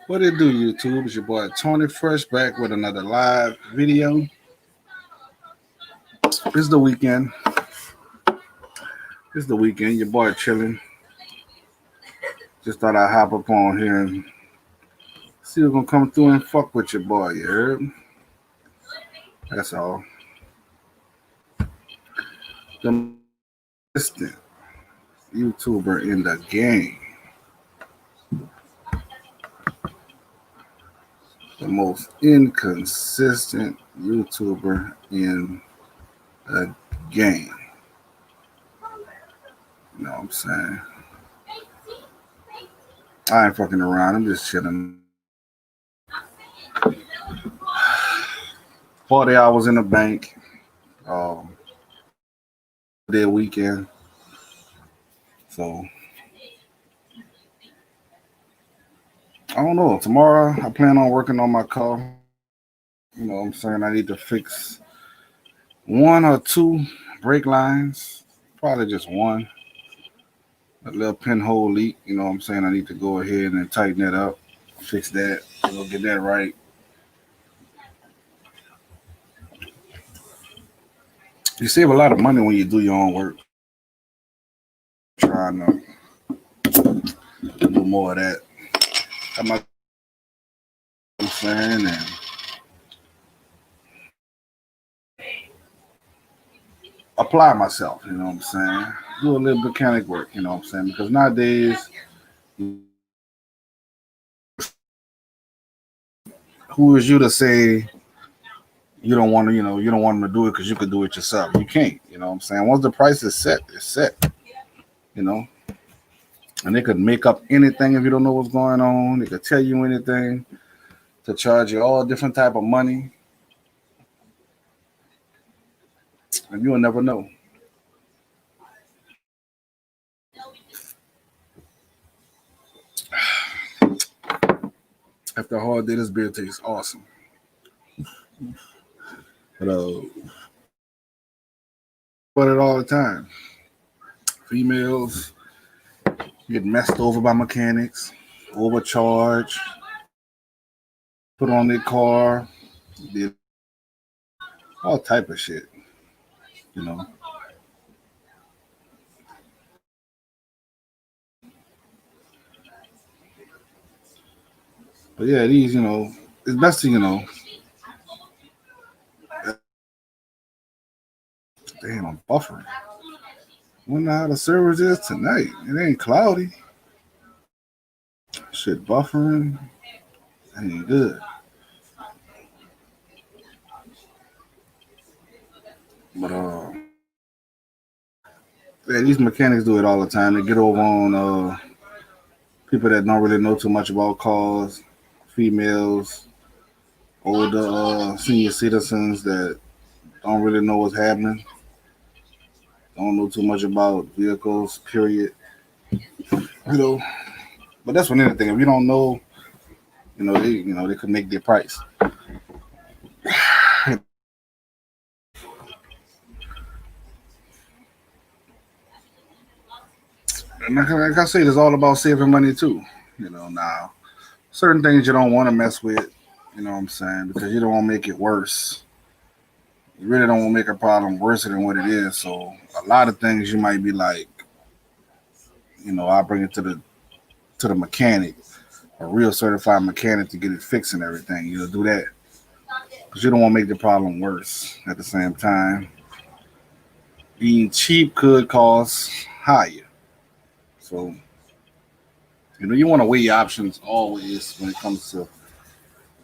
What it do, YouTube? It's your boy Tony Fresh back with another live video. It's the weekend. It's the weekend. Your boy chilling. Just thought I'd hop up on here and see who's gonna come through and fuck with your boy. You heard? That's all. The most consistent YouTuber in the game. The most inconsistent YouTuber in the game. You know what I'm saying? I ain't fucking around. I'm just chilling. 40 hours in the bank. Day weekend. So I don't know. Tomorrow I plan on working on my car. You know what I'm saying? I need to fix one or two brake lines. Probably just one. A little pinhole leak. You know what I'm saying? I need to go ahead and tighten that up. Fix that. Get that right. You save a lot of money when you do your own work. Trying to do more of that. I'm saying, and apply myself, you know what I'm saying? Do a little mechanic work, you know what I'm saying? Because nowadays, who is you to say you don't want to, you don't want them to do it because you could do it yourself? You can't, you know what I'm saying? Once the price is set, it's set, you know? And they could make up anything if you don't know what's going on. They could tell you anything to charge you all different type of money. And you'll never know. After a hard day, this beer tastes awesome. But it all the time. Females get messed over by mechanics, overcharged, put on their car, did all type of shit, you know. But yeah, these, it's best to, damn, I'm buffering. Wonder how the service is tonight. It ain't cloudy. Shit buffering. Ain't good. But yeah, these mechanics do it all the time. They get over on people that don't really know too much about cars, females, older senior citizens that don't really know what's happening, don't know too much about vehicles, period. You know, but that's one other thing. If you don't know, they could make their price. And like I said, it's all about saving money too. Now certain things you don't want to mess with. You know what I'm saying? Because you don't want to make it worse. You really don't want to make a problem worse than what it is. So a lot of things you might be like, I bring it to the mechanic, a real certified mechanic to get it fixed and everything. Do that because you don't want to make the problem worse. At the same time, being cheap could cost higher. So you want to weigh your options always when it comes to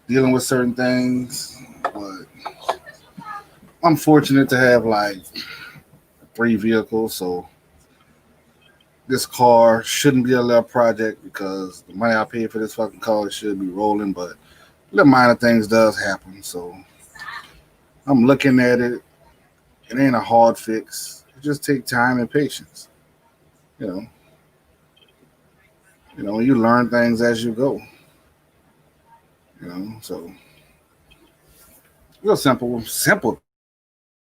dealing with certain things. But I'm fortunate to have like 3 vehicles, so this car shouldn't be a little project because the money I paid for this fucking car should be rolling, but little minor things does happen. So I'm looking at it. It ain't a hard fix. It just take time and patience. You know. You learn things as you go. So real simple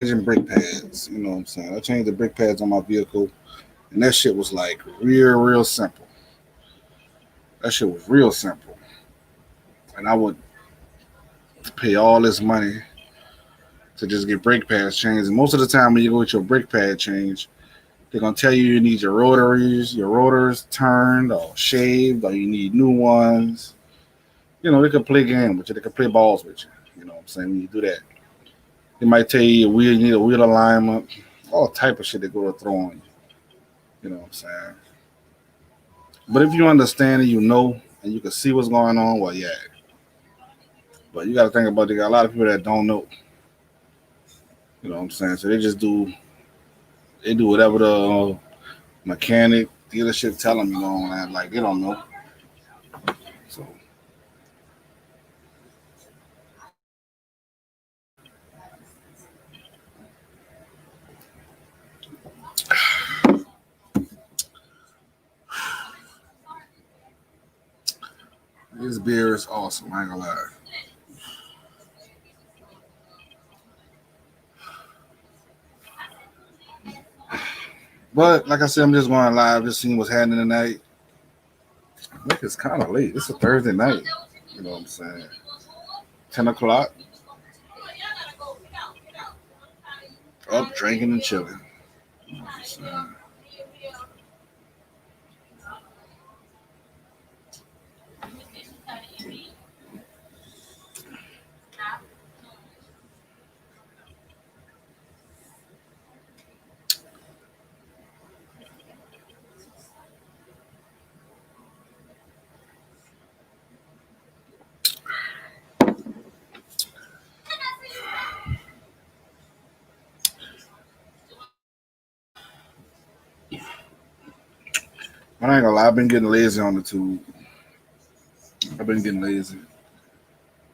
changing brake pads. You know what I'm saying? I changed the brake pads on my vehicle And that shit was like real simple. That shit was real simple. And I would pay all this money to just get brake pads changed. And most of the time when you go get your brake pad changed, they're gonna tell you need your rotors turned or shaved, or you need new ones. You know, they can play game with you, they can play balls with you. You know what I'm saying? When you do that. They might tell you need a wheel alignment, all type of shit they go to throw on you. You know what I'm saying? But if you understand and you know and you can see what's going on, well, yeah. But you got to think about they got a lot of people that don't know. You know what I'm saying? So they do whatever the mechanic dealership tell them, you know, and like they don't know. So this beer is awesome. I ain't gonna lie. But like I said, I'm just going live, just seeing what's happening tonight. I think it's kind of late. It's a Thursday night. You know what I'm saying? 10 o'clock. Up drinking and chilling. You know what I'm saying? But I ain't gonna lie, I've been getting lazy on the tube. I've been getting lazy.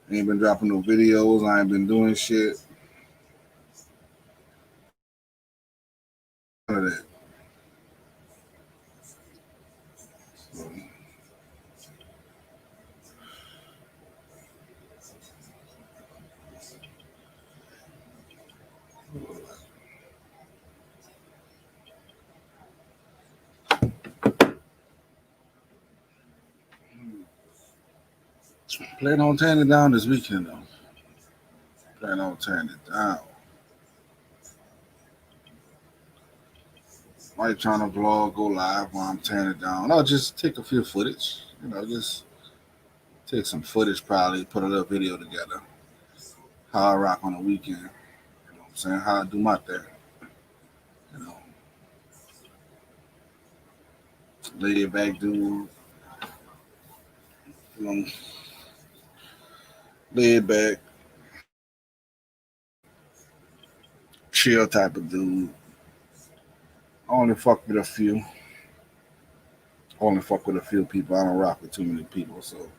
I ain't been dropping no videos. I ain't been doing shit. None of that. So, plan on tearing it down this weekend though. Plan on tearing it down. Might trying to vlog, go live while I'm tearing it down. I'll just take a few footage. You know, just take some footage, probably put a little video together. How I rock on the weekend. You know what I'm saying? How I do my thing. You know, lay back dude. You know, lay back, chill type of dude. I only fuck with a few. Only fuck with a few people. I don't rock with too many people. So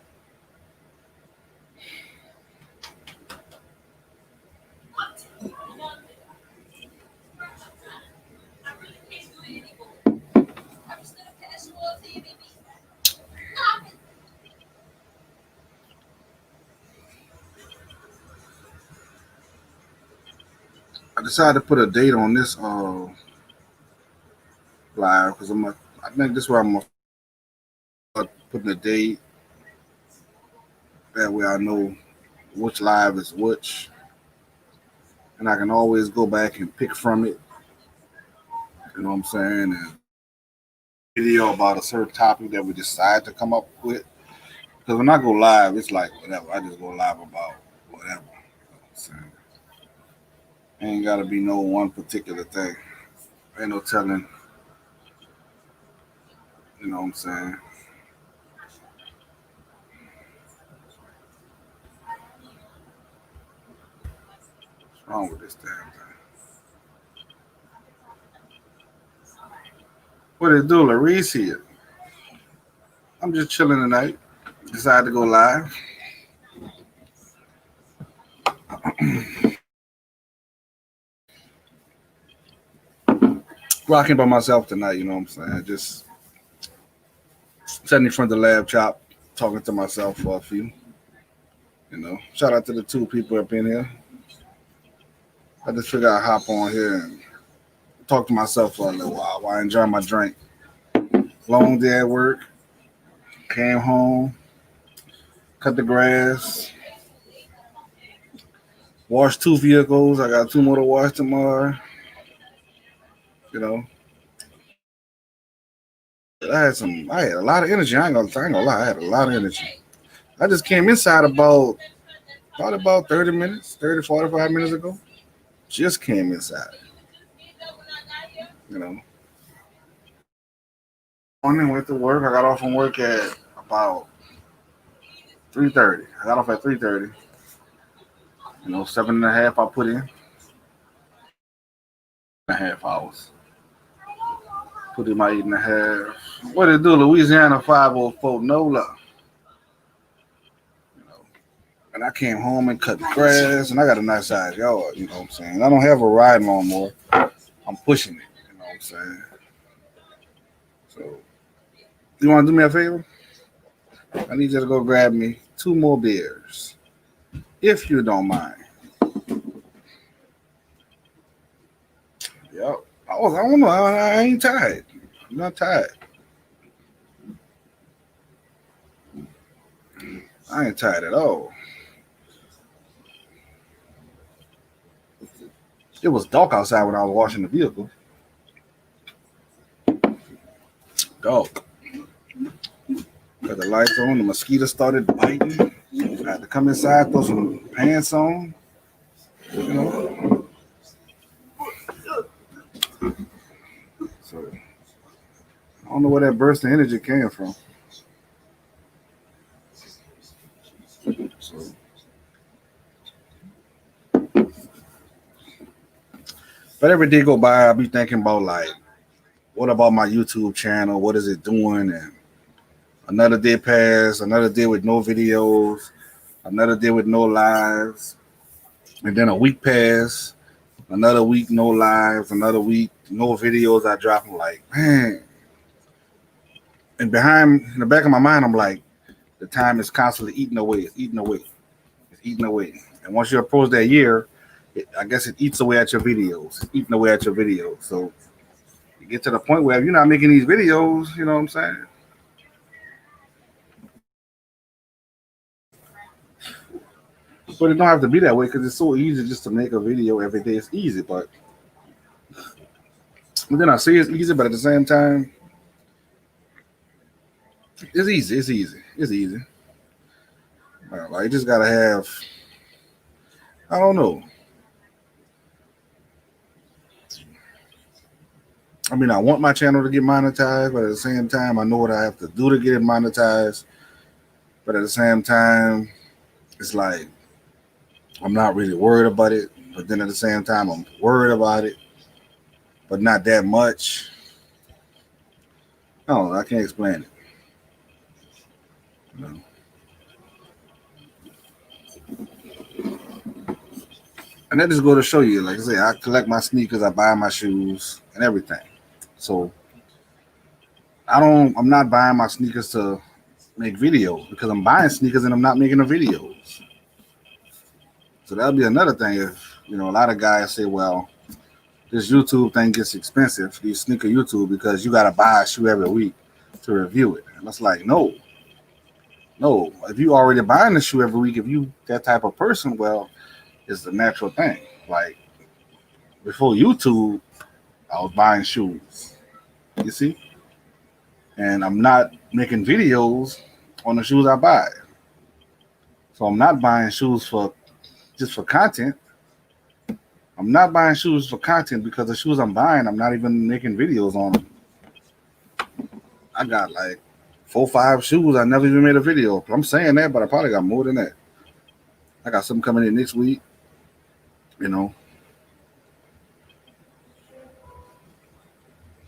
I decided to put a date on this live because I think this is where I'm gonna start putting a date. That way I know which live is which, and I can always go back and pick from it. You know what I'm saying? And video about a certain topic that we decide to come up with. Because when I go live, it's like whatever. I just go live about whatever. You know what I'm saying? Ain't gotta be no one particular thing. Ain't no telling. You know what I'm saying? What's wrong with this damn thing? What it do, Larice here? I'm just chilling tonight. Decided to go live. Rocking by myself tonight. You know what I'm saying? Just sitting in front of the laptop, talking to myself for a few. You know, shout out to the two people up in here. I just figured I'd hop on here and talk to myself for a little while I enjoy my drink. Long day at work, came home, cut the grass, washed two vehicles. I got two more to wash tomorrow. You know, I had a lot of energy. I ain't gonna lie, I had a lot of energy. I just came inside probably about 30 minutes, 30, 45 minutes ago. Just came inside, you know. Morning, went to work. I got off from work at about 3:30. I got off at 3:30. 7.5 I put in, and a half hours. Put in my 8.5. What it do, Louisiana 504 NOLA. You know, and I came home and cut the grass, and I got a nice size yard. You know what I'm saying? I don't have a ride lawnmower. I'm pushing it. You know what I'm saying? So, you want to do me a favor? I need you to go grab me two more beers, if you don't mind. Yep. I don't know. I ain't tired. I'm not tired. I ain't tired at all. It was dark outside when I was washing the vehicle. Dark. Got the lights on. The mosquitoes started biting. I had to come inside, throw some pants on. You know. So I don't know where that burst of energy came from. So, but every day go by, I be thinking about like, what about my YouTube channel? What is it doing? And another day passed, another day with no videos, another day with no lives, and then a week passed, another week no lives, another week no videos. I drop. I'm like, man. And in the back of my mind, I'm like, the time is constantly eating away. It's eating away. It's eating away. And once you approach that year, I guess it eats away at your videos, eating away at your videos. So you get to the point where if you're not making these videos, you know what I'm saying? But it don't have to be that way because it's so easy just to make a video every day. It's easy, but then I say it's easy, but at the same time, it's easy. It's easy. It's easy. Like you just gotta have. I don't know. I mean, I want my channel to get monetized, but at the same time, I know what I have to do to get it monetized. But at the same time, it's like I'm not really worried about it. But then at the same time, I'm worried about it, but not that much. I don't know. I can't explain it. You know? And that just go to show you, like I say, I collect my sneakers, I buy my shoes and everything. So I'm not buying my sneakers to make videos because I'm buying sneakers and I'm not making the videos. So that'll be another thing. If a lot of guys say, well, this YouTube thing gets expensive, these sneaker YouTube, because you got to buy a shoe every week to review it. And it's like, no. If you already buying the shoe every week, if you that type of person, well, it's the natural thing. Like before YouTube, I was buying shoes. You see? And I'm not making videos on the shoes I buy. So I'm not buying shoes just for content. I'm not buying shoes for content because the shoes I'm buying, I'm not even making videos on them. I got like 4, 5 shoes I never even made a video. I'm saying that, but I probably got more than that. I got something coming in next week.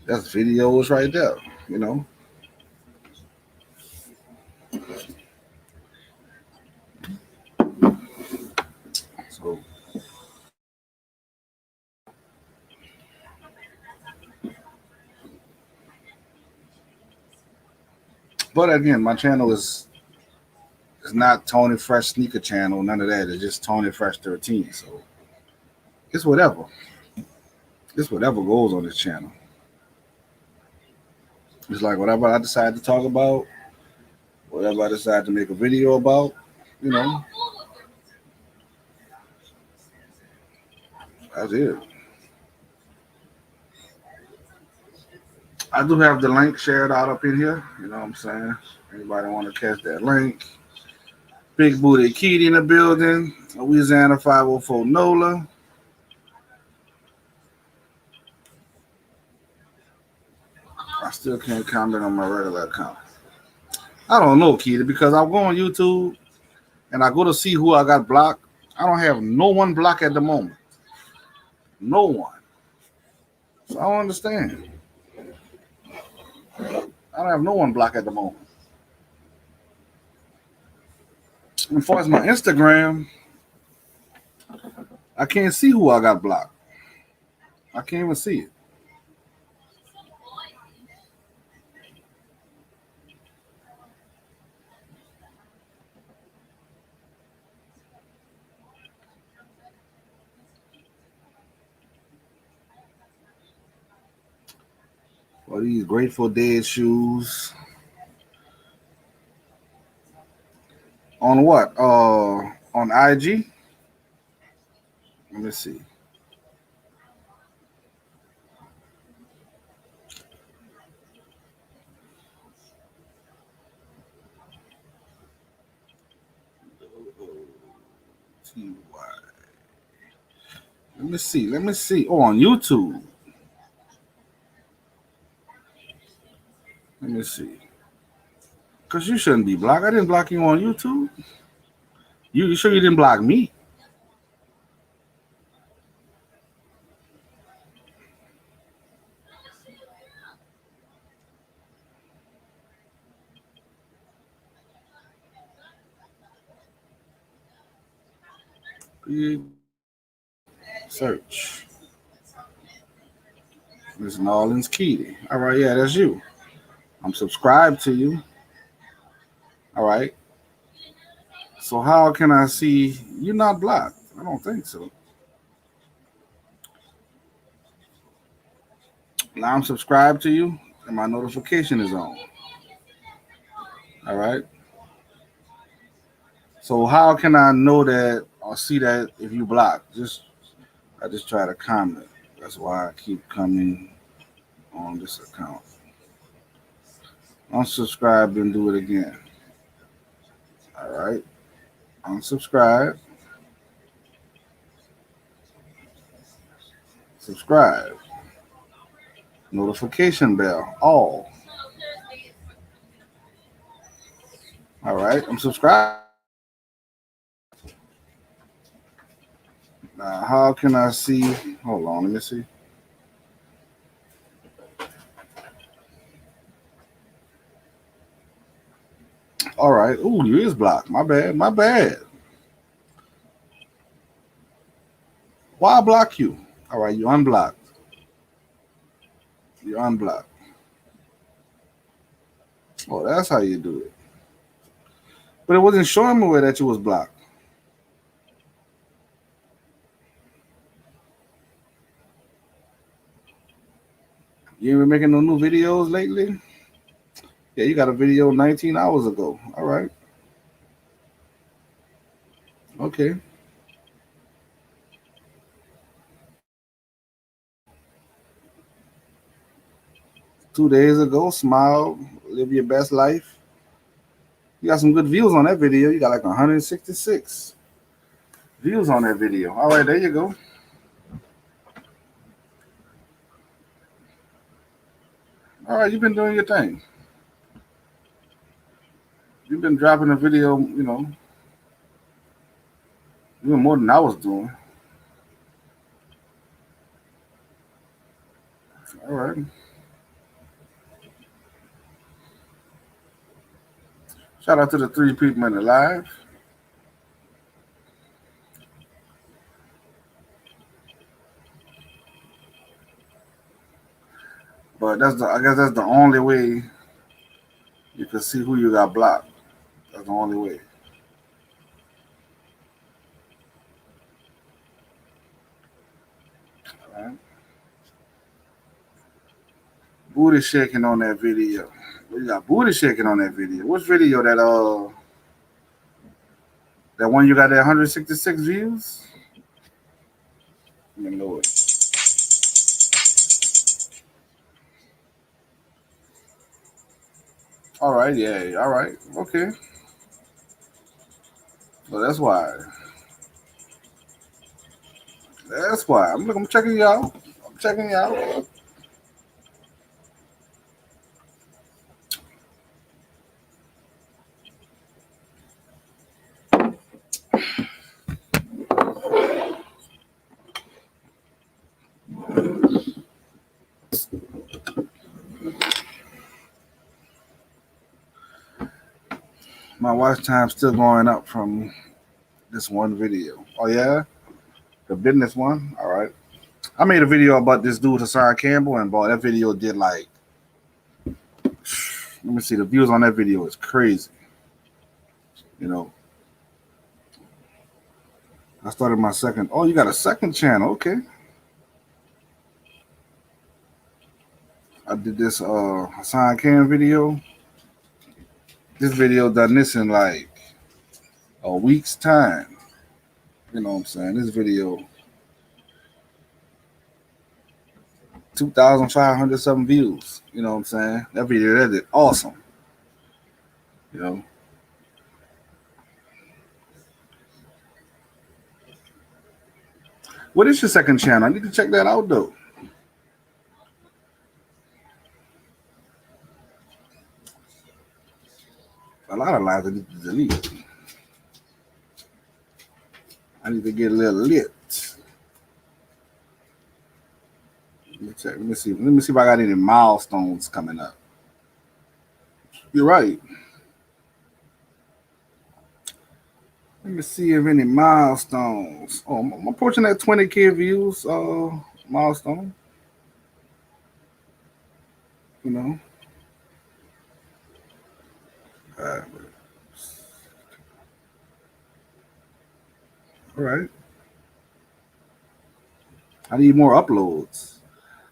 That's videos right there. So, but again, my channel is not Tony Fresh Sneaker Channel, none of that. It's just Tony Fresh 13. So it's whatever. It's whatever goes on this channel. It's like whatever I decide to talk about, whatever I decide to make a video about, you know, that's it. I do have the link shared out up in here. You know what I'm saying? Anybody want to catch that link? Big Booty Keith in the building. Louisiana 504 NOLA. I still can't comment on my regular account. I don't know, Keith, because I go on YouTube and I go to see who I got blocked. I don't have no one blocked at the moment. No one. So I don't understand. I don't have no one blocked at the moment. And as far as my Instagram, I can't see who I got blocked. I can't even see it. Well, these Grateful Dead shoes. On what? On IG? Let me see. Let me see. Let me see. Oh, on YouTube. Let me see. Because you shouldn't be blocked. I didn't block you on YouTube. You sure you didn't block me? Search. Miss Nolans Keaty. All right, yeah, that's you. I'm subscribed to you. All right. So how can I see you're not blocked? I don't think so. Now I'm subscribed to you and my notification is on. All right. So how can I know that or see that if you block? I just try to comment. That's why I keep coming on this account. Unsubscribe and do it again. All right. Unsubscribe. Subscribe. Notification bell. All. All right. I'm subscribed. Now, how can I see? Hold on. Let me see. All right. Ooh, you is blocked. My bad. My bad. Why I block you? All right. You unblocked. You unblocked. Oh, that's how you do it. But it wasn't showing me where that you was blocked. You ain't been making no new videos lately? Yeah, you got a video 19 hours ago. All right. Okay. Two days ago, smile, live your best life. You got some good views on that video. You got like 166 views on that video. All right, there you go. All right, you've been doing your thing. You've been dropping a video, doing more than I was doing. All right. Shout out to the 3 people in the live. But I guess that's the only way you can see who you got blocked. That's the only way. All right. booty shaking on that video. We got booty shaking on that video. Which video that one you got that 166 views? Let me know it. All right, yeah, all right, okay. So that's why. That's why. I'm checking you out. I'm checking you out. My watch time's still going up from this one video. Oh yeah, the business one. All right. I made a video about this dude Hassan Campbell, and boy, that video did like. Let me see. The views on that video is crazy. You know, I started my second. Oh, you got a second channel? Okay. I did this Hassan Cam video. This video done this in like a week's time. You know what I'm saying? This video 2,500 something views. You know what I'm saying? That video that did awesome. You know. What is your second channel? I need to check that out though. A lot of lives I need to delete. I need to get a little lit. Let me check. Let me see. Let me see if I got any milestones coming up. You're right. Let me see if any milestones. Oh, I'm approaching that 20K views milestone. You know. All right. I need more uploads.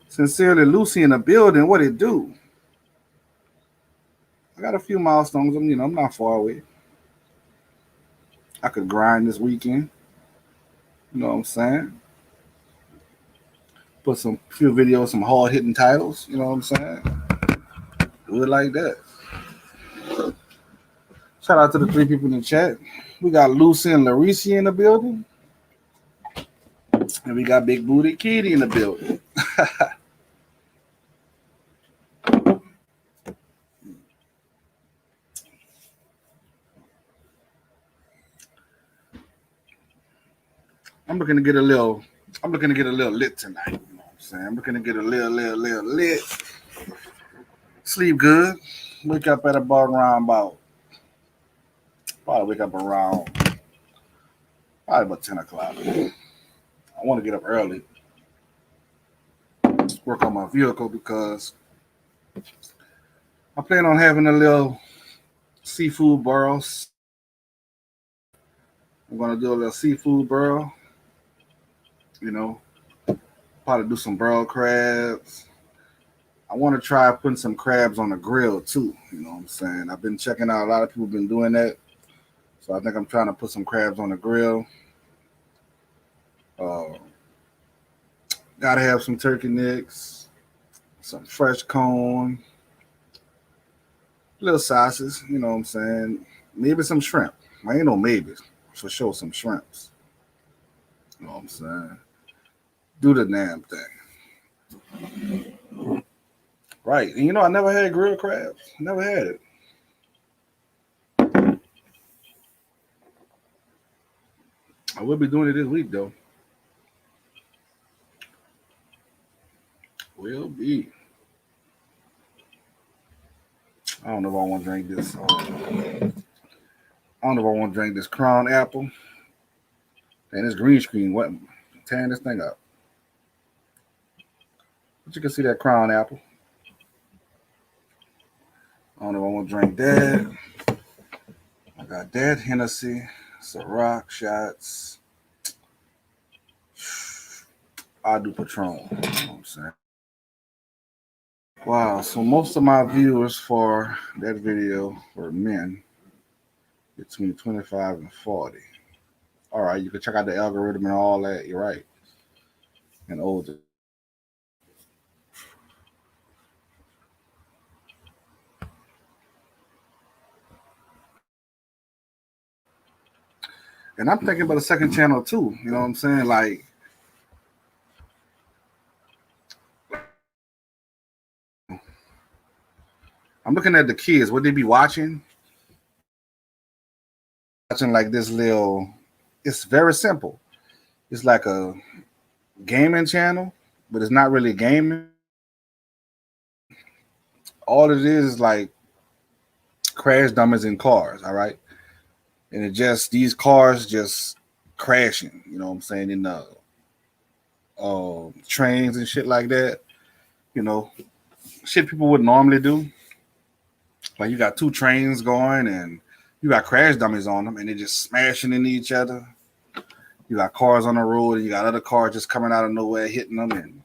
Sincerely, Lucy in the building. What it do? I got a few milestones. I'm not far away. I could grind this weekend. You know what I'm saying? Put some few videos, some hard hitting titles. You know what I'm saying? Do it like that. Shout out to the 3 people in the chat. We got Lucy and Larissa in the building. And we got Big Booty Kitty in the building. I'm looking to get a little lit tonight. You know what I'm saying? I'm looking to get a little lit. Sleep good. Wake up at probably wake up around probably about 10 o'clock. I want to get up early. Work on my vehicle because I plan on having a little seafood burrow. I'm gonna do a little seafood burrow. You know, probably do some burrow crabs. I want to try putting some crabs on the grill too. You know what I'm saying? I've been checking out a lot of people been doing that. So I think I'm trying to put some crabs on the grill. Gotta have some turkey necks, some fresh corn, little sausages, you know what I'm saying? Maybe some shrimp. I ain't no maybes. For sure, some shrimps. You know what I'm saying? Do the damn thing. Right. And I never had grilled crabs. Never had it. I will be doing it this week though. Will be. I don't know if I want to drink this. I don't know if I want to drink this Crown Apple. And this green screen, what? Tearing this thing up. But you can see that Crown Apple. I don't know if I want to drink that. I got that Hennessy, Ciroc shots. I'll do Patron. You know what I'm saying? Wow, so most of my viewers for that video were men between 25 and 40. All right, you can check out the algorithm and all that. You're right. And older. And I'm thinking about a second channel too. You know what I'm saying? Like, I'm looking at the kids. What they be watching? Watching like this little. It's very simple. It's like a gaming channel, but it's not really gaming. All it is like crash dummies in cars. All right, and it just these cars just crashing. You know what I'm saying? In the trains and shit like that. You know, shit people would normally do. Like you got two trains going and you got crash dummies on them and they're just smashing into each other. You got cars on the road and you got other cars just coming out of nowhere hitting them and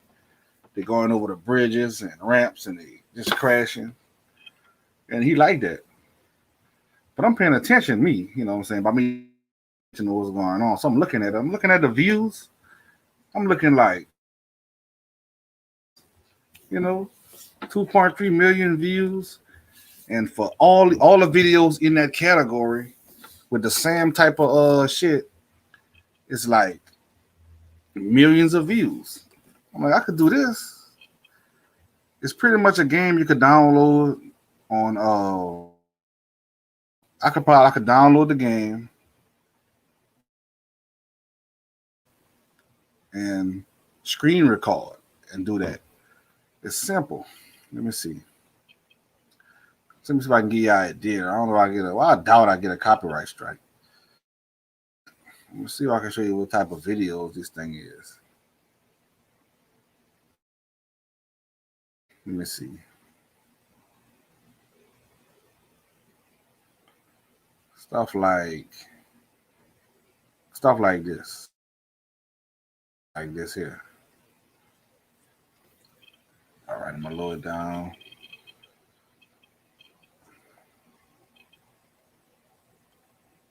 they're going over the bridges and ramps and they just crashing. And he liked that. But I'm paying attention, me, you know what I'm saying? By me to know what's going on. So I'm looking at it. I'm looking at the views. I'm looking like, you know, 2.3 million views. And for all the videos in that category with the same type of shit, it's like millions of views. I'm like, I could do this. It's pretty much a game you could download on. I could download the game and screen record and do that. It's simple. Let me see. Let me see if I can get you an idea. I don't know if I get a. Well, I doubt I get a copyright strike. Let me see if I can show you what type of videos this thing is. Let me see. Stuff like stuff like this here. All right, I'm gonna lower it down.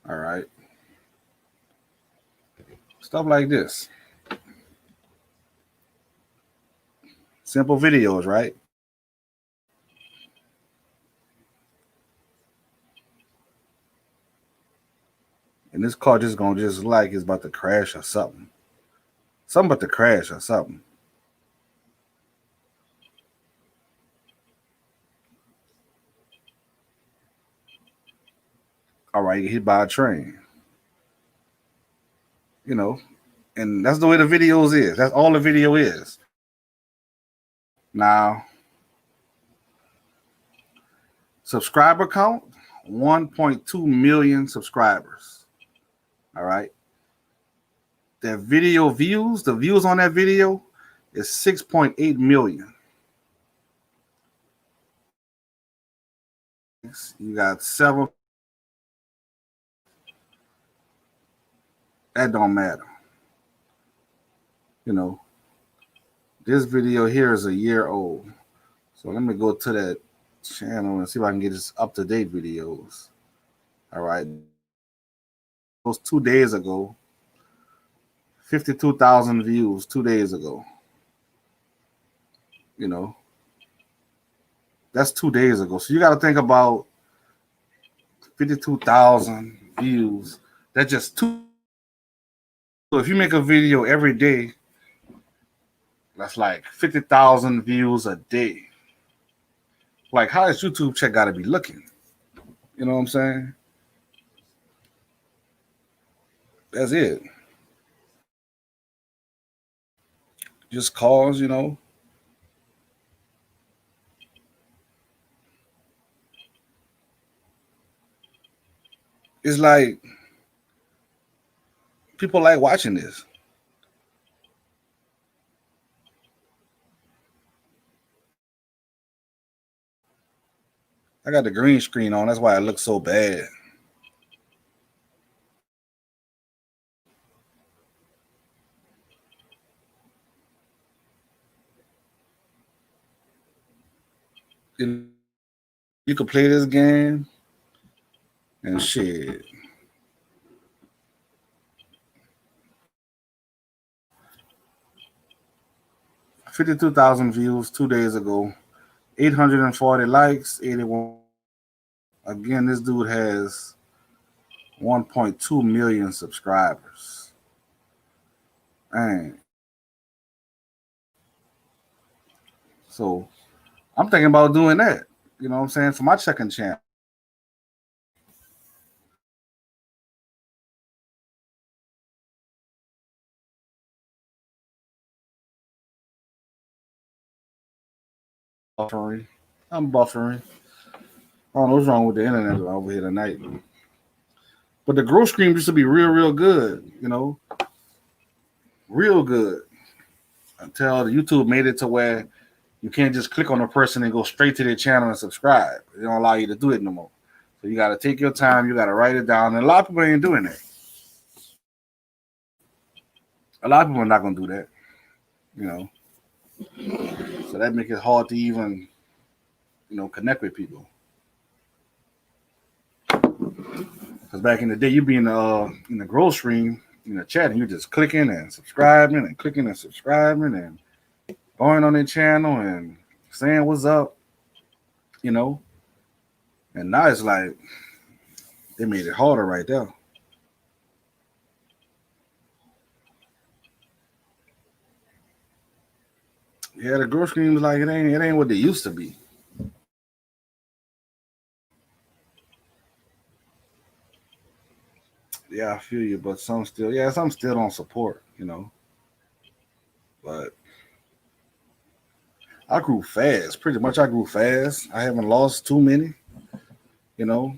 All right, stuff like this. Simple videos, right? And this car just gonna just like it's about to crash or something. Something about to crash or something. All right, you get hit by a train. You know, and that's the way the videos is. That's all the video is. Now, subscriber count 1.2 million subscribers. All right. Their video views, the views on that video is 6.8 million. You got several. That don't matter. You know, this video here is a year old. So let me go to that channel and see if I can get this up to date videos. All right. It was 2 days ago. 52,000 views 2 days ago. You know, that's 2 days ago. So you got to think about 52,000 views. That's just two. So if you make a video every day, that's like 50,000 views a day. Like, how is YouTube check got to be looking? You know what I'm saying? That's it. Just cause, you know, it's like people like watching this. I got the green screen on. That's why it looks so bad. You, you could play this game and shit. 52,000 views 2 days ago. 840 likes, 81. Again, this dude has 1.2 million subscribers. Man. So I'm thinking about doing that. You know what I'm saying? For my second channel. Buffering. I'm buffering. I don't know what's wrong with the internet over here tonight. But the growth stream used to be real, real good. You know, real good. Until YouTube made it to where you can't just click on a person and go straight to their channel and subscribe. They don't allow you to do it no more. So you got to take your time. You got to write it down. And a lot of people ain't doing that. A lot of people are not going to do that. You know, so that makes it hard to even, connect with people. Because back in the day, you'd be in the growth stream, in the chat, and you're just clicking and subscribing and clicking and subscribing and going on their channel and saying what's up, you know. And now it's like they made it harder right there. Yeah, the growth stream is like it ain't what they used to be. Yeah, I feel you, but some still don't support, But I grew fast. Pretty much, I grew fast. I haven't lost too many. You know,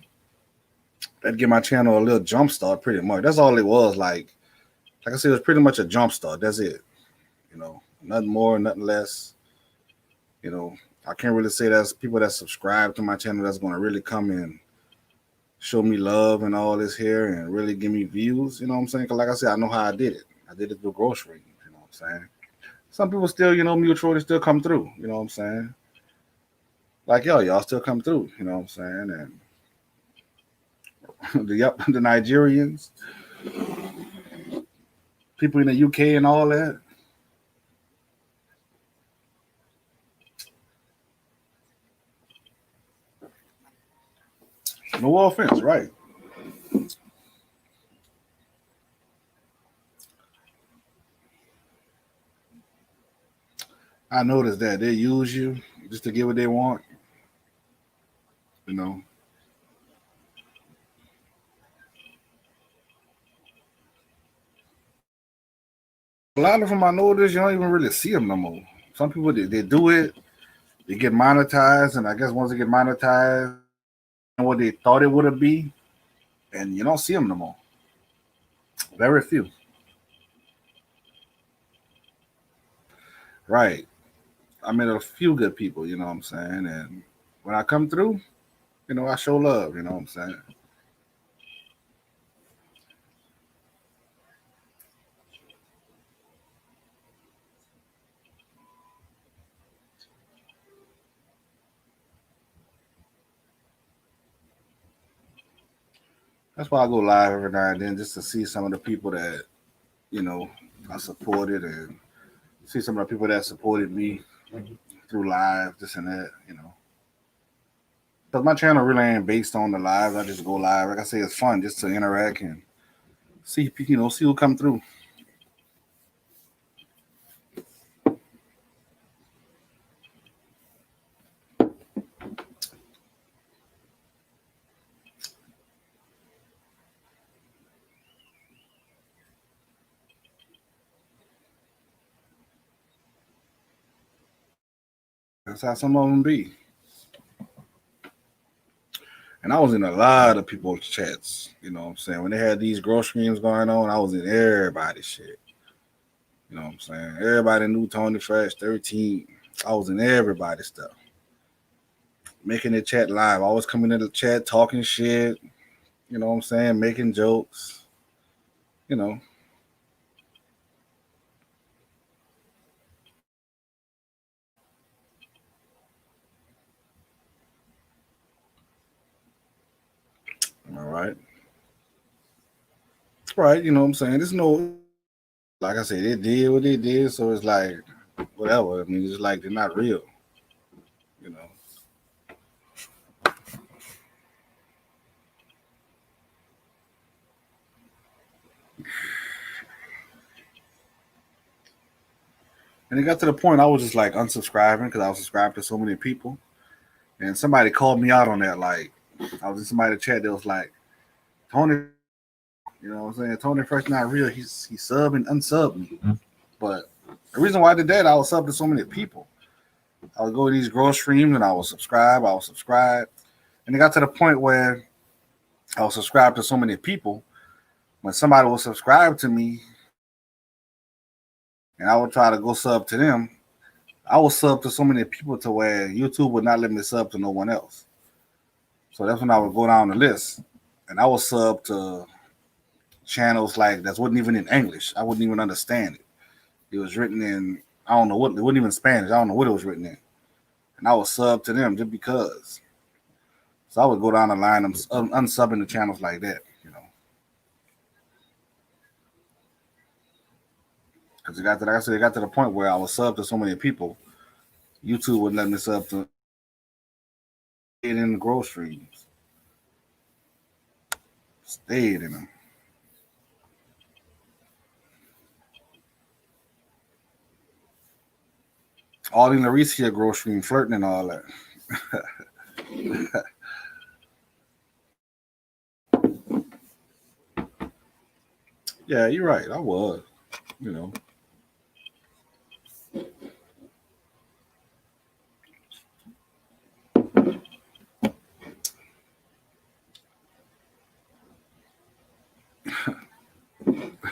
that give my channel a little jump start. Pretty much, that's all it was. Like I said, it was pretty much a jump start. That's it. Nothing more, nothing less. I can't really say that's people that subscribe to my channel that's going to really come and show me love and all this here and really give me views. You know what I'm saying? Because like I said, I know how I did it. I did it through grocery. You know what I'm saying? Some people still, mutual, they still come through. You know what I'm saying? Like y'all still come through. You know what I'm saying? And the Nigerians, people in the UK and all that. No offense, right? I noticed that they use you just to get what they want. You know, a lot of them I noticed you don't even really see them no more. Some people they do it, they get monetized, and I guess once they get monetized, what they thought it would have be, and you don't see them no more. Very few. Right. I met a few good people. You know what I'm saying, and when I come through, I show love. You know what I'm saying. That's why I go live every now and then just to see some of the people that you know I supported and see some of the people that supported me through live, this and that. Because my channel really ain't based on the lives. I just go live. Like I say, it's fun just to interact and see who come through. That's how some of them be. And I was in a lot of people's chats. You know what I'm saying? When they had these growth streams going on, I was in everybody's shit. You know what I'm saying? Everybody knew Tony Fresh 13. I was in everybody's stuff. Making the chat live. Always coming in the chat talking shit. You know what I'm saying? Making jokes. You know. All right. Right. You know what I'm saying? There's no, like I said, they did what they did. So it's like, whatever. I mean, it's like they're not real, you know. And it got to the point I was just like unsubscribing because I was subscribed to so many people. And somebody called me out on that. Like, I was in somebody's chat that was like, Tony, you know what I'm saying? Tony Fresh not real. He sub and unsub me. But the reason why I did that, I was sub to so many people. I would go to these growth streams and I would subscribe. And it got to the point where I was subscribed to so many people. When somebody would subscribe to me and I would try to go sub to them, I would sub to so many people to where YouTube would not let me sub to no one else. So that's when I would go down the list. And I would sub to channels like that wasn't even in English. I wouldn't even understand it. It was written in, I don't know what, it wasn't even Spanish. I don't know what it was written in. And I would sub to them just because. So I would go down the line, I'm unsubbing the channels like that, you know. Because it got to, like I said, it got to the point where I was sub to so many people, YouTube wouldn't let me sub to it in the growth streams. Stayed in them. All in the Reese growth stream, flirting and all that. Yeah, you're right. I was, you know.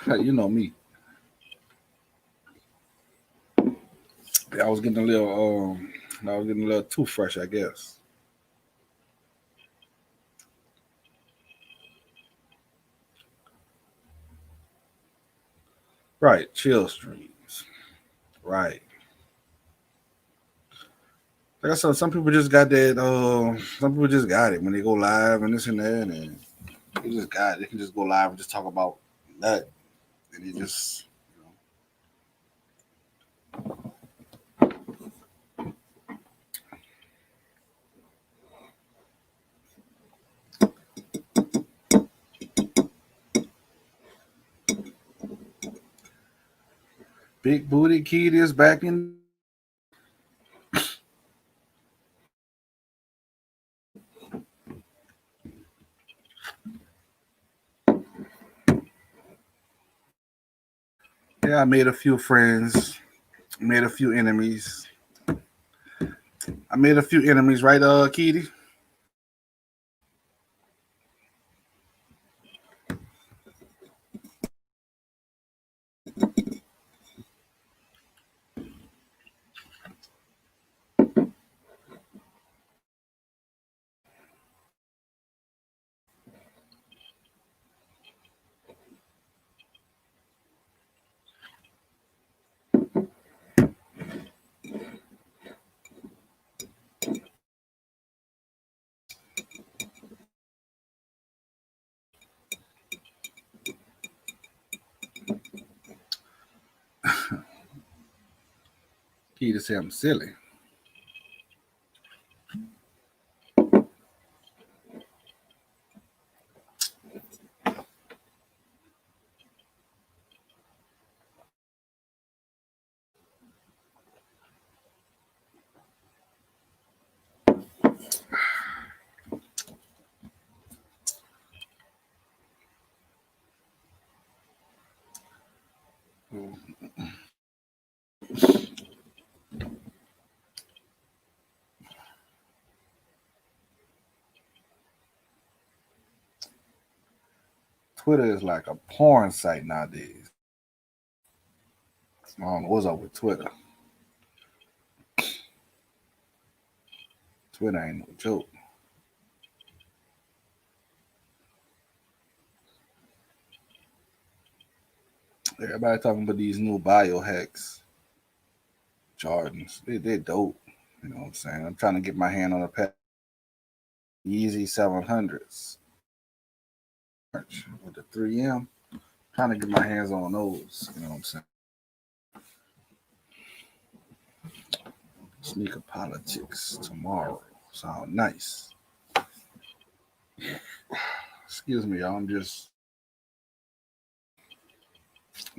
You know me. I was getting a little I was getting a little too fresh, I guess. Right, chill streams. Right. Like I said, some people just got that. Some people just got it when they go live and this and that, and they just got. It. They can just go live and just talk about that, and they just big booty kid is back in. Yeah, I made a few friends, made a few enemies. I made a few enemies, right, Kitty? Kitty say I'm silly. Twitter is like a porn site nowadays. I don't know what's up with Twitter. Twitter ain't no joke. Everybody talking about these new biohacks, Jordans. They dope. You know what I'm saying? I'm trying to get my hand on a pair of Yeezy 700s. with the 3M. Trying to get my hands on those. You know what I'm saying? Sneaker politics tomorrow. Sound nice. Excuse me, y'all. I'm just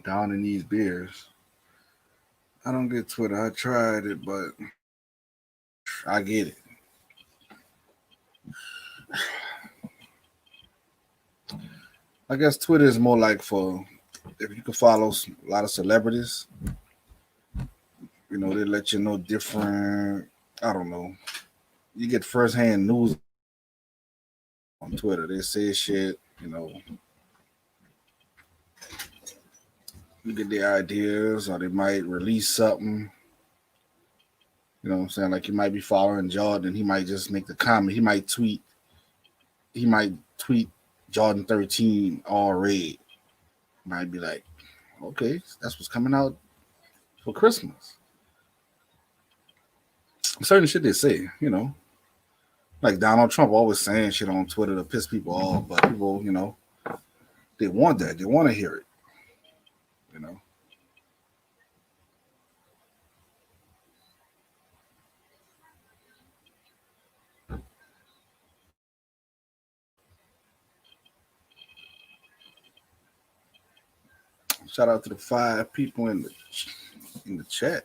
down in these beers. I don't get Twitter. I tried it, but I get it. I guess Twitter is more like for if you can follow a lot of celebrities. You know, they let you know different. I don't know. You get firsthand news on Twitter. They say shit. You know, you get their ideas, or they might release something. You know what I'm saying? Like you might be following Jordan, he might just make the comment. He might tweet Jordan 13 all red. Might be like, okay, that's what's coming out for Christmas. Certain shit they say, you know. Like Donald Trump always saying shit on Twitter to piss people off, but people, you know, they want that. They want to hear it, you know. Shout out to the 5 people in the chat.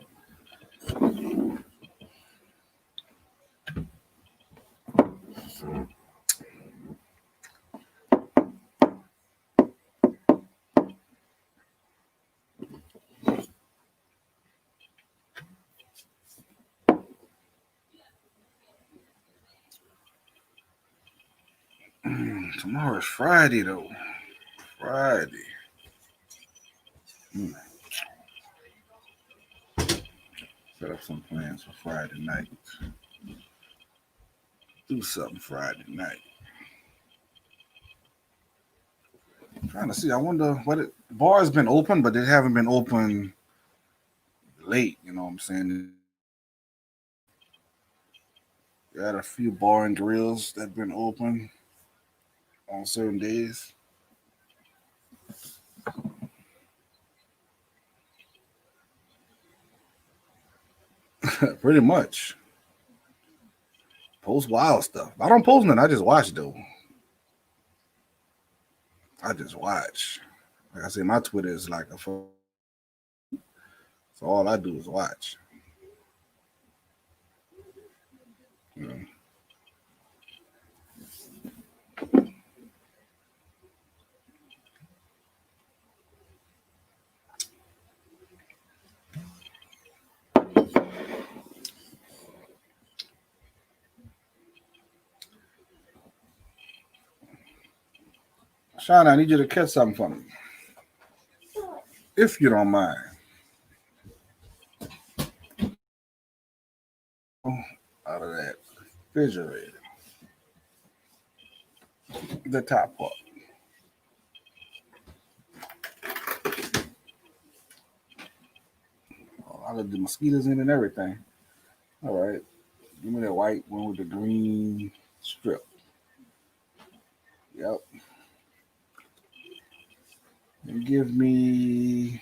Tomorrow is Friday though. Friday. Mm. Set up some plans for Friday night. Do something Friday night. I'm trying to see. I wonder what bars been open, but they haven't been open late. You know what I'm saying? We had a few bar and grills that been open on certain days. Pretty much. Post wild stuff. I don't post nothing. I just watch though. I just watch. Like I said, my Twitter is like a phone. So all I do is watch. You know. Sean, I need you to catch something for me. If you don't mind. Out of that refrigerator. The top part. Oh, I got the mosquitoes in and everything. All right. Give me that white one with the green strip. Yep. And give me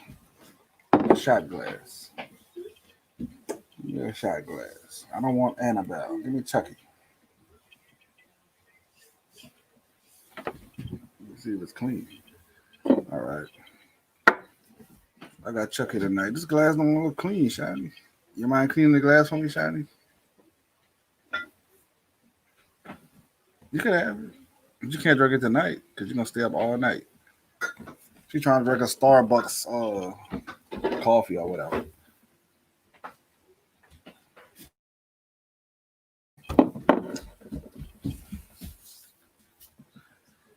a shot glass. Give me a shot glass. I don't want Annabelle. Give me Chucky. Let's see if it's clean. All right. I got Chucky tonight. This glass don't look clean, Shiny. You mind cleaning the glass for me, Shiny? You can have it. But you can't drink it tonight because you're gonna stay up all night. She's trying to drink a Starbucks coffee or whatever.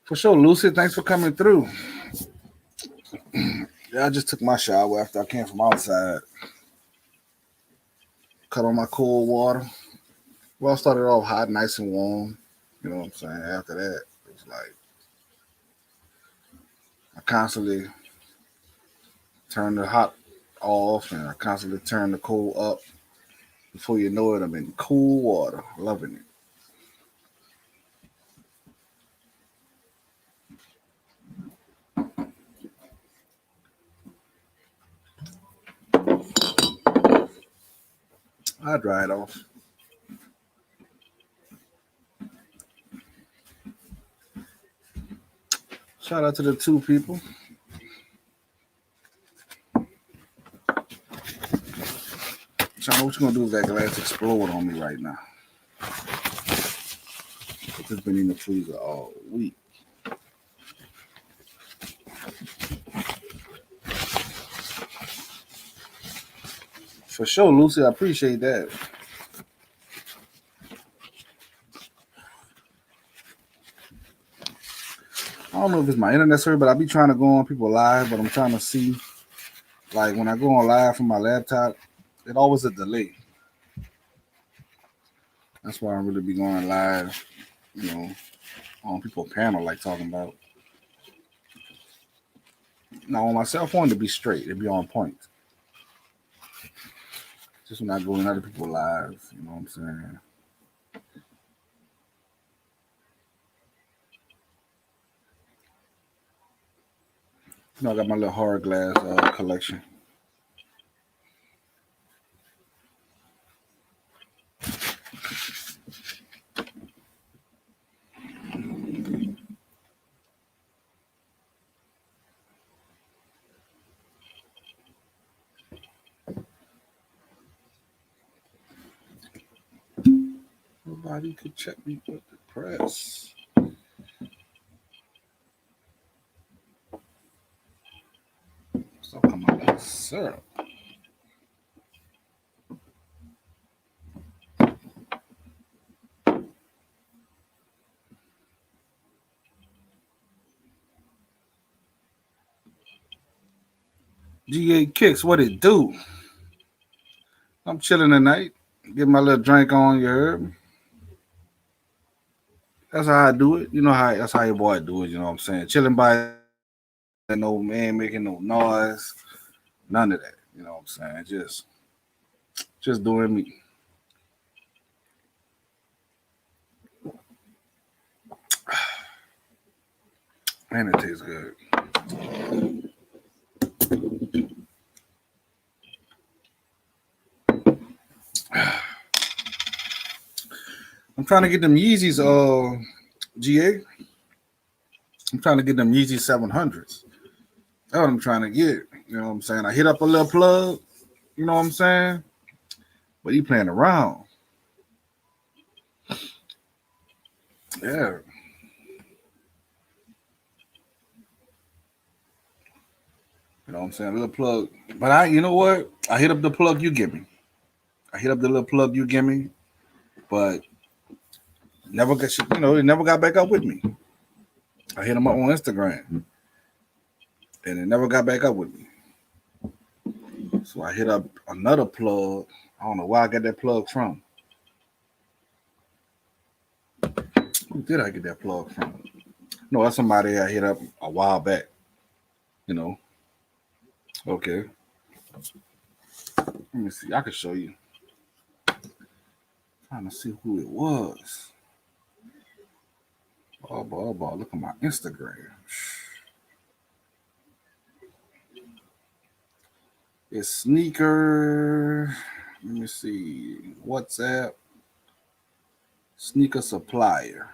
For sure, Lucy. Thanks for coming through. Yeah, I just took my shower after I came from outside. Cut on my cold water. Well, I started off hot, nice and warm. You know what I'm saying? After that, it was like I constantly turn the hot off and I constantly turn the cold up. Before you know it, I'm in cool water, loving it. I dry it off. Shout out to the two people. China, what you gonna do if that glass explode on me right now? It's just been in the freezer all week. For sure, Lucy. I appreciate that. I don't know if it's my internet service, but I be trying to go on people live, but I'm trying to see, like when I go on live from my laptop, it always a delay. That's why I really be going live, you know, on people panel like talking about. Now on my cell phone to be straight, it be on point. Just when I go in other people live, you know what I'm saying? You know, I got my little hard glass collection. Nobody could check me but the press. So come on, syrup. GA Kicks, what it do? I'm chilling tonight. Get my little drink on, you heard me? That's how I do it. You know how that's how your boy do it, you know what I'm saying? Chilling by no man making no noise. None of that. You know what I'm saying? Just doing me. And it tastes good. I'm trying to get them Yeezys, GA. I'm trying to get them Yeezy 700s. That's what I'm trying to get. You know what I'm saying? I hit up a little plug. You know what I'm saying? But he playing around. Yeah. You know what I'm saying? A little plug. But you know what? I hit up the plug you give me. I hit up the little plug you give me. But never got, he never got back up with me. I hit him up on Instagram. And it never got back up with me. So I hit up another plug. I don't know where I got that plug from. Who did I get that plug from? No, that's somebody I hit up a while back. You know. Okay. Let me see. I can show you. Trying to see who it was. Oh, boy. Look at my Instagram. It's Sneaker. Let me see. WhatsApp. Sneaker Supplier.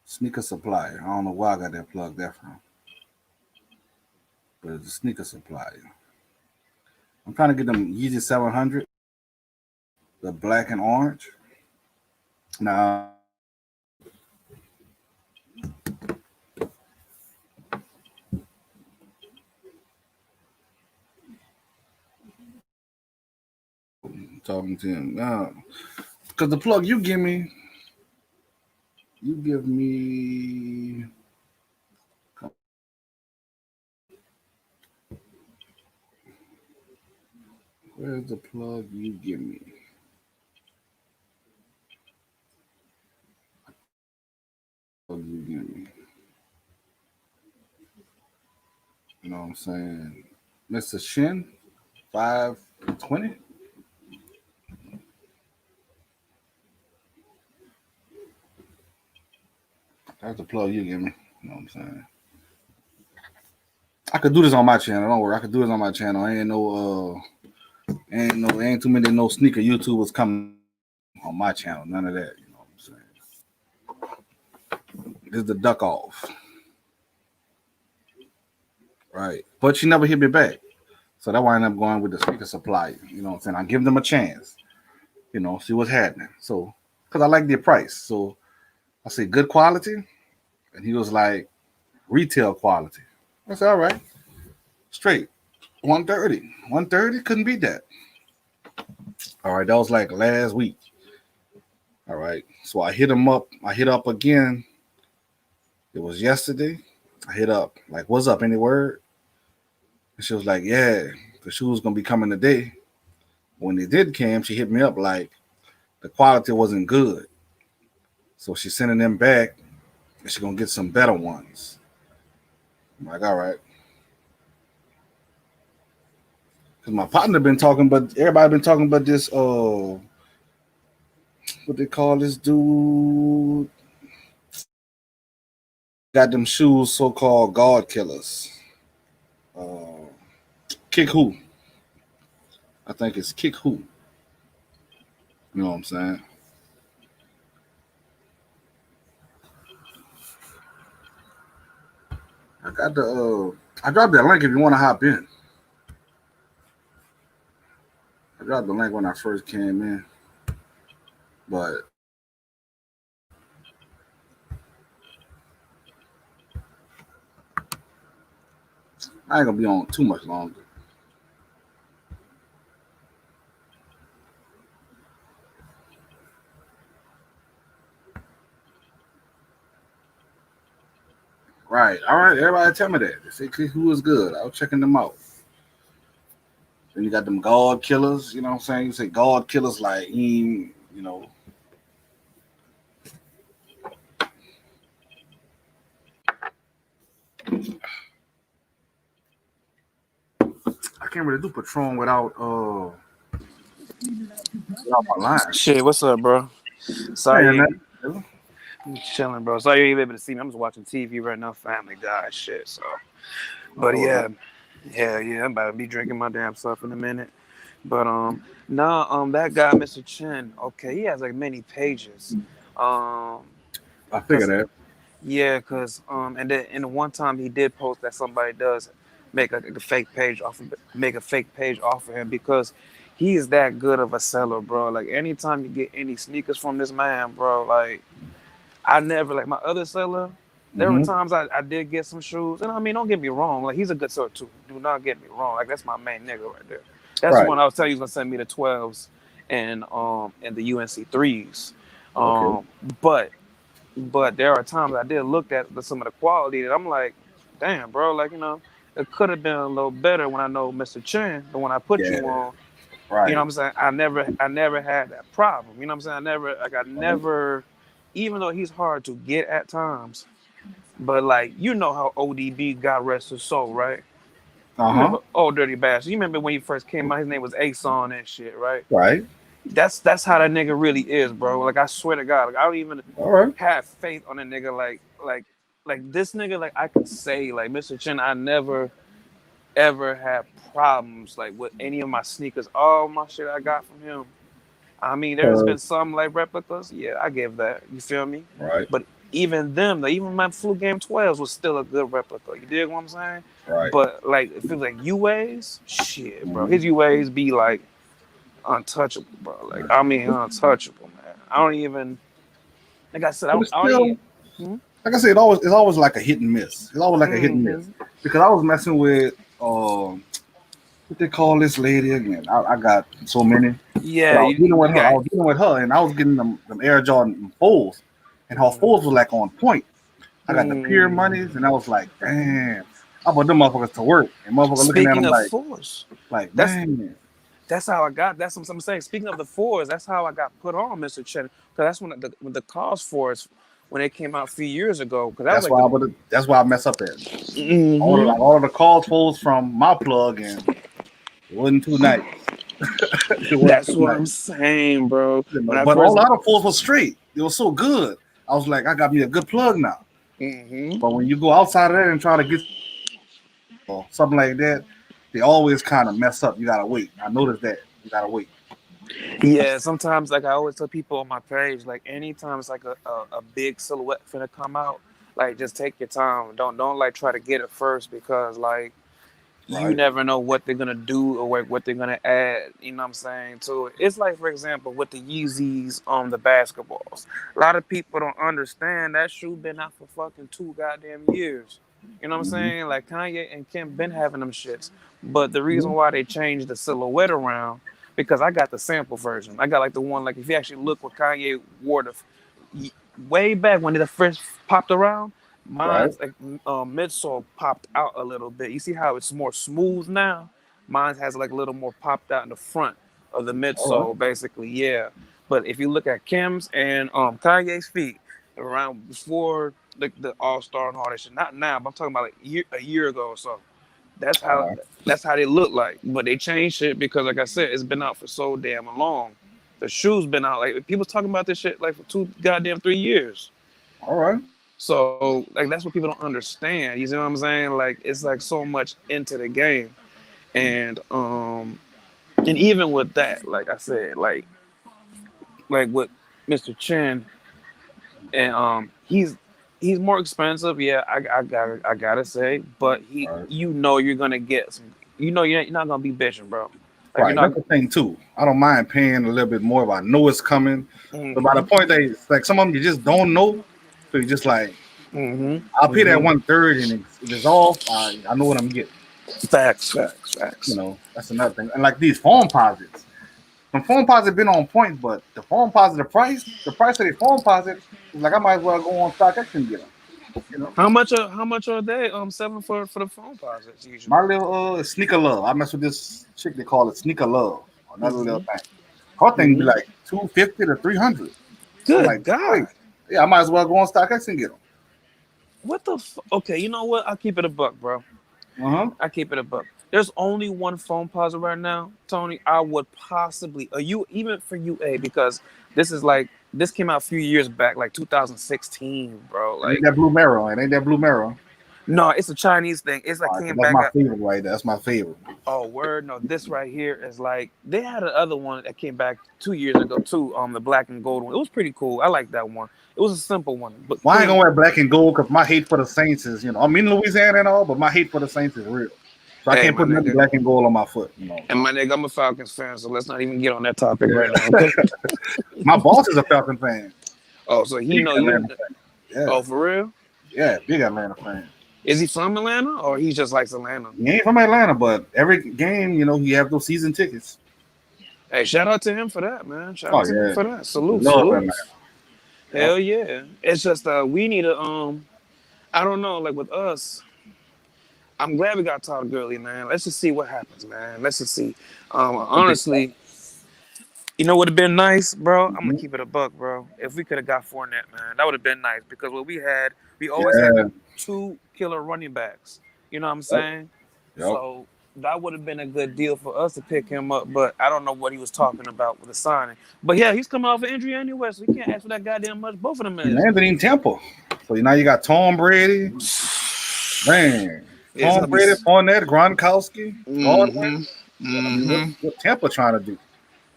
Sneaker Supplier. I don't know where I got that plug that from. But it's a Sneaker Supplier. I'm trying to get them Yeezy 700. The black and orange. Now, talking to him now. Because the plug you give me, where's the plug you give me? Plug you give me. You know what I'm saying? Mr. Shin, 520. That's the plug you give me. You know what I'm saying? I could do this on my channel. Don't worry. I could do this on my channel. I ain't no Ain't too many no sneaker YouTubers coming on my channel. None of that. You know what I'm saying? This is the duck off, right? But she never hit me back, so that why I ended up going with the sneaker supply. You know what I'm saying? I give them a chance. See what's happening. So, because I like their price, so I say good quality, and he was like retail quality. I said all right, straight 130, 130 couldn't beat that. All right, that was like last week. All right, so I hit him up. I hit up again. It was yesterday. I hit up like, "What's up? Any word?" And she was like, "Yeah, the shoes gonna be coming today." When they did came, she hit me up like the quality wasn't good, so she's sending them back, and she's gonna get some better ones. I'm like, all right, because my partner been talking, but everybody been talking about this. What they call this dude? Got them shoes, so called God killers. Uh, Kick who? I think it's Kick who. You know what I'm saying? I got the. I dropped that link if you want to hop in. I dropped the link when I first came in, but I ain't gonna be on too much longer. Right. All right. Everybody tell me that. They say Kick who is good. I was checking them out. Then you got them God killers. You know what I'm saying? You say God killers like he. I can't really do Patron without my line. Shit, what's up, bro? Man, Sorry, man. I'm chilling, bro. Sorry you ain't able to see me. I'm just watching TV right now. Family Guy shit. So, but Oh, yeah, yeah. I'm about to be drinking my damn stuff in a minute. But nah, that guy, Mr. Chen. Okay, he has like many pages. Um, I figure cause that. and the one time he did post that somebody does make a fake page off of make a fake page off of him because he is that good of a seller, bro. Like anytime you get any sneakers from this man, bro, like I never like my other seller. There were Mm-hmm. times I did get some shoes, and I mean, don't get me wrong, like he's a good seller too. Do not get me wrong, like that's my main nigga right there. That's the Right. one I was telling you was gonna send me the 12s and the UNC threes. Okay. Um, but there are times I did look at some of the quality that I'm like, damn, bro, like it could have been a little better when I know Mr. Chen, the one I put Yeah. you on. You know Right. what I'm saying? I never had that problem. You know what I'm saying? I never, even though he's hard to get at times, but like how ODB got rest his soul, right? Uh You huh. remember Old Dirty Bastard? You remember when he first came out? His name was Ason and shit, right? Right. That's how that nigga really is, bro. Like I swear to God, like I don't even All right. have faith on a nigga like this nigga. Like I can say like Mr. Chen, I never ever had problems like with any of my sneakers. All my shit I got from him. I mean, there's been Uh, some like replicas. Yeah, I give that. You feel me? right. But even them, like, even my Flu Game 12s was still a good replica. You dig what I'm saying? Right. But like, if it was like UAs, shit, bro. Mm-hmm. His UAs be like untouchable, bro. Like, I mean, untouchable, man. I don't even, like I said, But it's I don't even. still, like I said, it's always like a hit and miss. It's always like a hit and miss Mm-hmm. because I was messing with what they call this lady again. I got so many, but Yeah, I was dealing with you her. I got. was dealing with her, and I was getting them Air Jordan fours, and her fours was like on point. I got the peer monies, and I was like, damn. I put them motherfuckers to work, and motherfucker looking at Speaking them of like, force, that's man, That's how I got. That's what I'm saying. Speaking of the fours, that's how I got put on Mr. Chen. Because that's when the cause fours when it came out a few years ago. Because that was like the. that's why I mess up at. Hmm. All of the calls falls from my plug, and it wasn't too nice. It wasn't That's too what nice. I'm saying, bro. When I But all first. the other falls was straight. It was so good. I was like, I got me a good plug now. Hmm. But when you go outside of that and try to get or something like that, they always kind of mess up. You gotta wait. I noticed that. You gotta wait. Yeah, sometimes like I always tell people on my page, like anytime it's like a big silhouette finna come out, like just take your time. Don't like try to get it first because like you Right. never know what they're gonna do or what they're gonna add, you know what I'm saying, to it. It's like for example with the Yeezys on the basketballs. A lot of people don't understand that shoe been out for fucking 2 goddamn years. You know what I'm Mm-hmm. saying? Like Kanye and Kim been having them shits. But the reason Mm-hmm. why they changed the silhouette around, because I got the sample version. I got like the one like if you actually look what Kanye wore way back when it first popped around. Right. Mine's like midsole popped out a little bit. You see how it's more smooth now? Mine has like a little more popped out in the front of the All right. midsole, basically. Yeah. But if you look at Kim's and Kanye's feet around before the All Star and all that shit, not now, but I'm talking about like a year ago or so. That's All how right. that's how they look like. But they changed it because, like I said, it's been out for so damn long. The shoe's been out like people talking about this shit like for 2 goddamn 3 years. All right. So like that's what people don't understand. You see what I'm saying? Like it's like so much into the game, and even with that, like I said, like with Mr. Chen, and he's more expensive. Yeah, I gotta say, but All right. you're gonna get some. You're not gonna be bitching, bro. Like you're Right. not. That's the thing too. I don't mind paying a little bit more if I know it's coming. But by the Mm-hmm. point that it's like some of them you just don't know, so you just like Mm-hmm. I'll pay that Mm-hmm. 1/3, and if it's off, I know what I'm getting. Facts. Facts. You Facts. know, that's another thing. And like these phone posits, some phone posits been on point, but the phone posit, the price of the phone posit is like I might as well go on StockX and get them. You know, How much are they selling for the phone posits my usually? little sneaker love. I mess with this chick. They call it sneaker love. Another little Mm-hmm. thing. Her thing be Mm-hmm. like 250 to 300. I'm Good like, God. wait, yeah, I might as well go on StockX and get them. What the okay, you know what? I'll keep it a buck, bro. Uh huh. I keep it a buck. There's only one phone pause right now, Tony. I would possibly, you even for UA because this came out a few years back, like 2016, bro. It ain't Like that blue mirror. It ain't that blue mirror. no, it's a Chinese thing. It's like All right, 'cause came that's back my at favorite right there. That's my favorite. oh word no. This right here is like they had another one that came back 2 years ago too. The black and gold one. It was pretty cool. I like that one. It was a simple one, but Well, I ain't clean. gonna wear black and gold because my hate for the Saints is, I'm in Louisiana and all, but my hate for the Saints is real. So I Hey, can't my put nothing nigga. black and gold on my foot. And my nigga, I'm a Falcons fan, so let's not even get on that topic Yeah. right now, okay? My boss is a Falcon fan. Oh, so he Big know you. Atlanta fan. Yeah, Oh, for real? yeah, big Atlanta fan. Is he from Atlanta or he just likes Atlanta? He ain't from Atlanta, but every game, he have those season tickets. Hey, shout out to him for that, man. Shout Oh out to him yeah, for that. Salute, love Atlanta. salutes. Yep. Hell yeah. It's just we need to I don't know, like with us, I'm glad we got Todd Gurley, man. Let's just see what happens, man. Let's just see. Honestly, you know what would have been nice, bro? I'm gonna Mhm. keep it a buck, bro. If we could have got Fournette, man, that would have been nice because what we always had Yeah. two killer running backs. You know what I'm Yep. saying? Yep. So that would have been a good deal for us to pick him up, but I don't know what he was talking about with the signing. But yeah, he's coming off an injury anyway, so we can't ask for that goddamn much. Both of them He is. landed in Tampa, so now you got Tom Brady, man, It's Tom gonna be. Brady, Fournette, Gronkowski, Godwin. Mm-hmm. I mean, Mm-hmm. what Tampa trying to do?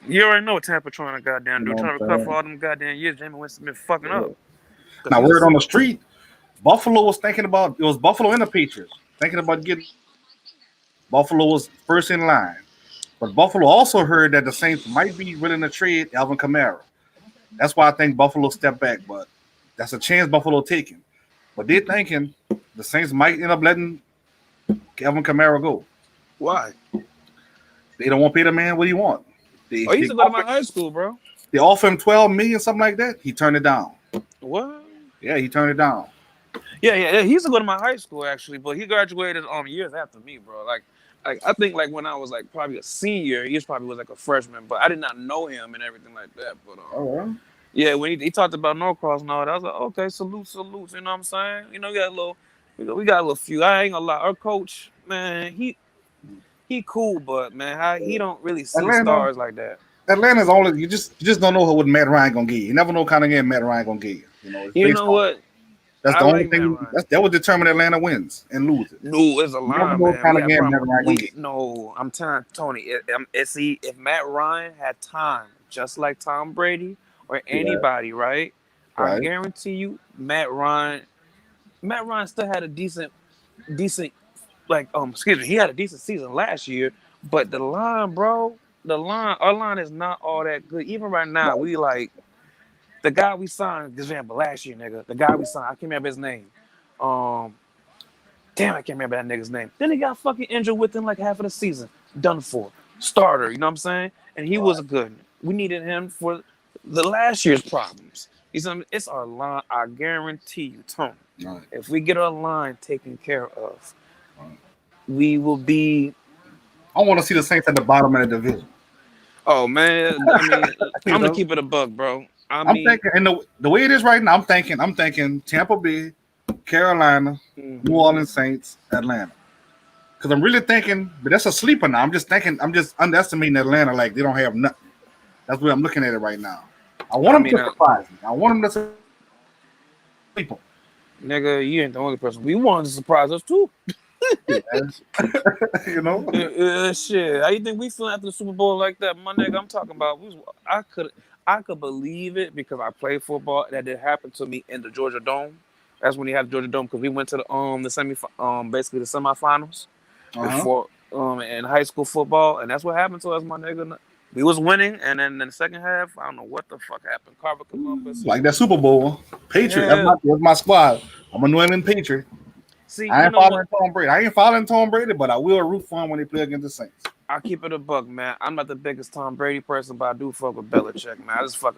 You already know what Tampa trying to goddamn You do. know Trying to what recover I'm for saying? all them goddamn years Jameis Winston been fucking Yeah. up. Cause Now, he's word a, on the street, Buffalo was thinking about it was Buffalo and the Patriots thinking about getting Buffalo was first in line, but Buffalo also heard that the Saints might be willing to trade Alvin Kamara. That's why I think Buffalo stepped back, but that's a chance Buffalo taking. But they're thinking the Saints might end up letting Alvin Kamara go. why? They don't want to pay the man what he want. They Oh, he they used to go to offer, my high school, bro. they offer him 12 million, something like that. He turned it down. What? Yeah, he turned it down. Yeah. He used to go to my high school actually, but he graduated years after me, bro. Like I think like when I was like probably a senior, he probably was like a freshman, but I did not know him and everything like that. But All right. yeah, when he talked about Norcross and all that, I was like, okay, salutes. You know what I'm saying? You know, we got a little few. I ain't gonna lie, our coach, man, he cool, but man, he don't really see Atlanta, stars like that. Atlanta's only you just don't know what Matt Ryan gonna give you. You never know what kind of game Matt Ryan gonna give you. It's You based know on what? That's I the only like Matt thing. Ryan. That would determine Atlanta wins and loses. No, it's a Never line, those man. kind We of had game problem. never right gonna We get. no. I'm telling Tony. See, if Matt Ryan had time, just like Tom Brady or Yeah, anybody, right? I right. guarantee you, Matt Ryan. Matt Ryan still had a decent. Like excuse me, he had a decent season last year, but the line, bro, our line is not all that good. Even right now, we like the guy we signed, example, last year, nigga. The guy we signed, I can't remember his name. Um, Damn, I can't remember that nigga's name. Then he got fucking injured within like half of the season. Done for. Starter, you know what I'm saying? And he was good. We needed him for the last year's problems. It's our line. I guarantee you, Tony. Right. If we get our line taken care of, Right. we will be. I want to see the Saints at the bottom of the division. Oh man, I mean, You I'm gonna know, keep it a buck, bro. I I'm mean, thinking, and the way it is right now, I'm thinking Tampa Bay, Carolina, New Orleans Saints, Atlanta. Because I'm really thinking, but that's a sleeper now. I'm just underestimating Atlanta like they don't have nothing. That's the way I'm looking at it right now. I want I them mean, to surprise me. I want them to sleep them. nigga, you ain't the only person. We wanted to surprise us too. You know? Shit. How you think we feeling after the Super Bowl like that, my nigga? I'm talking about. I could believe it because I played football. That did happen to me in the Georgia Dome. That's when he had the Georgia Dome because we went to basically the semifinals before in high school football, and that's what happened to us, my nigga. We was winning, and then in the second half, I don't know what the fuck happened. Carver Columbus, Like that Super Bowl. Patriot. yeah. That's my squad. I'm a New England Patriot. See, I you ain't know what? following Tom Brady. I ain't following Tom Brady, but I will root for him when they play against the Saints. I keep it a buck, man. I'm not the biggest Tom Brady person, but I do fuck with Belichick, man. I just fuck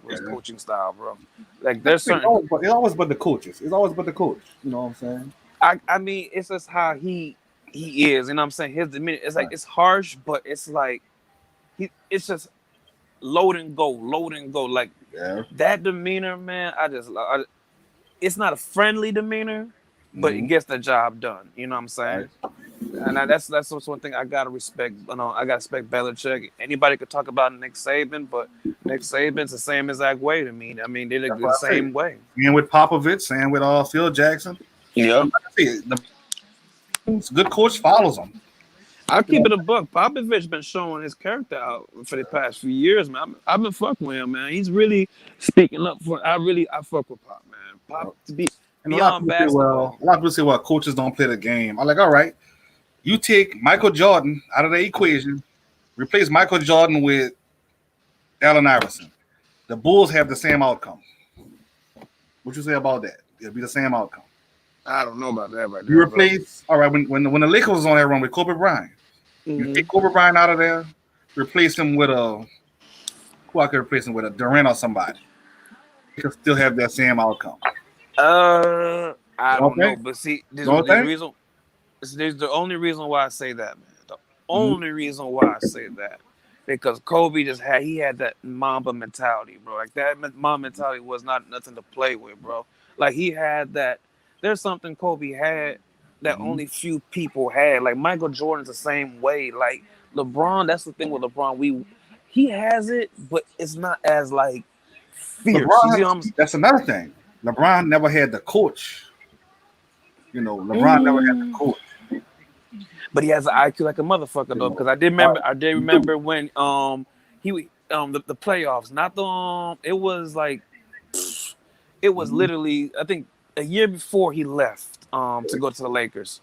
with his coaching style, bro. Like there's certain. It's always but the coaches. It's always but the coach. You know what I'm saying? I mean, it's just how he is. You know what I'm saying? His demeanor. It's like it's harsh, but it's like it's just load and go. Like that demeanor, man. It's not a friendly demeanor, but it gets the job done. You know what I'm saying? Right. And that's one thing I gotta respect. You know, I gotta respect Belichick. Anybody could talk about Nick Saban, but Nick Saban's the same exact way to me. I mean, they're the same way. And with Popovich, and with Phil Jackson. Yeah, the good coach follows them. I keep it a buck. Popovich been showing his character out for the past few years, man. I've been fucking with him, man. He's really speaking up for. I fuck with Pop, man. Pop to be beyond basketball. A lot of people say, "Well, coaches don't play the game." I'm like, all right. You take Michael Jordan out of the equation, replace Michael Jordan with Allen Iverson. The Bulls have the same outcome. What you say about that? It'll be the same outcome. I don't know about that right now. You replace, all right, when the Lakers was on that run with Kobe Bryant, you take Kobe Bryant out of there, replace him with who I could replace him with, a Durant or somebody. You can still have that same outcome. I don't know, but see, there's the only reason why I say that, man. The only reason why I say that, because Kobe had that Mamba mentality, bro. Like that Mamba mentality was not nothing to play with, bro. Like he had that. There's something Kobe had that only few people had. Like Michael Jordan's the same way. Like LeBron, that's the thing with LeBron. He has it, but it's not as like fierce. That's another thing. LeBron never had the coach. You know, LeBron never had the coach. But he has an IQ like a motherfucker though, because I did remember when the playoffs, not the it was literally I think a year before he left to go to the Lakers.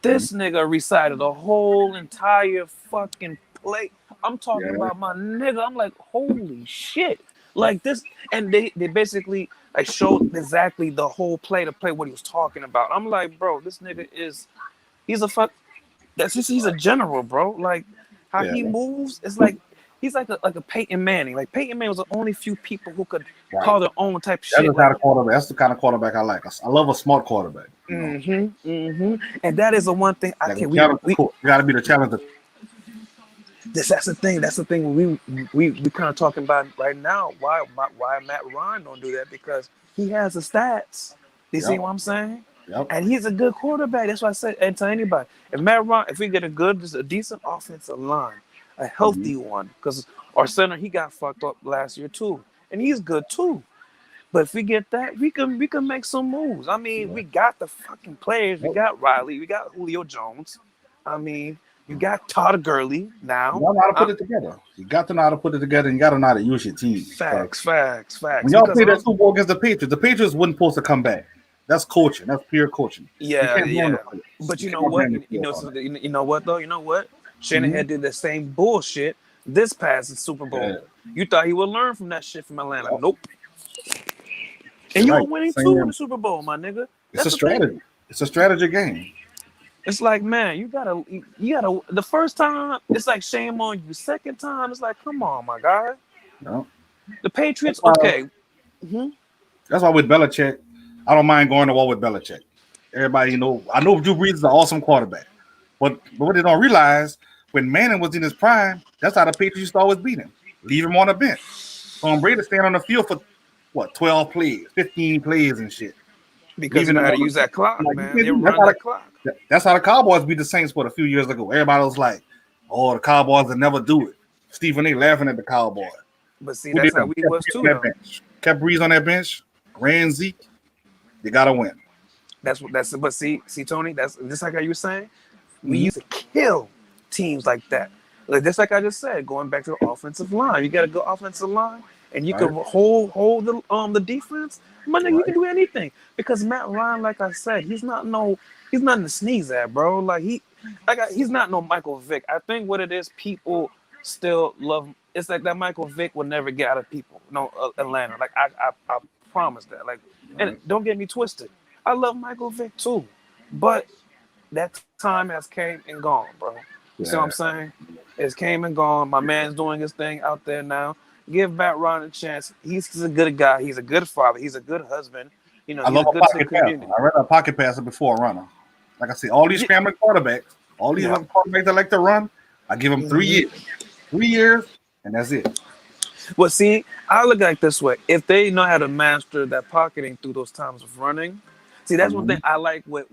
This nigga recited the whole entire fucking play. I'm talking about my nigga. I'm like, holy shit. Like this, and they basically like showed exactly the whole play to play what he was talking about. I'm like, bro, this nigga he's a general, bro. Like how he moves, it's like he's like a Peyton Manning. Like Peyton Manning was the only few people who could call their own type of shit. That's the kind of quarterback I like. I love a smart quarterback. And that is the one thing I can. We got to be the challenger. That's the thing. That's the thing we kind of talking about right now. Why Matt Ryan don't do that? Because he has the stats. You see what I'm saying? Yep. And he's a good quarterback. That's why I said, and to anybody, if we get a decent offensive line, a healthy one, because our center he got fucked up last year too, and he's good too. But if we get that, we can make some moves. I mean, Yeah. we got the fucking players. We Yep. got Riley. We got Julio Jones. I mean, you got Todd Gurley You now. gotta know how to put it together. You got to know how to put it together, and you got to know how to use your team. 'Cause Facts. when y'all Because play that Super Bowl against the Patriots wasn't supposed to come back. That's coaching. That's pure coaching. You yeah. can't blame the players. But you know can't what? blame the You know, players on that. you know what though? You know what? Shanahan did the same bullshit this past Super Bowl. Yeah. You thought he would learn from that shit from Atlanta? Yep. Nope. And you Right. were winning Same two here. in the Super Bowl, my nigga. It's That's a the thing. strategy. It's a strategy game. It's like, man, you gotta. The first time, it's like shame on you. Second time, it's like, come on, my guy. You know? The Patriots, That's why- okay. Mhm. That's why with Belichick, I don't mind going to war with Belichick. Everybody, I know Drew Brees is an awesome quarterback, but what they don't realize, when Manning was in his prime, that's how the Patriots used to always beat him. Leave him on the bench. Tom Brady stand on the field for 12 plays, 15 plays and shit. Because you know how to use that clock, Like, man. you They can't do run that. that clock. That's how the Cowboys beat the Saints for a few years ago. Everybody was like, "Oh, the Cowboys will never do it." Stephen A. laughing at the Cowboys. But see, Who that's did how that? we Kept was Brees too, on that though. bench. Kept Brees on that bench. Ran Zeke. They gotta win. But see, Tony, that's just like how you were saying. We Mhm. used to kill teams like that. Like just like I just said, going back to the offensive line. You got a good offensive line, and you can hold the defense. My nigga, you can do anything. Because Matt Ryan, like I said, he's nothing to sneeze at, bro. He's not no Michael Vick. I think what it is, people still love. It's like that Michael Vick will never get out of people. No, Atlanta. Like I promise that. Like, and don't get me twisted. I love Michael Vick too, but that time has came and gone, bro. You see what I'm saying? It's came and gone. My man's doing his thing out there now. Give Matt Ryan a chance. He's a good guy. He's a good father. He's a good husband. I he's love a good to the pocket passer. community. I read a pocket passer before a runner. Like I say, all these scrambling quarterbacks, all these other quarterbacks that like to run, I give them 3 years. 3 years, and that's it. Well, see, I look at it this way. If they know how to master that pocketing through those times of running, see, that's one thing I like with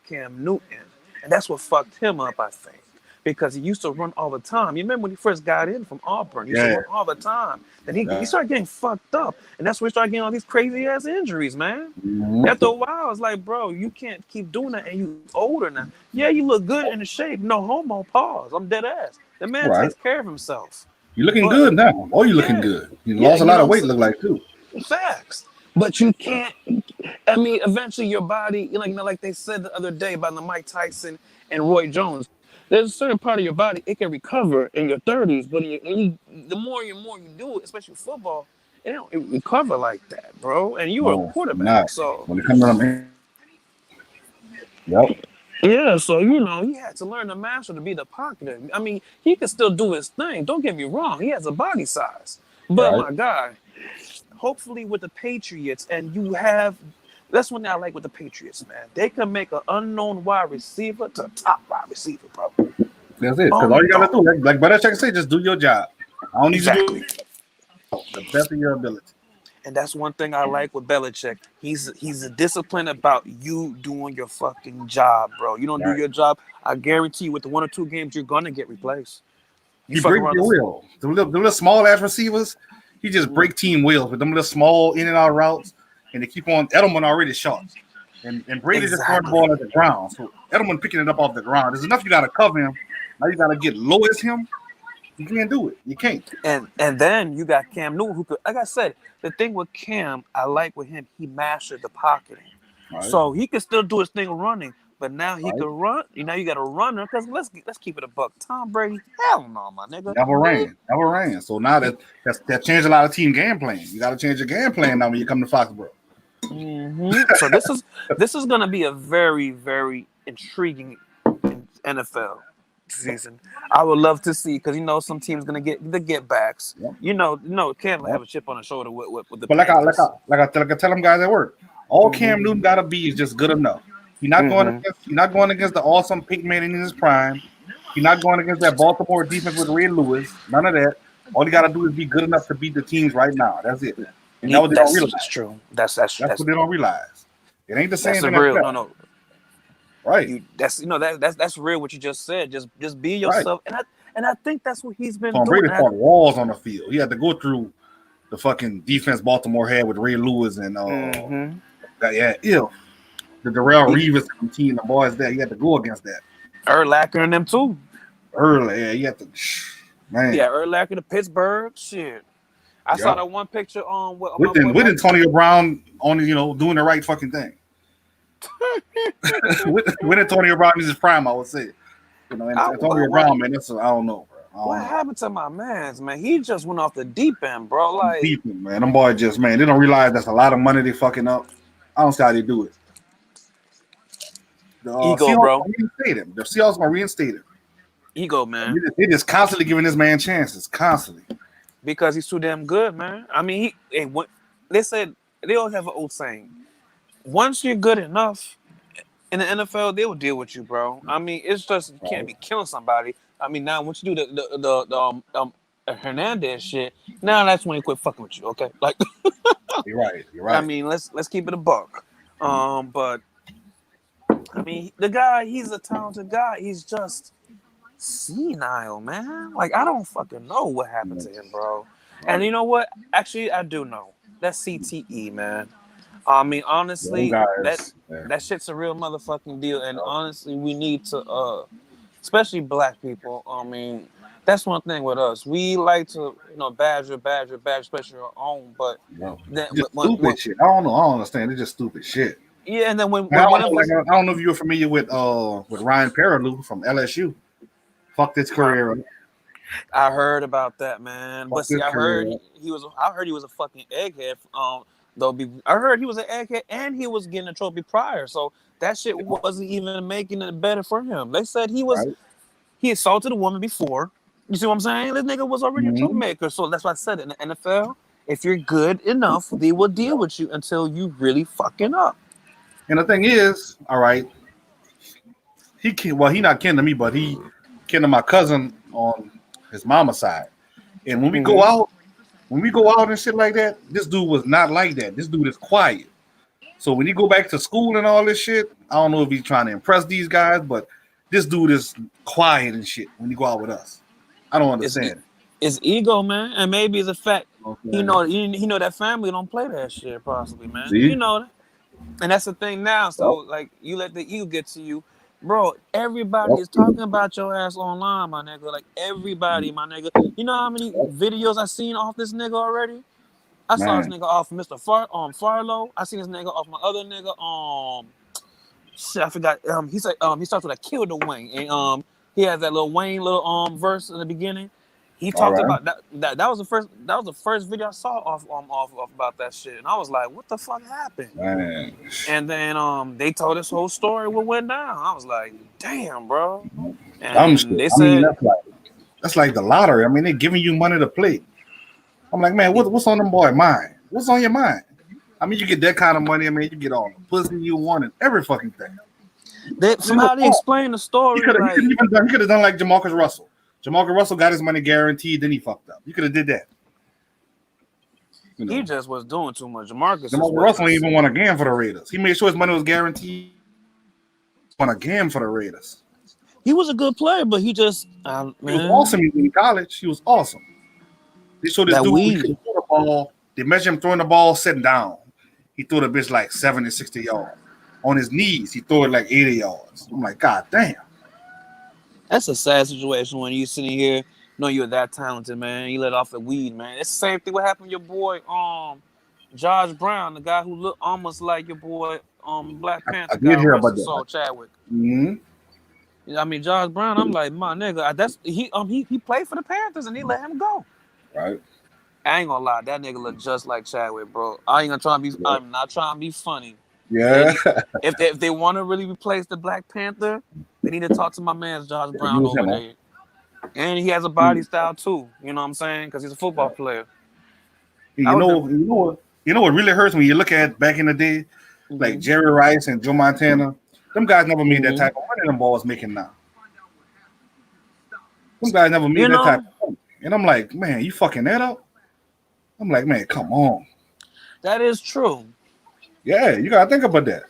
Cam Newton. And that's what fucked him up, I think. Because he used to run all the time. You remember when he first got in from Auburn? He used to run all the time. Then he started getting fucked up. And that's where he started getting all these crazy ass injuries, man. After a while, it's like, bro, you can't keep doing that, and you older now. Yeah, you look good in the shape. No homo, pause. I'm dead ass. The man takes care of himself. You're looking good now. Oh, you're looking good. You lost a lot of weight, look like, too. Facts. But you can't, I mean, eventually your body, like they said the other day about the Mike Tyson and Roy Jones, there's a certain part of your body, it can recover in your 30s, but the more you do it, especially football, it don't recover like that, bro. And you were a quarterback, so. When it comes to them, Yeah, so, he had to learn to master to be the pocketer. I mean, he can still do his thing. Don't get me wrong. He has a body size. But, my guy, hopefully with the Patriots, and that's one thing I like with the Patriots, man. They can make an unknown wide receiver to a top wide receiver, bro. That's it. Because all you got to do, like Belichick say, just do your job. I don't need to do the best of your ability. And that's one thing I like with Belichick. He's a discipline about you doing your fucking job, bro. You don't do your job, I guarantee you with the 1 or 2 games, you're going to get replaced. You break your will. The little small-ass receivers, he just break team wills with them little small in-and-out routes, and they keep on. Edelman already shot. And Brady just throwing the ball at the ground. So Edelman picking it up off the ground. There's enough you got to cover him. Now you got to get low as him. You can't do it. You can't. And then you got Cam Newton, who could, like I said, the thing with Cam, I like with him, he mastered the pocketing. So he could still do his thing running, but now he can run. You got a runner, because let's keep it a buck. Tom Brady, hell no, my nigga. Never ran. So now that changed a lot of team game plan. You got to change your game plan now when you come to Foxborough. So this is going to be a very, very intriguing NFL season. I would love to see, because some teams gonna get the get backs. Cam will have a chip on the shoulder with the. But like I tell them guys at work, all Cam Newton gotta be is just good enough. He's not going against the awesome Peyton Manning in his prime. He's not going against that Baltimore defense with Ray Lewis. None of that. All you gotta do is be good enough to beat the teams right now. That's it. And that's what they don't realize. That's true. That's what they don't realize. It ain't the same. That's real. No. Right. That's real. What you just said. Just be yourself. And I think that's what he's been Tom doing. Brady fought walls on the field. He had to go through the fucking defense Baltimore had with Ray Lewis and the Darrell Reeves team, the boys there, you had to go against that. Urlacher and them too. Early, you had to, man. Yeah, Urlacher to Pittsburgh. Shit. I saw that one picture with Antonio Brown on, doing the right fucking thing. with Antonio Brown in his prime, I would say. Antonio Brown, man, I don't know, bro. What happened to my man? He just went off the deep end, bro. Like deep end, man. Them boys just, man, they don't realize that's a lot of money they fucking up. I don't see how they do it. Ego, bro. The Seahawks gonna reinstate him. Ego, man. They just constantly giving this man chances, constantly. Because he's too damn good, man. I mean, they said they always have an old saying: once you're good enough in the NFL, they will deal with you, bro. I mean, it's just you can't be killing somebody. I mean, now once you do the Hernandez shit, now that's when he quit fucking with you. Okay, like you're right. I mean, let's keep it a buck. But I mean, the guy, he's a talented guy. He's just senile, man. Like, I don't fucking know what happened to him, bro. And you know what? Actually, I do know. That's CTE, man. I mean, honestly, that shit's a real motherfucking deal. And honestly, we need to, especially black people. I mean, that's one thing with us. We like to, badger, especially our own. But stupid shit. I don't know. I don't understand. It's just stupid shit. Yeah, and then I don't know if you're familiar with Ryan Perrilloux from LSU. Fucked his career. I heard about that, man. But see, I heard he was a fucking egghead. I heard he was an egghead and he was getting a trophy prior. So that shit wasn't even making it better for him. They said he assaulted a woman before. You see what I'm saying? This nigga was already a troublemaker. So that's why I said in the NFL, if you're good enough, they will deal with you until you really fucking up. And the thing is, all right, he not kin to me, but he kin to my cousin on his mama's side. And when we go out and shit like that, this dude was not like that. This dude is quiet. So when he go back to school and all this shit, I don't know if he's trying to impress these guys, but this dude is quiet and shit when he go out with us. I don't understand. It's ego, man, and maybe it's a fact. Okay. He know that family don't play that shit, possibly, man. See? You know that. And that's the thing now. So, like, you let the ego get to you. Bro, everybody is talking about your ass online, my nigga. Like, everybody, my nigga. You know how many videos I seen off this nigga already? I saw this nigga off Mr. Farlow. I seen this nigga off my other nigga. Shit, I forgot. He said he starts with a Kill the Wayne. And he has that little Wayne verse in the beginning. He talked about that was the first video I saw off about that shit, and I was like, "What the fuck happened?" Man. And then they told this whole story what went down. I was like, "Damn, bro!" And they said that's like the lottery. I mean, they're giving you money to play. I'm like, man, what's on them boy mind? What's on your mind? I mean, you get that kind of money. I mean, you get all the pussy you want and every fucking thing. Somebody explained the story. He could have done like Jamarcus Russell. Jamarcus Russell got his money guaranteed, then he fucked up. You could have did that. He just was doing too much. Jamarcus Russell ain't even won a game for the Raiders. He made sure his money was guaranteed. Won a game for the Raiders. He was a good player, but he just he was awesome in college. He was awesome. They showed this dude he could throw the ball. They measured him throwing the ball sitting down. He threw the bitch like 70, 60 yards. On his knees, he threw it like 80 yards. I'm like, God damn. That's a sad situation when you sitting here, know you're that talented, man. You let off the weed, man. It's the same thing what happened to your boy, Josh Brown, the guy who looked almost like your boy, Black Panther. I did hear about that. Chadwick. Mm-hmm. I mean, Josh Brown. I'm like, my nigga, he played for the Panthers and he let him go. Right. I ain't gonna lie, that nigga look just like Chadwick, bro. I'm not trying to be funny. Yeah. If they want to really replace the Black Panther, they need to talk to my man Josh Brown over there. And he has a body style too. You know what I'm saying? Because he's a football player. You know what really hurts when you look at back in the day, like Jerry Rice and Joe Montana. Them guys never made that type of money them boys making now. Them guys never made that type of money. And I'm like, man, you fucking that up? I'm like, man, come on. That is true. Yeah, you gotta think about that.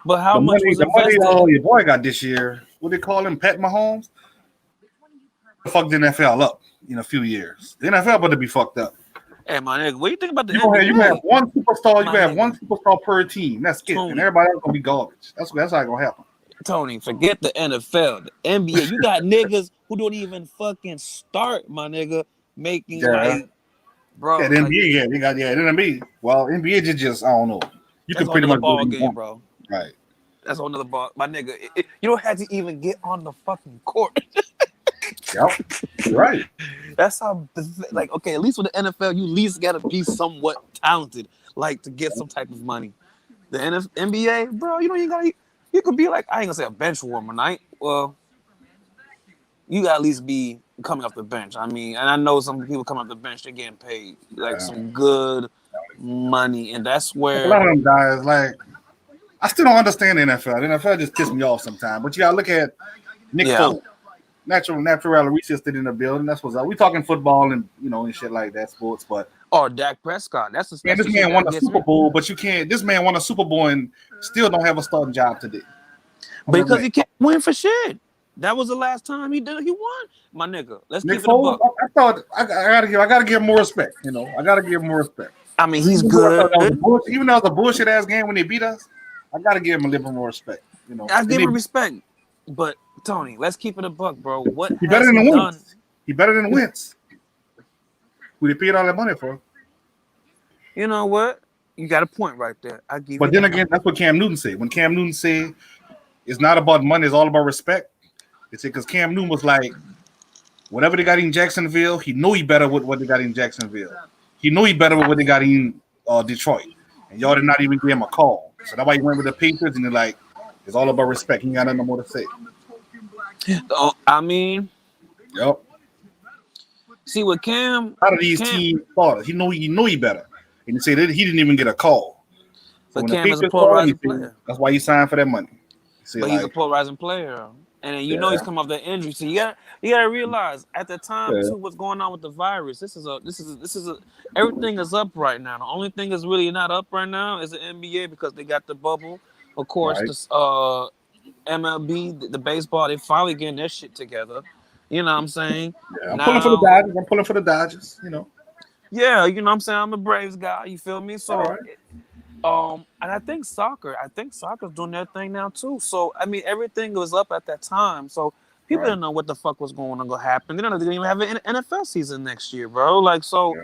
But how much was invested? Your boy got this year? What they call him, Pat Mahomes? Fuck the NFL up in a few years. The NFL about to be fucked up. Hey, my nigga, what do you think about the You gonna have, you gonna have NBA? one superstar. You My gonna have nigga, one superstar per team. That's it, and Tony, everybody else gonna be garbage. That's how it's gonna happen. Tony, forget the NFL, the NBA. You got niggas who don't even fucking start, my nigga, making Yeah, like, bro, yeah. The like NBA, yeah, they got the NBA. Well, NBA just I don't know. You that's can a whole pretty nother much do what ball you game, want, bro. right? That's a whole nother ball, my nigga. You don't have to even get on the fucking court. Yep, you're right. That's how, like, okay, at least with the NFL, you at least gotta be somewhat talented, like to get some type of money. The NBA, bro, you know you gotta. You could be like, I ain't gonna say a bench warmer, night. Well, you gotta at least be coming off the bench. I mean, and I know some people come off the bench, they're getting paid like some good money, and that's A lot where, of them guys, like I still don't understand the NFL. The NFL just pisses me off sometimes. But you gotta look at Nick yeah, Foles, natural research in the building. That's what's up. We talking football and and shit like that, sports. But or Dak Prescott. That's man, this the shit man won that a gets me. Super Bowl, but you can't. This man won a Super Bowl and still don't have a starting job today. I'm like, Because man, he can't win for shit. That was the last time he did. He won, my nigga. Let's Nick keep it a Foles, buck. I thought I gotta give him more respect. I gotta give him more respect. I mean, he's Even though I good. thought that was a bullshit, even though it was a bullshit ass game when they beat us, I gotta give him a little bit more respect. I And give him respect, but Tony, let's keep it a buck, bro. What he better has than he the done? Wentz. He better than Wentz. Who they paid all that money for. You know what? You got a point right there. I give But you then that. again, that's what Cam Newton said. When Cam Newton said it's not about money, it's all about respect. It's because Cam Newton was like, whatever they got in Jacksonville, he knew he better with what they got in Jacksonville. He knew he better with what they got in Detroit. And y'all did not even give him a call. So that's why he went with the Patriots and they're like, it's all about respect. He ain't got nothing more to say. I mean, Yep. see what Cam, Out of these teams starters, he knew he better. And he said that he didn't even get a call. So but when the Cam is a Patriots called, he polarizing said, player. that's why he signed for that money. He said, But he's a like, polarizing player, and you know yeah, he's come off that injury. So you gotta realize at the time yeah, too what's going on with the virus. Everything is up right now. The only thing is really not up right now is the NBA because they got the bubble. Of course, right. this MLB, the baseball, they finally getting their shit together. You know what I'm saying? Yeah, I'm pulling for the Now, Dodgers. I'm pulling for the Dodgers. yeah, you know what I'm saying? I'm a Braves guy, you feel me? All So right. and I think soccer's doing their thing now too. So I mean everything was up at that time. So people Right. didn't know what the fuck was going to go happen. They didn't even have an NFL season next year, bro. Like so Yeah.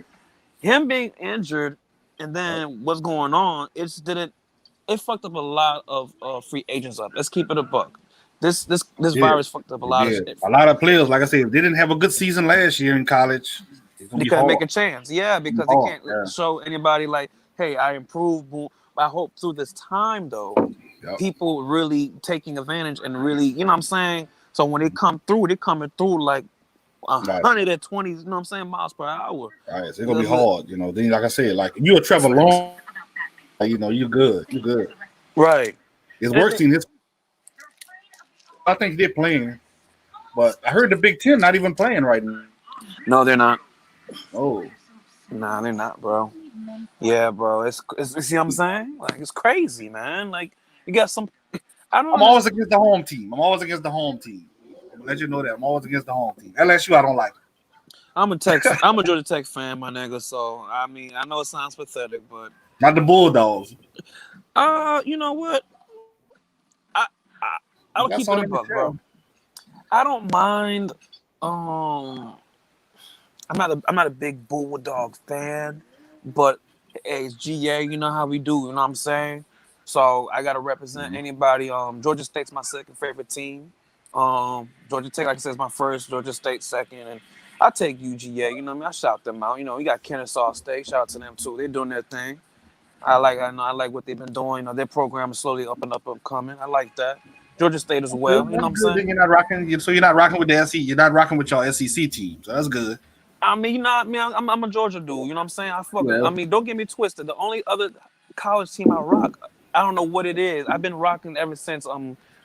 him being injured and Yep. then what's going on, it fucked up a lot of free agents up. Let's keep it a buck. This Yeah. virus fucked up a It lot of did. shit. A lot of players, like I said, if they didn't have a good season last year in college, it's gonna They be couldn't make hard. a chance. Yeah, It's gonna be because they hard. can't Yeah. show anybody like, hey, I improved. Boom. I hope through this time though, Yep. people really taking advantage and really, you know what I'm saying? So when they come through, they're coming through like Right. 120, you know what I'm saying, miles per hour. Right. So it's gonna be hard. Then like I said, like you a Trevor Lawrence, you're good. You're good. Right. It's And worse than his. I think they're playing, but I heard the Big Ten not even playing right now. no, they're not. Oh, Nah, they're not, bro. Yeah, bro. It's you see what I'm saying? Like it's crazy, man. Like you got some I don't I'm always understand. against the home team. I'm always against the home team. I'm gonna let you know that I'm always against the home team. LSU, I don't like. I'm a Georgia Tech fan, my nigga. So I mean, I know it sounds pathetic, but Not the Bulldogs. you know what? I I I'll That's keep it all a they can buck, bro. tell. I don't mind. I'm not a big Bulldog fan, but hey, it's GA. You know how we do. You know what I'm saying? So I gotta represent Mhm. anybody. Georgia State's my second favorite team. Georgia Tech, like I said, is my first. Georgia State second, and I take UGA. You know what I mean? I shout them out. You know, we got Kennesaw State. Shout out to them too. They're doing their thing. I like what they've been doing. You know, their program is slowly up and coming. I like that. Georgia State as well. You know what That's I'm good. saying? Then you're not rocking. So you're not rocking with the SEC. You're not rocking with your SEC team. So that's good. I mean, you know, I mean, I'm a Georgia dude. You know what I'm saying? I fuck it. Yeah. I mean, don't get me twisted. The only other college team I rock, I don't know what it is. I've been rocking ever since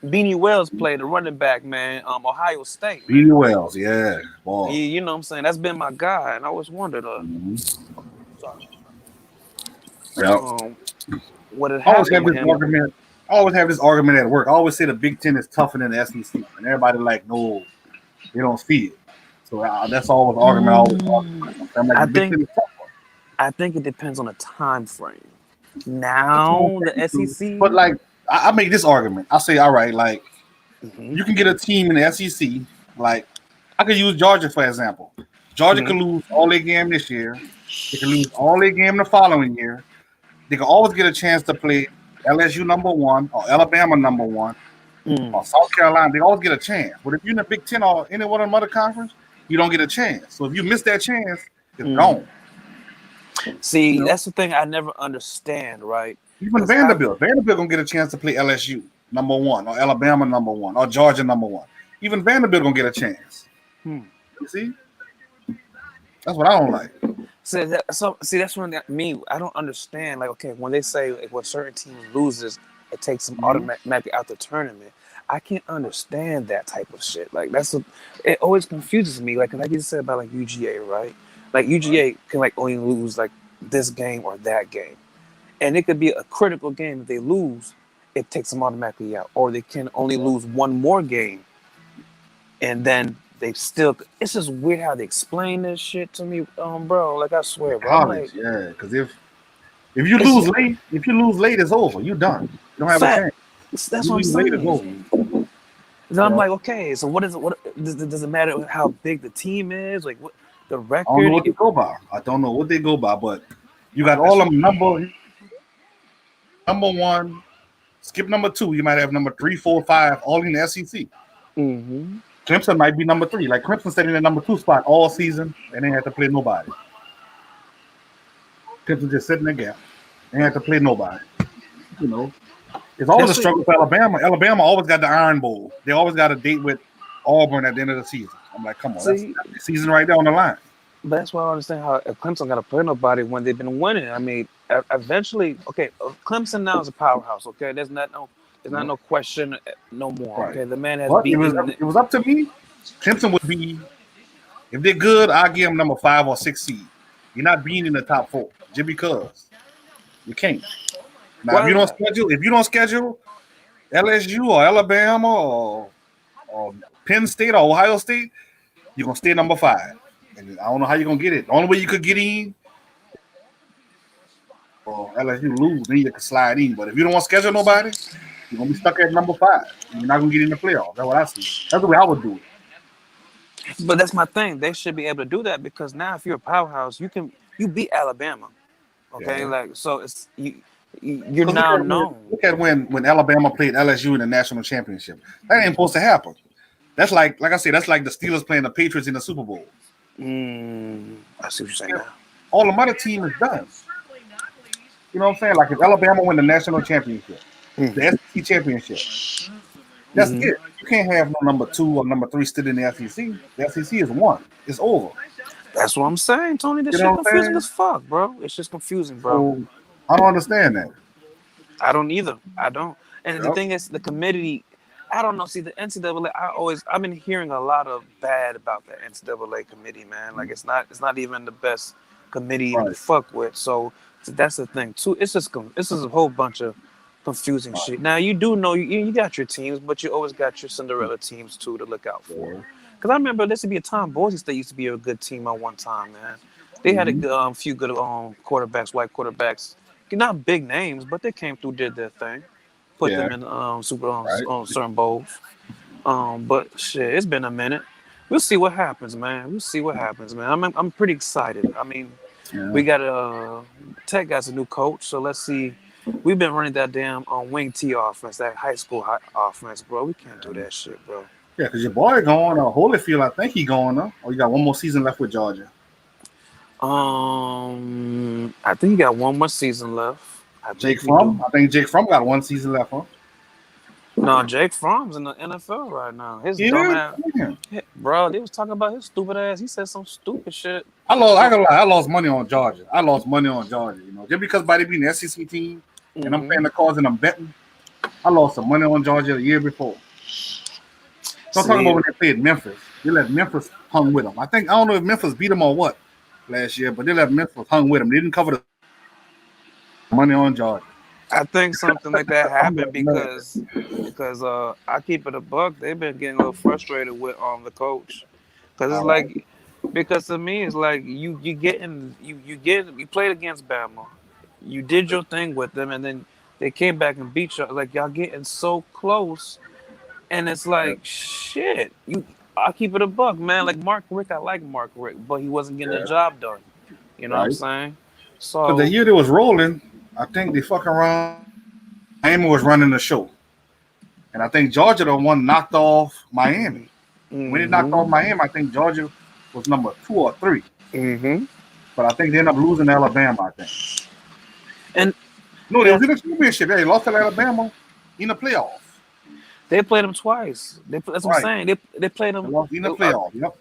Beanie Wells played the running back, man. Ohio State, man. B. Wells. Yeah. Boy. You know what I'm saying? That's been my guy, and I always wondered, Mhm. sorry, Yeah. what had I always happened have with this him. argument. I always have this argument at work. I always say the Big Ten is tougher than the SEC, and everybody like, no, they don't see it. So that's always the argument. I always argue. I'm like, I the Big think Ten is tougher. I think it depends on the time frame. Now the But SEC. like, I make this argument. I say, all right, like Mhm, you can get a team in the SEC. Like I could use Georgia for example. Georgia could mhm, lose all their game this year. They could lose all their game the following year. They can always get a chance to play LSU number one or Alabama number one mm, or South Carolina. They always get a chance. But if you're in the Big Ten or any one of them other conference, you don't get a chance. So if you miss that chance, it's mhm. gone. You See, know, that's the thing I never understand, right? even Because I Vanderbilt gonna get a chance to play LSU number one or Alabama number one or Georgia number one. Even Vanderbilt gonna get a chance. hmm. You see, that's what I don't like. see that's when me I don't understand. Like, okay, when they say like, when certain teams loses, it takes them Mhm. automatically out the tournament. I can't understand that type of shit. Like it always confuses me. Like you said about like UGA, right? Like UGA can like only lose like this game or that game, and it could be a critical game. If they lose, it takes them automatically out, or they can only lose one more game, and then they still. It's just weird how they explain this shit to me, bro. Like I swear, bro. I'm College, like, yeah, because if you it's lose late, it's over. You're done. You don't have a fat. chance. That's You what I'm lose late, it's over. saying. Then You I'm know, like, okay, so what is it? What does it matter how big the team is? Like what the I don't know record? what they go by. I don't know what they go by, but you got all That's them number one. Skip number two. You might have number three, four, five, all in the SEC. mm-hmm. Clemson might be number three. Like Clemson sitting in the number two spot all season, and they had to play nobody. Clemson just sitting in the gap. They had to play nobody. You know, it's always a That's what. struggle for Alabama. Alabama always got the Iron Bowl. They always got a date with Auburn at the end of the season. I'm like, come on, See, that's the season right there on the line. but that's why I don't understand how Clemson got to play nobody when they've been winning. I mean, eventually, okay, Clemson now is a powerhouse. Okay, there's You not know? no question no more. Right. Okay, the man has But beaten. it was up to me. Clemson would be if they're good, I'll give them number 5 or 6 seed. You're not being in the top four just because you can't. Now Why is that? if you don't schedule LSU or Alabama or Penn State or Ohio State, you're gonna stay number 5. And I don't know how you're gonna get it. The only way you could get in or LSU lose, then you can slide in. But if you don't want to schedule nobody, you're gonna be stuck at number 5. And you're not gonna get in the playoffs. That's what I see. That's the way I would do it. But that's my thing. They should be able to do that because now, if you're a powerhouse, you beat Alabama. Okay, Yeah. like so it's you're Because now known. look at when Alabama played LSU in the national championship. That ain't supposed to happen. That's like I said, that's like the Steelers playing the Patriots in the Super Bowl. I see what you're saying now. All the other team is done. You know what I'm saying? Like if Alabama win the national championship, the Mm-hmm. SEC championship, that's Mm-hmm. it. You can't have no number 2 or number 3 still in the SEC. The SEC is one. It's over. That's what I'm saying, Tony. This You shit know what I'm confusing saying? as fuck, bro. It's just confusing, bro. So I don't understand that. I don't either. I don't. And the Yep. thing is, the committee. I don't know. See, the NCAA. I've been hearing a lot of bad about the NCAA committee, man. Like it's not even the best committee even to Right. fuck with. So that's the thing too. It's just a whole bunch of confusing Right. shit. Now you do know you got your teams, but you always got your Cinderella teams too to look out for. Yeah. Because I remember there used to be a time Boise State used to be a good team at one time, man. They had a Mhm. few good quarterbacks, white quarterbacks, not big names, but they came through, did their thing, put Yeah. them in super Right. certain bowls. But shit, it's been a minute. We'll see what happens, man. We'll see what happens, man. I'm pretty excited. I mean, Yeah. we got Tech got a new coach, so let's see. We've been running that damn wing T offense, that high school offense, bro. We can't do that shit, bro. Yeah, because your boy going, Holyfield, I think he going, or you got one more season left with Georgia. I think you got one more season left. I Jake think you do. Fromm, I think Jake Fromm got one season left, huh? No, Jake Fromm's in the NFL right now. His dumb Yeah, ass, man. bro. They was talking about his stupid ass. He said some stupid shit. I gotta lie, I lost money on Georgia. You know, just because by they being the SEC team and I'm Mm-hmm. paying the cards and I'm betting, I lost some money on Georgia the year before. So I'm talking about when they played Memphis. They let Memphis hung with them. I don't know if Memphis beat them or what last year, but they let Memphis hung with them. They didn't cover the money on Georgia. I think something like that I'm happened like, man. because I keep it a buck. They've been getting a little frustrated with the coach because it's All right. like Because to me, it's like you played against Bama, you did your thing with them, and then they came back and beat you. Like y'all getting so close, and it's Yeah. like shit. I keep it a buck, man. Like Mark Rick, I like Mark Rick, but he wasn't getting the Yeah. job done. You know what I'm Right. saying? Because the So, year they was rolling, I think they fucking around. Miami was running the show, and I think Georgia the one knocked off Miami. When they knocked off mm-hmm, Miami, I think Georgia was number 2 or 3. mm-hmm, But I think they ended up losing to Alabama. I think. and No, they yeah, was in the championship. They lost to Alabama in the playoff. they played him twice. That's what I'm Right. saying. They played They him. lost in the playoff. Yep.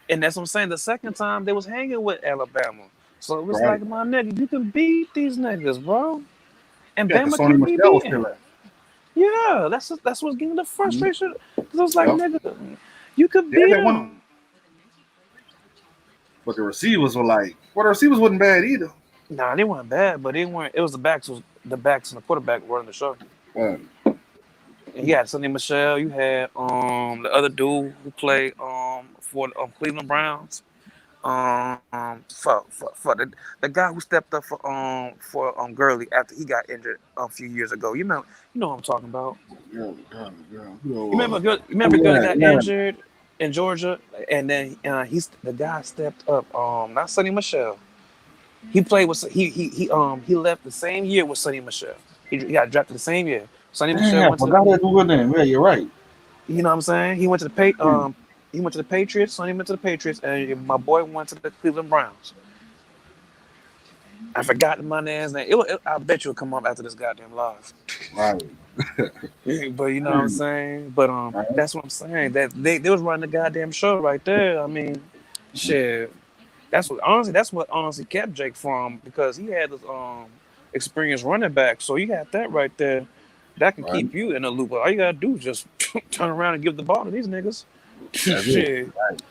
And that's what I'm saying. The second time they was hanging with Alabama. So it was Right. like, my nigga, you can beat these niggas, bro. And Yeah, because Bama Sonny can be Michelle was beaten. still there. Yeah, that's what's getting the Mhm. frustration. Cause I was like, Yep. nigga, you could They had beat that one, them. but the receivers were like, well, the receivers wasn't bad either. Nah, they weren't bad, but they weren't. It was the backs and the quarterback running the show. But And you had Sonny Michelle. You had the other dude who played for Cleveland Browns. For the guy who stepped up for Gurley after he got injured a few years ago. You know what I'm talking about. yeah. You remember Oh Gurley yeah, got yeah. injured in Georgia, and then the guy stepped up. Not Sonny Michelle. He played with he left the same year with Sonny Michelle. He got drafted the same year. Sonny Michelle Damn, went to forgot that dude name. Yeah, you're right. you know what I'm saying. He went to the Hmm. he went to the Patriots. Sonny went to the Patriots, and my boy went to the Cleveland Browns. I forgot my man's name. I bet you it'll come up after this goddamn live. Right. But you know what I'm Hmm. saying. But Right. that's what I'm saying. That they was running the goddamn show right there. I mean, shit. That's what honestly kept Jake from because he had this experienced running back. So you got that right there. That can Right. keep you in a loop. All you gotta do is just turn around and give the ball to these niggas. That's it. Shit. Right.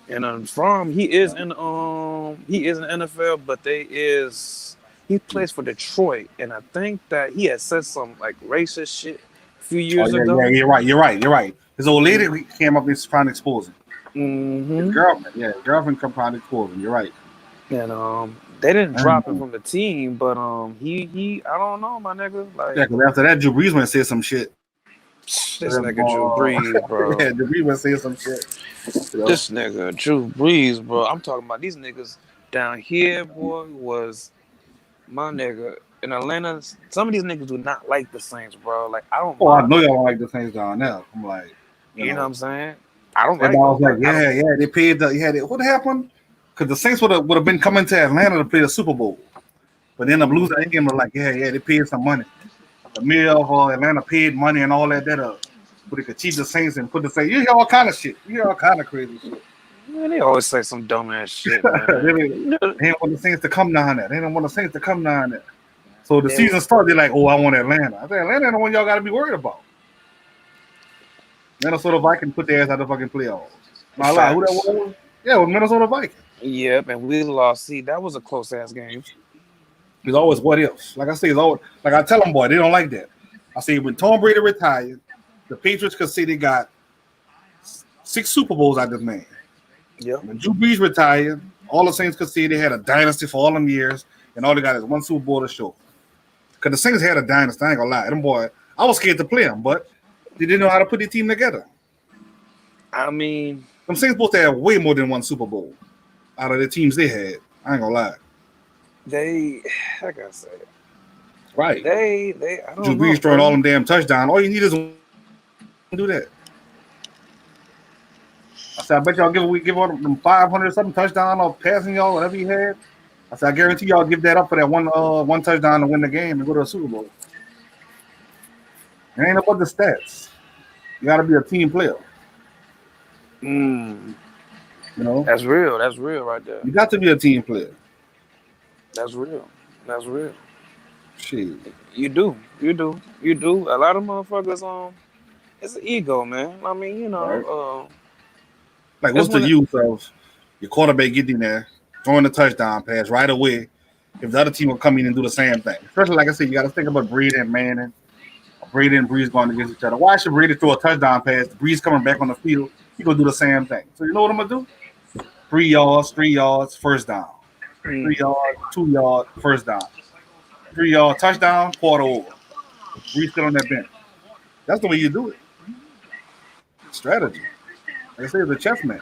And from he is in the NFL, but he plays for Detroit, and I think that he had said some like racist shit a few Oh years yeah. ago. You're right. You're right. You're right. His old lady came up and trying to expose him. His Mm-hmm. girlfriend. Yeah, his girlfriend come trying to expose him. You're right. And they didn't drop him Mhm. from the team, but he I don't know, my nigga. Yeah, Like because after that, Drew Brees went and said some shit. this nigga Drew Brees, bro. Yeah, Drew Brees went and said some shit. You know. This nigga Drew Brees, bro. I'm talking about these niggas down here, boy, was my nigga. In Atlanta, some of these niggas do not like the Saints, bro. Like I don't Oh, I know mind. y'all don't like the things down there. I'm like, you You know what know. I'm saying? I don't And I like was them, like, but I don't. yeah. They paid the. Yeah, what happened? Because the Saints would have been coming to Atlanta to play the Super Bowl, but they ended up losing that Mm-hmm. game. They're like, yeah, they paid some money. The mayor of Atlanta paid money and all that. So they could cheat the Saints and put the Saints. You hear all kind of shit. You hear all kind of crazy shit. Man, they always say some dumbass shit, they, man. didn't- they didn't want the Saints to come down there. They didn't want the Saints to come down there. So the They, season started. They're like, oh, I want Atlanta. I said, Atlanta ain't the one y'all got to be worried about. Minnesota Vikings put their ass out the fucking playoffs. Not lie. Who that facts. was? Yeah, it was Minnesota Vikings. Yep, and we lost. See, that was a close ass game. It's always what else. Like I say, it's always like I tell them, boy, they don't like that. I say when Tom Brady retired, the Patriots could say they got 6 Super Bowls out of this man. Yep. When Drew Brees retired, all the Saints could say they had a dynasty for all them years, and all they got is 1 Super Bowl to show. Because the Saints had a dynasty, I ain't gonna lie. Them boy, I was scared to play them, but they didn't know how to put their team together. I mean, Them Saints supposed to have way more than 1 Super Bowl out of the teams they had. I ain't gonna lie. like I said, Right. I Drew don't know, Brees throwing all bro. them damn touchdowns. All you need is do that. I said, I bet y'all give all them 500 something touchdown or passing y'all, whatever you had. I said, I guarantee y'all give that up for that one touchdown to win the game and go to the Super Bowl. It ain't about the stats. You got to be a team player. Mm, You know, that's real. That's real right there. you got to be a team player. That's real. That's real. Shit. You do. You do. You do. A lot of motherfuckers it's an ego, man. I mean, Right. uh Like, that's what's the when use of your quarterback getting there, throwing the touchdown pass right away if the other team will come in and do the same thing? Especially, like I said, you got to think about Brady and Manning. Brady and Breeze going against each other. Why should Brady throw a touchdown pass? Breeze coming back on the field, he gonna do the same thing. So you know what I'm gonna do? 3 yards, first down. 3 Mm. yards, 2 yards, first down. 3 yard touchdown, quarter over. We still on that bench. That's the way you do it. Strategy. Like I say, the chess man.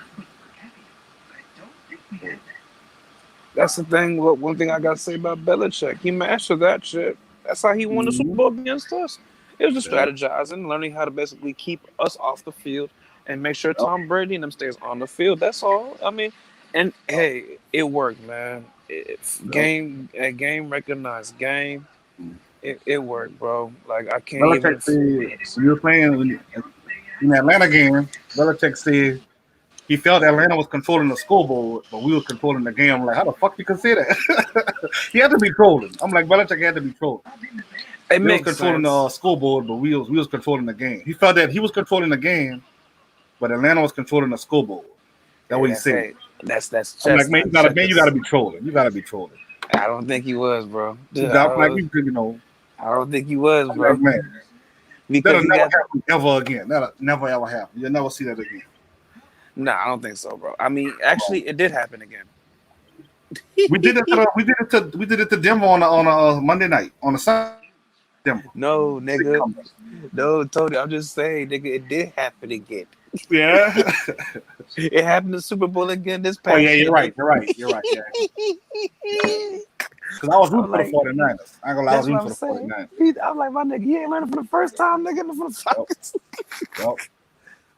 That's the thing. One thing I gotta say about Belichick, he mastered that shit. That's how he won the Super Mm-hmm. Bowl against us. It was just Yeah, strategizing, learning how to basically keep us off the field and make sure yep, Tom Brady and them stays on the field. That's all. I mean, and hey, it worked, man. yep. Game recognized game. It worked, bro. Like I can't Belichick even. said when you were playing in the Atlanta game, Belichick said he felt Atlanta was controlling the scoreboard, but we were controlling the game. I'm like, how the fuck you can say that? He had to be trolling. I'm like, Belichick had to be trolling. It They was makes controlling the sense. scoreboard, but we was controlling the game. He felt that he was controlling the game, but Atlanta was controlling the scoreboard. That's Hey, what he said. that's I'm like, chess, man, not you gotta checkers. be trolling. You gotta be trolling. I don't think he was, bro. You got like you know. I don't think he was, I'm bro. like, man, Because that'll he never got happen ever again. That'll never ever happen. You'll never see that again. nah, I don't think so, bro. I mean, actually, it did happen again. We did it to Denver on a Monday night on a Sunday. Denver. No, Sick nigga. comeback. No, Tony. I'm just saying, nigga, it did happen again. Yeah. It happened in the Super Bowl again this Oh yeah, past you're year, right. nigga. You're right. You're right. Yeah. Because I was rooting I'm for the like, 49ers. I ain't gonna lie, I was that's what rooting I'm for the saying. 49ers. I'm like, my nigga, you ain't learning for the first time, nigga, for the Yep. Falcons. Yep.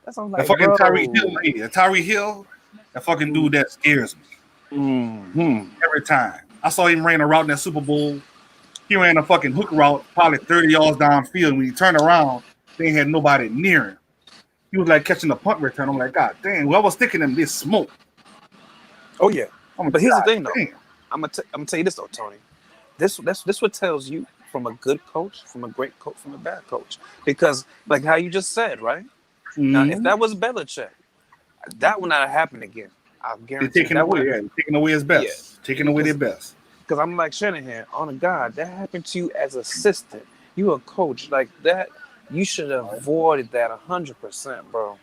That's what I'm That like, fucking Tyreek Hill, bro. Tyreek Hill, that fucking dude that scares me Mm-hmm. every time. I saw him run a route in that Super Bowl. He ran a fucking hook route, probably 30 yards downfield. When he turned around, they ain't had nobody near him. He was like catching a punt return. I'm like, God damn, whoever sticking him this smoke. Oh yeah, I'm like, but here's the God thing, though. damn. I'm gonna tell you this though, Tony. This what tells you from a good coach, from a great coach, from a bad coach. Because like how you just said, right? Now, if Mm-hmm. that was Belichick, that would not have happened again. I They're guarantee you taking that away, would. yeah, taking away his Yeah, best. Taking away their because best. I'm like Shanahan. On God, that happened to you as assistant. You a coach like that. You should have Right. avoided that 100%, bro.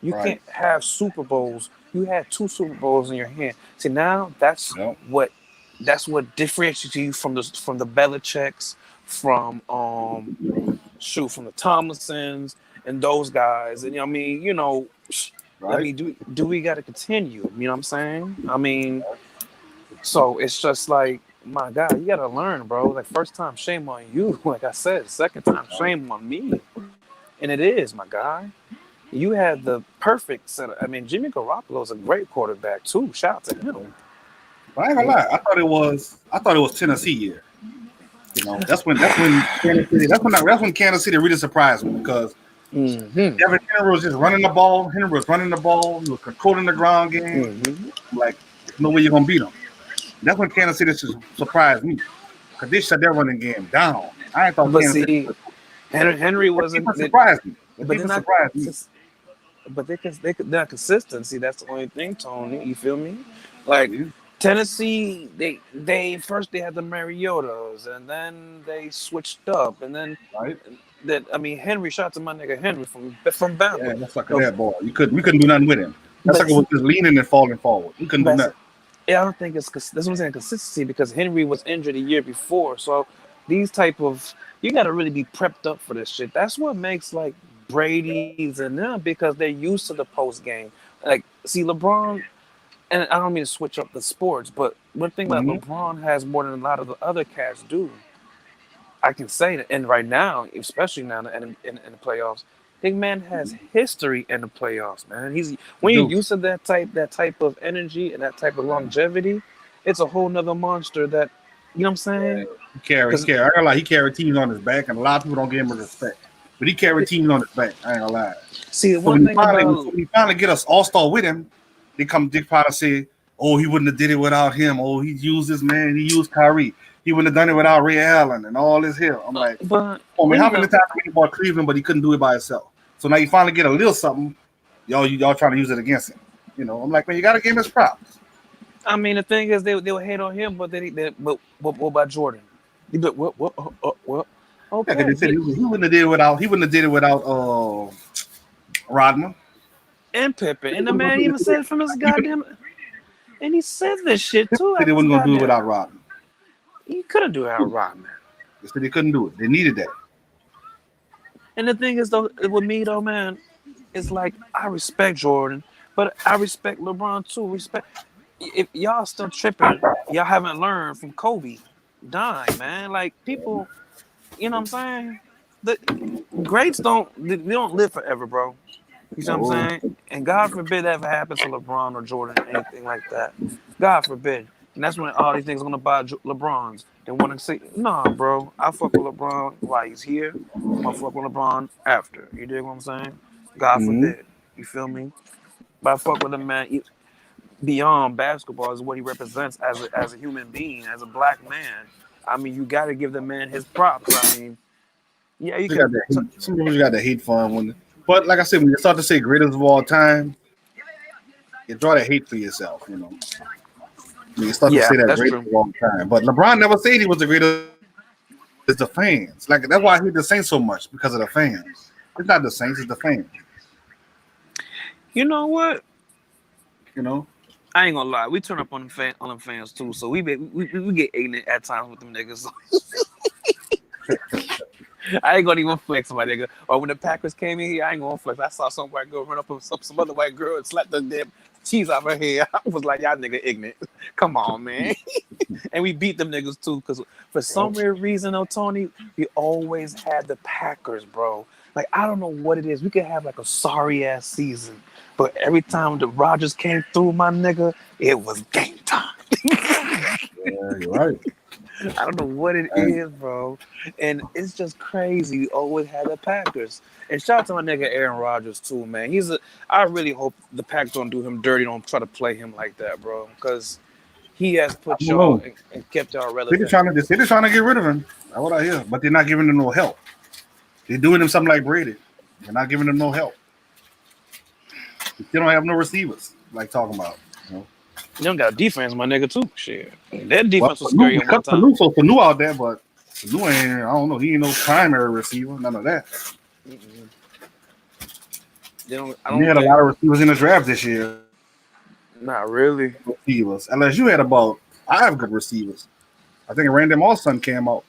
You Right. can't have Super Bowls. You had 2 Super Bowls in your hand. See now Yep. that's what differentiates you from the Belichicks, from from the Thomasons and those guys. And I mean, I Right. mean, do we got to continue? You know what I'm saying? I mean, so it's just like, my God, you got to learn, bro. Like first time, shame on you. Like I said, second time, Right. shame on me. And it is, my guy. You had the perfect center. I mean, Jimmy Garoppolo is a great quarterback too. Shout out to him. But I ain't gonna lie. I thought it was Tennessee year. You know, that's when Kansas City really surprised me because Mm-hmm. Devin Henry was just running the ball. Henry was running the ball. He was controlling the ground game. Mm-hmm. I'm like, there's no way you're gonna beat him. That's when Kansas City surprised me because they shut their running game down. I ain't thought But Kansas City. see, Henry The wasn't. defense surprised me. The But they're defense not. surprised me. But they're not consistent. See, that's the only thing, Tony. You feel me? Like See? Tennessee, they first they had the Mariotas, and then they switched up, and then Right? that I mean Henry, shout out to my nigga Henry from Bama. Yeah, that sucker No, that ball. We couldn't do nothing with him. That but sucker was just leaning and falling forward. We couldn't do but nothing. yeah, I don't think that's what I'm saying, consistency, because Henry was injured a year before. So these type of, you got to really be prepped up for this shit. That's what makes like Brady's and them, because they're used to the post game. Like, see, LeBron, and I don't mean to switch up the sports, but one thing that Mm-hmm. LeBron has more than a lot of the other cats do, I can say that, and right now, especially now in the playoffs, big man has history in the playoffs, man. He's when you're Do. used to that type of energy and that type of longevity, it's a whole nother monster that, you know what I'm saying? He Because carry. I gotta lie, he carried teams on his back, and a lot of people don't give him respect. But he carried teams on his back. I ain't gonna lie. see, So one thing about when he finally get us all star with him, they come Dick Potter say, "Oh, he wouldn't have did it without him. Oh, he used this man. He used Kyrie. He wouldn't have done it without Ray Allen and all this here." I'm like, but oh man, when how you many know, times he bought Cleveland, but he couldn't do it by himself? So now you finally get a little something. Y'all trying to use it against him. You know, I'm like, man, you gotta give him his props. I mean, the thing is, they would hate on him, but but what about Jordan? But what? Yeah, because Okay, they said he wouldn't have did it without Rodman. and Pippen, and the man even said from his Even goddamn. And he said this shit too. Said they wasn't gonna do it without Rodman. He couldn't do it without Rodman. They said they couldn't do it. They needed that. And the thing is, though, with me though, man, it's like I respect Jordan, but I respect LeBron too. Respect if y'all still tripping, y'all haven't learned from Kobe dying, man. Like people, you know what I'm saying? The greats we don't live forever, bro. You know what I'm saying? And God forbid that ever happens to LeBron or Jordan, anything like that. God forbid. And that's when all these things are gonna buy LeBrons. They want to say, nah, bro, I fuck with LeBron while he's here. I'm gonna fuck with LeBron after. You dig what I'm saying? God forbid. You feel me? But I fuck with him, man. Beyond basketball is what he represents as a human being, as a black man. I mean, you got to give the man his props. I mean, yeah, you can. Some people got the hate for him, but like I said, when you start to say greatest of all time, you draw the hate for yourself. You know, when you start to say that greatest of all time. But LeBron never said he was the greatest. It's the fans. Like that's why I hate the Saints so much, because of the fans. It's not the Saints, it's the fans. You know what? You know, I ain't gonna lie. We turn up on them fans too, so we get ignorant at times with them niggas. I ain't gonna even flex, my nigga. Or when the Packers came in here, I ain't gonna flex. I saw some white girl run up on some other white girl and slap the damn cheese out her hair. I was like, y'all nigga ignorant. Come on, man. And we beat them niggas too, because for some weird reason, though, Tony, we always had the Packers, bro. Like, I don't know what it is. We could have like a sorry ass season, but every time the Rodgers came through, my nigga, it was game time. Yeah, you're right. I don't know what it is, bro. And it's just crazy. We always had the Packers. And shout out to my nigga Aaron Rodgers too, man. I really hope the Packers don't do him dirty, don't try to play him like that, bro. Because he has put y'all and kept y'all relevant. They're trying to get rid of him. That's what I hear. But they're not giving him no help. They're doing him something like Brady. They're not giving him no help. They don't have no receivers, like talking about. You know? You don't got a defense, my nigga, too. Shit. That defense was scary at one time. Sanu out there, but Sanu ain't, I don't know. He ain't no primary receiver. None of that. They had a lot of receivers in the draft this year. Not really. Receivers. Unless you had about 5 good receivers. I think Randy Moss-son came out.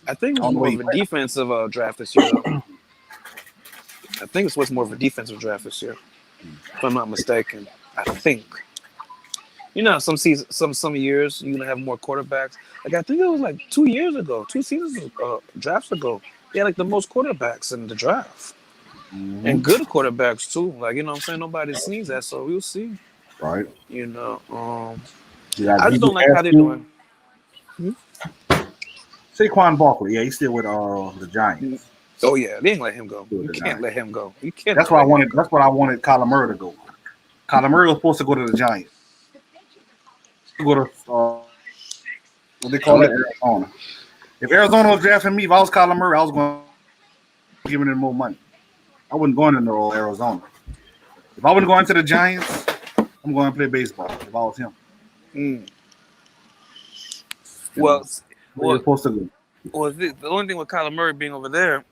I think it was more of a defensive draft this year, though. I think it's more of a defensive draft this year, if I'm not mistaken. I think. You know, some years you're gonna have more quarterbacks. Like I think it was like 2 seasons drafts ago. They had like the most quarterbacks in the draft, and good quarterbacks too. Like, you know what I'm saying, nobody sees that, so we'll see. Right. You know, I just don't like how they're doing. Saquon Barkley, yeah, he's still with the Giants. Oh yeah, they ain't let him go. You can't let him go. You can't. That's what I wanted Kyler Murray to go. Kyler Murray was supposed to go to the Giants. Go to what they call it, Arizona. If Arizona was drafting me, if I was Kyler Murray, I was going to give him more money. I wasn't going into Arizona. If I wasn't going to the Giants, I'm going to play baseball. If I was him. Well, supposed to go. Well, the only thing with Kyler Murray being over there,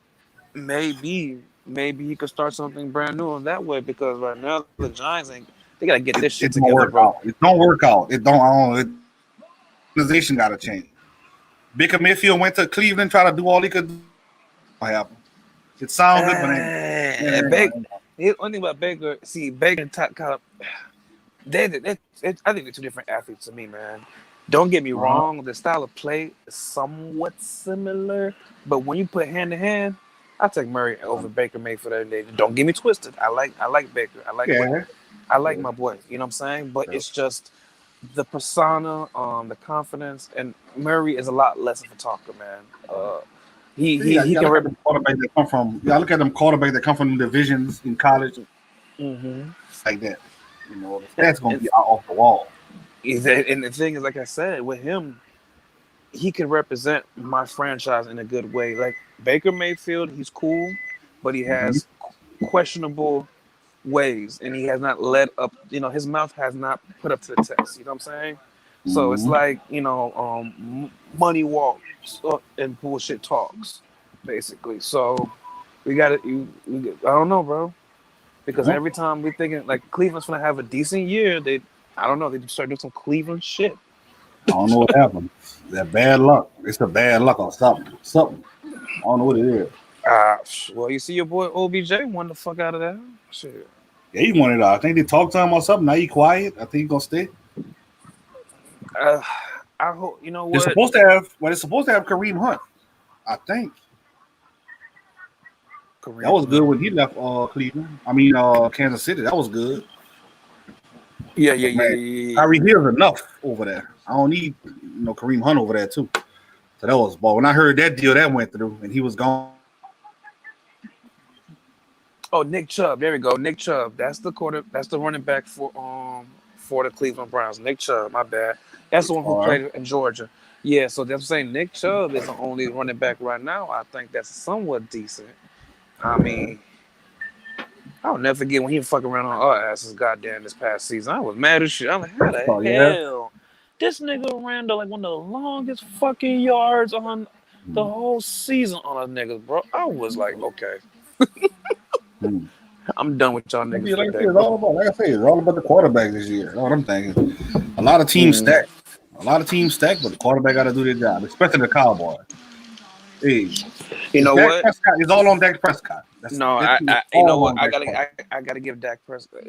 maybe he could start something brand new in that way, because right now the Giants they gotta get this shit together, bro. It don't work out. Organization gotta change. Baker Mayfield went to Cleveland, tried to do all he could do. What happened? It sounds good, but the only thing about Baker, Baker and Kyler, I think they're two different athletes to me, man. Don't get me wrong, the style of play is somewhat similar, but when you put hand to hand, I take Murray over Baker Mayfield every day. Don't get me twisted. I like Baker. I like my boy. You know what I'm saying? But it's just the persona, the confidence, and Murray is a lot less of a talker, man. He can rip quarterbacks that come from. Yeah, look at them quarterbacks that come from divisions in college, like that. You know, that's gonna be out off the wall. And the thing is, like I said, with him, he can represent my franchise in a good way. Like Baker Mayfield, he's cool, but he has questionable ways, and he has not led up. You know, his mouth has not put up to the test. You know what I'm saying? So it's like, you know, money walks and bullshit talks, basically. So we got to. I don't know, bro, because every time we thinking like Cleveland's gonna have a decent year, I don't know. They start doing some Cleveland shit. I don't know what happened. That bad luck. It's a bad luck or something. Something. I don't know what it is. Well, you see your boy OBJ won the fuck out of there. Shit. Yeah, he wanted. I think they talked to him or something. Now he quiet. I think he gonna stay. Uh, I hope you know They're what. supposed to have. Well, they're supposed to have Kareem Hunt. I think that was good when he left Cleveland. I mean, Kansas City. That was good. Yeah, But man, Kyrie Hill's enough over there. I don't need Kareem Hunt over there too. So that was ball. When I heard that deal that went through and he was gone. Oh, Nick Chubb. There we go. Nick Chubb. That's the That's the running back for the Cleveland Browns. Nick Chubb. My bad. That's the one who played in Georgia. Yeah. So that's saying Nick Chubb is the only running back right now. I think that's somewhat decent. I mean, I'll never forget when he fucking around on our asses. Goddamn, this past season, I was mad as shit. I'm like, how the hell? This nigga ran like one of the longest fucking yards on the whole season on a nigga, bro. I was like, okay. I'm done with y'all niggas. Like I say, it's all about the quarterback this year. That's what I'm thinking. A lot of teams stack. A lot of teams stack, but the quarterback got to do their job, especially the Cowboys. Hey, you know Dak what? Prescott, it's all on Dak Prescott. You know what? I gotta give Dak Prescott.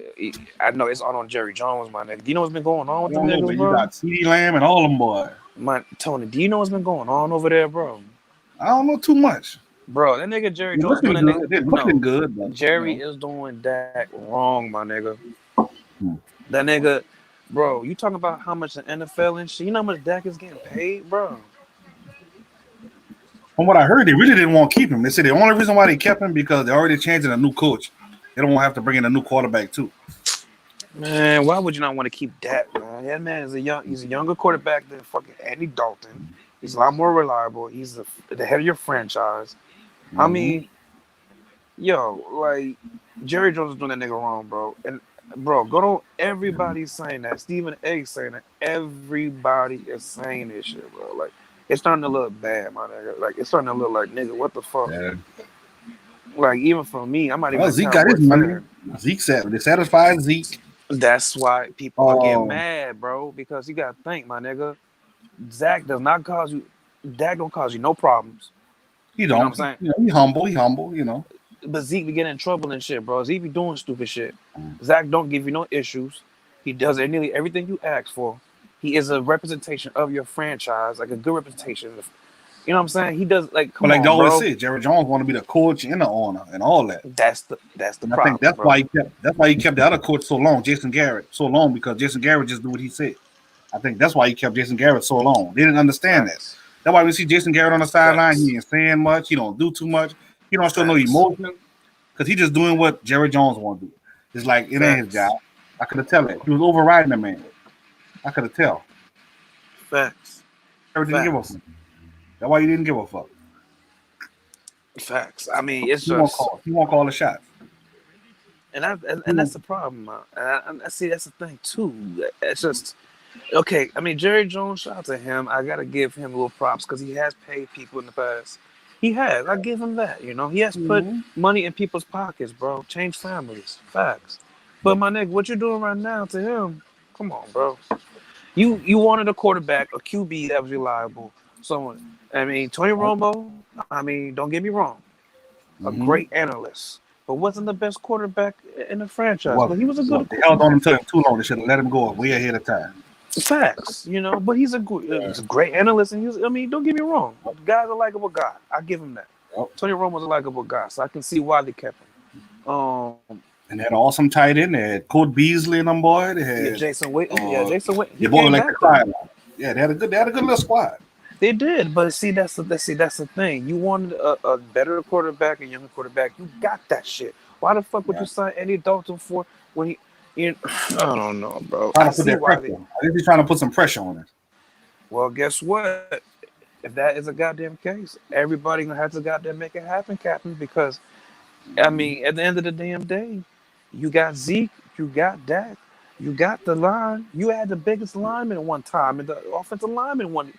I know it's all on Jerry Jones, my nigga. Do you know what's been going on with them niggas, bro? You got CeeDee Lamb and all them boys. Tony, do you know what's been going on over there, bro? I don't know too much. Bro, that nigga Jerry Jones looking good. But, Jerry is doing Dak wrong, my nigga. That nigga, bro, you talking about how much the NFL and shit? You know how much Dak is getting paid, bro? From what I heard, they really didn't want to keep him. They said the only reason why they kept him because they're already changing a new coach. They don't have to bring in a new quarterback too. Man, why would you not want to keep Dak, man? That man is he's a younger quarterback than fucking Andy Dalton. He's a lot more reliable. He's the head of your franchise. I mean, like Jerry Jones is doing that nigga wrong, bro. And bro, everybody's saying that. Stephen A. saying that. Everybody is saying this shit, bro. Like, it's starting to look bad, my nigga. Like, it's starting to look like, nigga, what the fuck? Yeah. Like, even for me, I might even. Zeke got his money. Zeke said they satisfied Zeke. That's why people are getting mad, bro. Because you gotta think, my nigga. Dak don't cause you no problems. He don't. You know what I'm saying? He humble, you know. But Zeke be getting in trouble and shit, bro. Zeke be doing stupid shit. Zach don't give you no issues. He does nearly everything you ask for. He is a representation of your franchise, like a good representation. You know what I'm saying? He does like. But like they always say, Jerry Jones want to be the coach and the owner and all that. That's the problem. I think that's why he kept the other coach so long, Jason Garrett, so long because Jason Garrett just do what he said. I think that's why he kept Jason Garrett so long. They didn't understand that. That's why we see Jason Garrett on the sideline. He ain't saying much. He don't do too much. He don't show no emotion because he just doing what Jerry Jones want to do. It's like it ain't his job. I could have tell it. He was overriding the man. I could have tell. Facts. Didn't give a fuck. That's why he didn't give a fuck. Facts. I mean, it's he won't call the shots. And that's the problem. And I see that's the thing too. It's just okay. I mean, Jerry Jones, shout out to him. I gotta give him a little props because he has paid people in the past. He has. I give him that. You know, he has put money in people's pockets, bro. Change families. Facts. But my nigga, what you're doing right now to him? Come on, bro. You wanted a quarterback, a QB that was reliable. Someone. I mean, Tony Romo. I mean, don't get me wrong. A great analyst, but wasn't the best quarterback in the franchise. But he was a good. They held on him too long. They should have let him go way ahead of time. Facts, you know. But he's a great analyst, and I mean, don't get me wrong. The guy's a likable guy. I give him that. Yep. Tony Romo's a likable guy, so I can see why they kept him. And they had an awesome tight end. They had Cole Beasley and them boy. They had Jason Witten. Jason Witten. They both like the yeah, they had a good little squad. They did, but that's the thing. You wanted a better quarterback, a younger quarterback. You got that shit. Why the fuck would you sign Andy Dalton for when I don't know, bro. I see why he's trying to put some pressure on it. Well, guess what? If that is a goddamn case, everybody gonna have to goddamn make it happen, Captain. Because I mean, at the end of the damn day, you got Zeke, you got Dak, you got the line. You had the biggest lineman one time, and the offensive lineman one.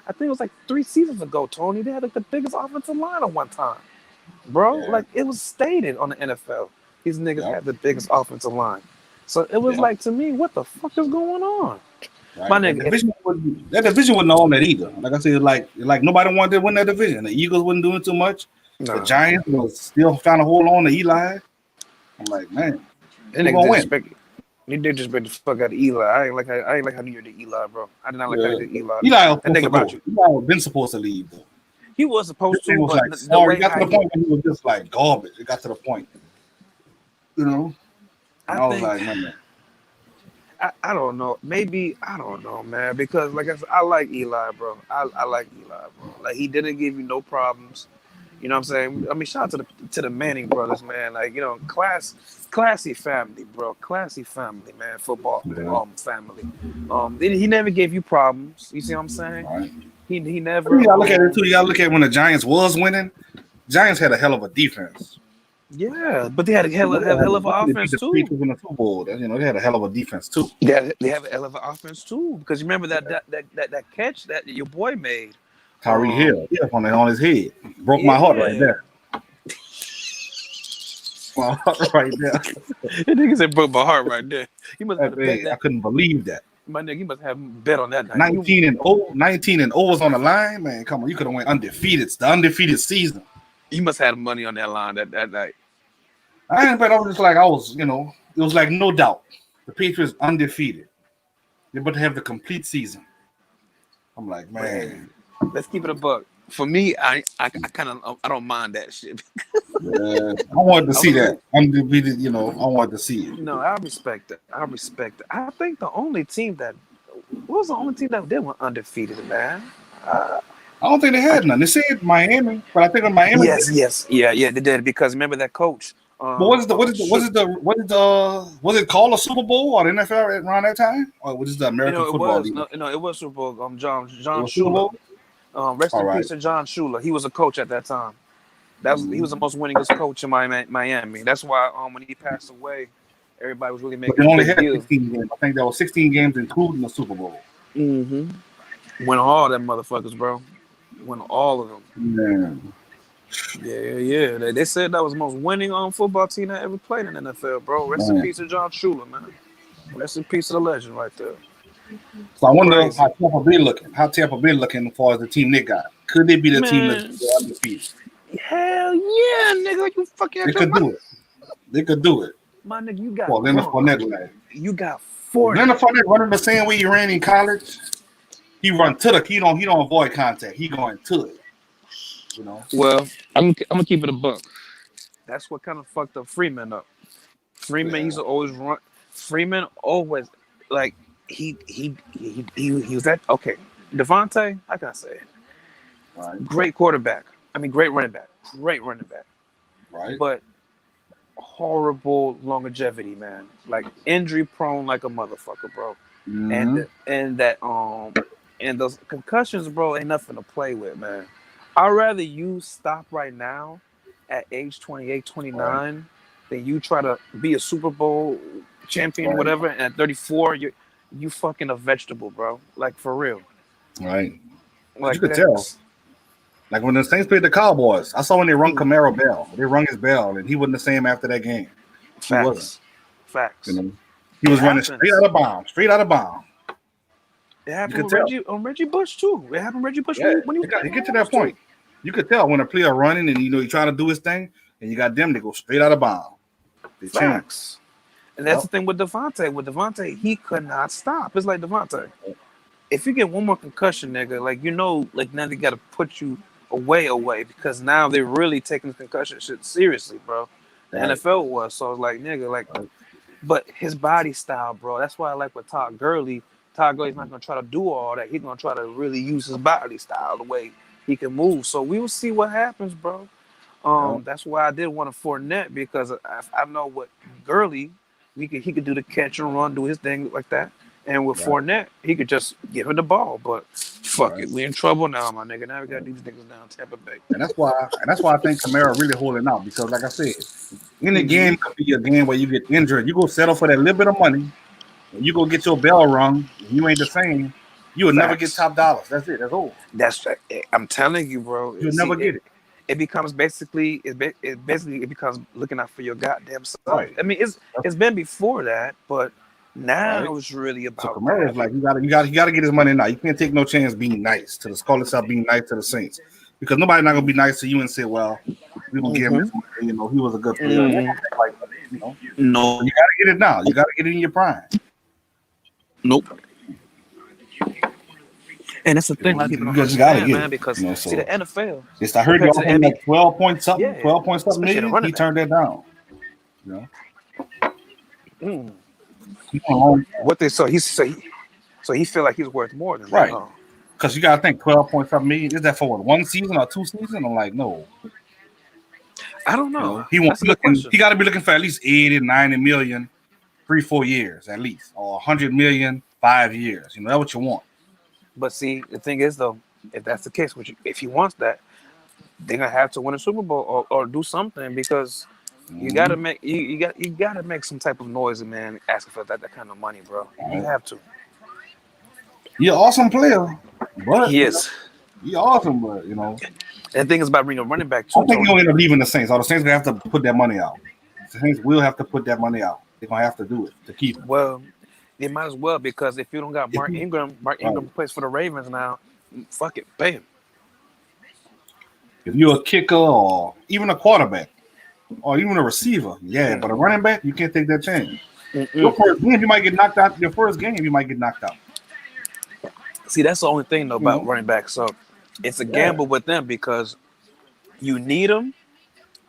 I think it was like 3 seasons ago, Tony. They had like the biggest offensive line at one time, bro. Yeah. Like it was stated on the NFL. These niggas had the biggest offensive line. So it was Yeah. like to me, what the fuck is going on? Right. My That nigga, division wasn't on that either. Like I said, like nobody wanted to win that division. The Eagles wasn't doing too much. The nah, Giants was still trying to hold on to Eli. I'm like, man, that who nigga gonna win? disrespect. He did disrespect the fuck out of Eli. I ain't like how you did Eli, bro. I did not like how Yeah. you did Eli. Eli was And supposed think to go. about you, Eli was been supposed to leave though. he was This supposed thing to, was but like the sorry. way It got how to the he, point when he was just like garbage. It got to the point, you know. And I I was think. like, man, I don't know. Maybe I don't know, man. Because like I said, I like Eli, bro. I like Eli, bro. Like he didn't give you no problems. You know what I'm saying? I mean, shout out to the Manning brothers, man. Like classy family, bro. Classy family, man. Football, yeah, family. He never gave you problems. You see what I'm saying? all right. He You never gotta look at it too. You gotta look at when the Giants was winning. Giants had a hell of a defense. yeah, but they had a hell of an They beat offense the too. Patriots in the Super Bowl. You know, they had a hell of a defense too. Yeah, they have a hell of an offense too. Because you remember that catch that your boy made. Tyree Hill, yeah, on his head, broke my heart right Yeah. there. My heart right there. That nigga said broke my heart right there. You must have bet I that. couldn't believe that. My nigga, you must have bet on that night. 19 and 0 was on the line, man. Come on, you could have went undefeated. It's the undefeated season. You must have money on that line that night. I didn't bet. I was just like, it was like no doubt. The Patriots undefeated. They're about to have the complete season. I'm like, man. Let's keep it a buck. For me, I kind of I don't mind that shit. Yeah, I wanted to see that. Undefeated, I wanted to see it. No, I respect it. I respect it. I think the only team that what was the only team that they were undefeated, man. I don't think they had none. They said Miami, but I think in Miami. Yes, yeah, they did because remember that coach. But was it called a Super Bowl or the NFL around that time, or was it the American Football League? No, it was Super Bowl. John Super Bowl? Shula. Rest in peace to John Shula. He was a coach at that time. He was the most winningest coach in Miami. That's why when he passed away, everybody was really making. But they only had 16 games. I think there was 16 games, including the Super Bowl. Mm-hmm. Win all them motherfuckers, bro. Win all of them. Man. Yeah. They said that was the most winning football team that ever played in the NFL, bro. Rest in peace to John Shula, man. Rest in peace to the legend right there. So I wonder how Tampa Bay looking as far as the team they got. Could they be the team that's undefeated? Hell yeah, nigga. You fucking They could do it. They could do it. My nigga, you got Leonard Fournette, like. You got 40. Leonard Fournette running the same way he ran in college. He run to the he don't avoid contact. He going to it. Well, I'm gonna keep it a buck. That's what kind of fucked up Freeman up. Freeman used to always run. Freeman always like he was that okay. Devontae, how can I say it? Right. Great quarterback. I mean, great running back. Right. But horrible longevity, man. Like injury prone like a motherfucker, bro. Mm-hmm. And those concussions, bro, ain't nothing to play with, man. I'd rather you stop right now at age 28, 29 than you try to be a Super Bowl champion, whatever, and at 34, you fucking a vegetable, bro. Like, for real. Right. Like, you could tell. Like, when the Saints played the Cowboys, I saw when they rung Kamara bell. They rung his bell, and he wasn't the same after that game. Facts. He was running straight out of bounds. It happened with Reggie Bush, too. It happened with Reggie Bush when he get to that point. You could tell when a player running and he trying to do his thing, and you got them to go straight out of bounds. Facts. And that's the thing with Devontae. With Devontae, he could not stop. It's like Devontae. If you get one more concussion, nigga, like now they got to put you away because now they're really taking the concussion shit seriously, bro. The NFL was so it's like nigga, but his body style, bro. That's why I like with Todd Gurley. Todd Gurley's not gonna try to do all that. He's gonna try to really use his body style the way he can move. So we will see what happens, bro. That's why I did want a Fournette because I know what Gurley he could do the catch and run, do his thing like that. And with Fournette, he could just give him the ball. But fuck it, we in trouble now, my nigga. Now we got these niggas down Tampa Bay. And that's why I think Kamara really holding out because, like I said, any game could be a game where you get injured. You go settle for that little bit of money, and you go get your bell rung. And you ain't the same. You will never get top dollars. That's it. That's all. I'm telling you, bro. You'll never get it. it becomes basically it becomes looking out for your goddamn self. Right. I mean, it's been before that, but now Right. it's really So about Kamara that. is like, you gotta get his money now. You can't take no chance being nice to the call itself being nice to the Saints, because nobody's not gonna be nice to you and say, well, we gonna give him this money. You know, he was a good player. They don't think like that, you know. No, So you gotta get it now. You gotta get it in your prime. nope. And it's the thing, a lot of people don't You just gotta understand, get man, it. because You know, see so the NFL. it's I heard you compared to offer the him NBA, like 12 point something, yeah, 12 point something especially the million. running He back. turned that down. You know, Mm. he went long. What they so he feel like he's worth more than that, Right. huh? Because you gotta think 12 point something million. Is that for what, 1 season or 2 seasons? I'm like, no. I don't You know. know, he won't That's a be good looking. question. He got to be looking for at least 80, 90 million, 3-4 years at least, or 100 million, 5 years. You know, that's what you want. But see, the thing is though, if that's the case, if he wants that, they're gonna have to win a Super Bowl or do something because you gotta Mhm. make you gotta make some type of noise, man, asking for that kind of money, bro. You Right. have to. He's an awesome player, but He is. he's awesome. But you know, And the thing is about bringing a running back I too, think he'll Tony. end up leaving the Saints. Or the Saints gonna have to put that money out. The Saints will have to put that money out. They're gonna have to do it to keep him. Well, they might as well because if you don't got If Mark right. Ingram plays for the Ravens now. Fuck it, pay him. If you're a kicker or even a quarterback or even a receiver, yeah, but a running back, you can't take that chance. Your first game, you might get knocked out. Your first game, you might get knocked out. See, that's the only thing though You about know? running back. So it's a Yeah, gamble with them because you need them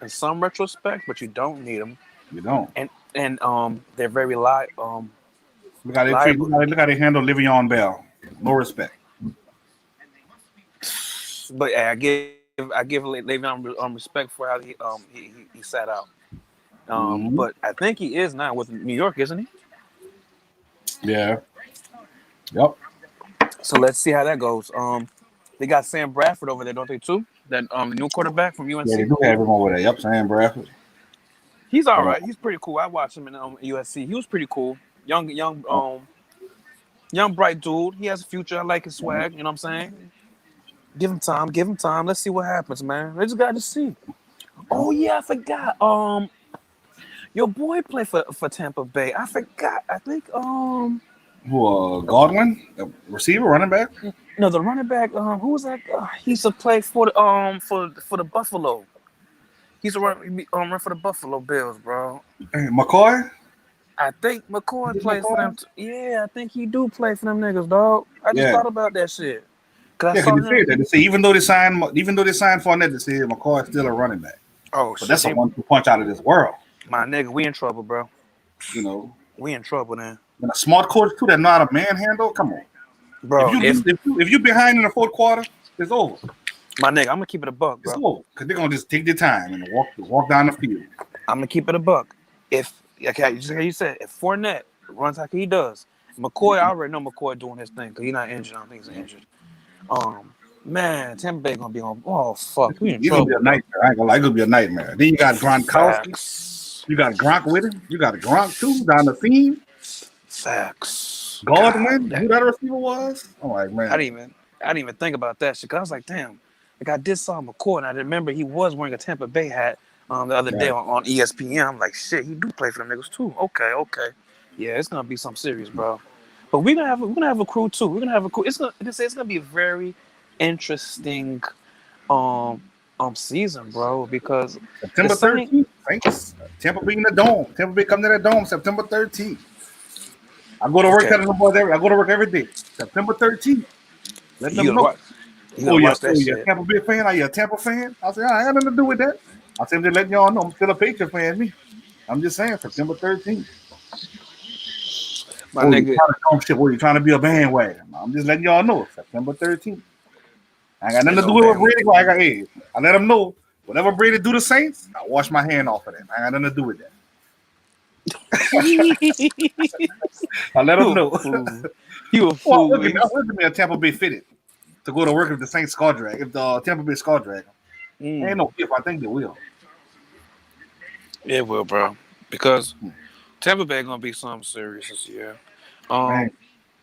in some retrospect, but you don't need them, you don't. and they're very Look how they treat. liable. Look how they handle Le'Veon Bell. No respect. But I give Le'Veon respect for how he sat out. Mm-hmm. But I think he is now with New York, isn't he? Yeah. Yep. So let's see how that goes. They got Sam Bradford over there, don't they too? That new quarterback from UNC. Yeah, they do have him over there. Yep, Sam Bradford. He's all But, right. He's pretty cool. I watched him in USC. He was pretty cool. Young bright dude. He has a future. I like his swag. You know what I'm saying? Give him time. Give him time. Let's see what happens, man. I just got to see. Oh yeah, I forgot. Your boy played for Tampa Bay. I forgot. I think who? Godwin, the receiver, running back. no, the running back. Who was that? He used to play for the Buffalo. He's a run for the Buffalo Bills, bro. Hey, McCoy. I think McCoy Is plays for McCoy? them. Yeah, I think he do play for them niggas, dog. I just Yeah. thought about that shit. Cause I Yeah, saw because they him. said that. They say even though they signed Fournette, they say McCoy is still a running back. Oh But shit, that's a one-two punch out of this world. my nigga, we in trouble, bro. You know, We in trouble now, and a smart coach too that know how to manhandle. Come on, bro. if you behind in the fourth quarter, it's over. My nigga, I'm gonna keep it a buck, It's bro. over because they're gonna just take their time and walk down the field. I'm gonna keep it a buck. If okay, just like you said, if Fournette runs like he does, McCoy, I already know McCoy doing his thing because he's not injured. I don't think he's injured. Man, Tampa Bay gonna be on. Oh fuck, we in It's gonna be trouble. a nightmare. I ain't gonna lie, it's gonna be a nightmare. Then you got Gronkowski. Facts. You got Gronk with him. You got Gronk too down the field. Facts. Godwin, God, who that receiver was? I'm like, man. I didn't even think about that shit. Cause I was like, damn. Like I did saw McCoy, and I remember he was wearing a Tampa Bay hat the other day on ESPN. I'm like, shit, he do play for them niggas too. Okay. Yeah, it's gonna be something serious, bro. But we're gonna have a crew too. We're gonna have a crew. It's gonna be a very interesting season, bro. Because September 13th, Saints. Tampa Bay in the dome. Tampa Bay come to the dome September 13th. I go to work telling the boys I go to work every day. September 13th. Let them know. Watch that shit. Tampa Bay fan? Are you a Tampa fan? I said, I got nothing to do with that. I said, I'm just letting y'all know I'm still a Patriot fan. Me. I'm just saying, September 13th. My nigga. You're trying to be a bandwagon. I'm just letting y'all know. September 13th. I ain't got nothing to do with what Brady. I let them know. Whatever Brady do to Saints, I wash my hand off of that. I ain't got nothing to do with that. I let them know. You a fool. Look at me a Tampa Bay fitted to go to work if the Saints score drag. If the Tampa Bay score drag, ain't no if. I think they will. It will, bro. Because Tampa Bay gonna be something serious this year.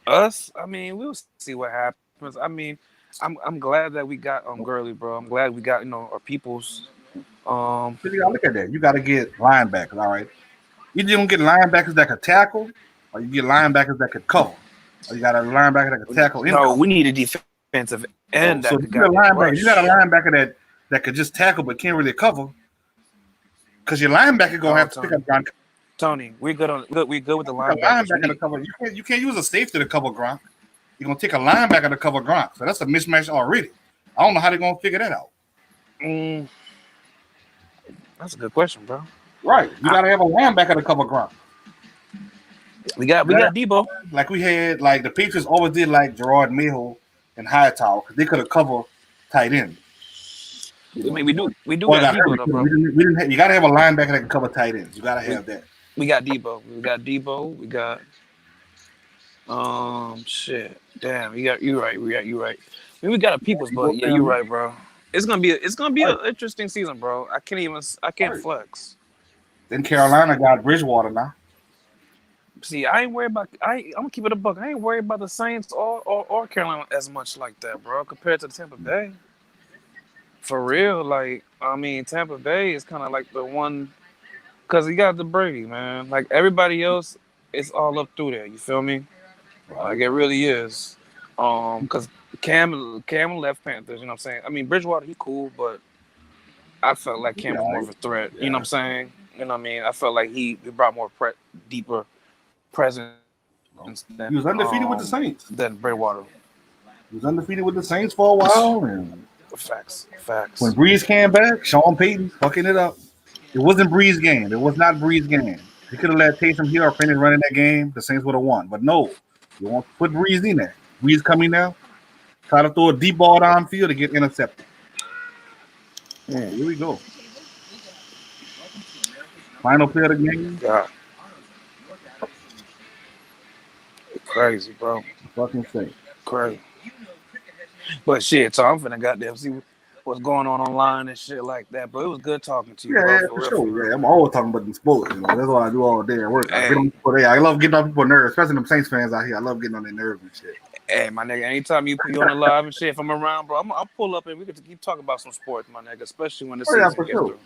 Us, I mean, we'll see what happens. I mean, I'm glad that we got Gurley, bro. I'm glad we got our peoples. Um, You gotta look at that. You got to get linebackers. All right. Either you gonna get linebackers that could tackle, or you get linebackers that could cover. Or you got a linebacker that could tackle and no, cover. we need a defensive end So that if could you got a goddamn linebacker, you got a rush. linebacker that could just tackle but can't really cover, because your linebacker gonna Oh, have to pick up Gronk. Tony, we good with the A linebackers. linebacker to cover. You can't use a safety to cover Gronk. You're gonna take a linebacker to cover Gronk. So that's a mismatch already. I don't know how they're gonna figure that out. Mm, that's a good question, bro. Right. You gotta have a linebacker to cover Gronk. We got Debo. Like we had, like the Patriots always did, like Gerard Mayhill and Hightower, because they could have covered tight end. I mean, we do Boy, got got Debo hurt. though, bro. We didn't have, you gotta have a linebacker that can cover tight ends. You gotta have that. We got Debo. We got Debo. We got shit. Damn, you right. You right. I mean, we got a people's, but yeah, you're right, bro. It's gonna be an interesting season, bro. I can't flex. Then Carolina got Bridgewater now. See, I ain't worried about. I'm gonna keep it a buck. I ain't worried about the Saints or Carolina as much like that, bro. Compared to Tampa Bay, for real. Like, I mean, Tampa Bay is kind of like the one, cause you got the Brady, man. Like everybody else, it's all up through there. You feel me? Like it really is. Cause Cam left Panthers. You know what I'm saying? I mean, Bridgewater, he cool, but I felt like Cam was more of a threat. You know what I'm saying? You know what I mean? I felt like he brought more deeper presence than He was undefeated with the Saints. Than Bridgewater. He was undefeated with the Saints for a while, and Facts. when Breeze came back, Sean Payton fucking it up. It wasn't Breeze game. It was not Breeze game. He could have let Taysom Hill finish running that game. The Saints would have won. But no, you want to put Breeze in there. Breeze coming now. Try to throw a deep ball downfield to get intercepted. Yeah, here we go. Final play of the game. God. Crazy, bro. Fucking say. Crazy. But shit, so I'm finna goddamn see what's going on online and shit like that. But it was good talking to you, bro. Yeah, for sure. Yeah, I'm always talking about the sports. You know, that's what I do all day at work. I get on people there. I love getting on people's nerves, especially them Saints fans out here. I love getting on their nerves and shit. Hey, my nigga, anytime you on the live and shit, if I'm around, bro, I'll pull up and we can keep talking about some sports, my nigga, especially when the season for gets sure. through.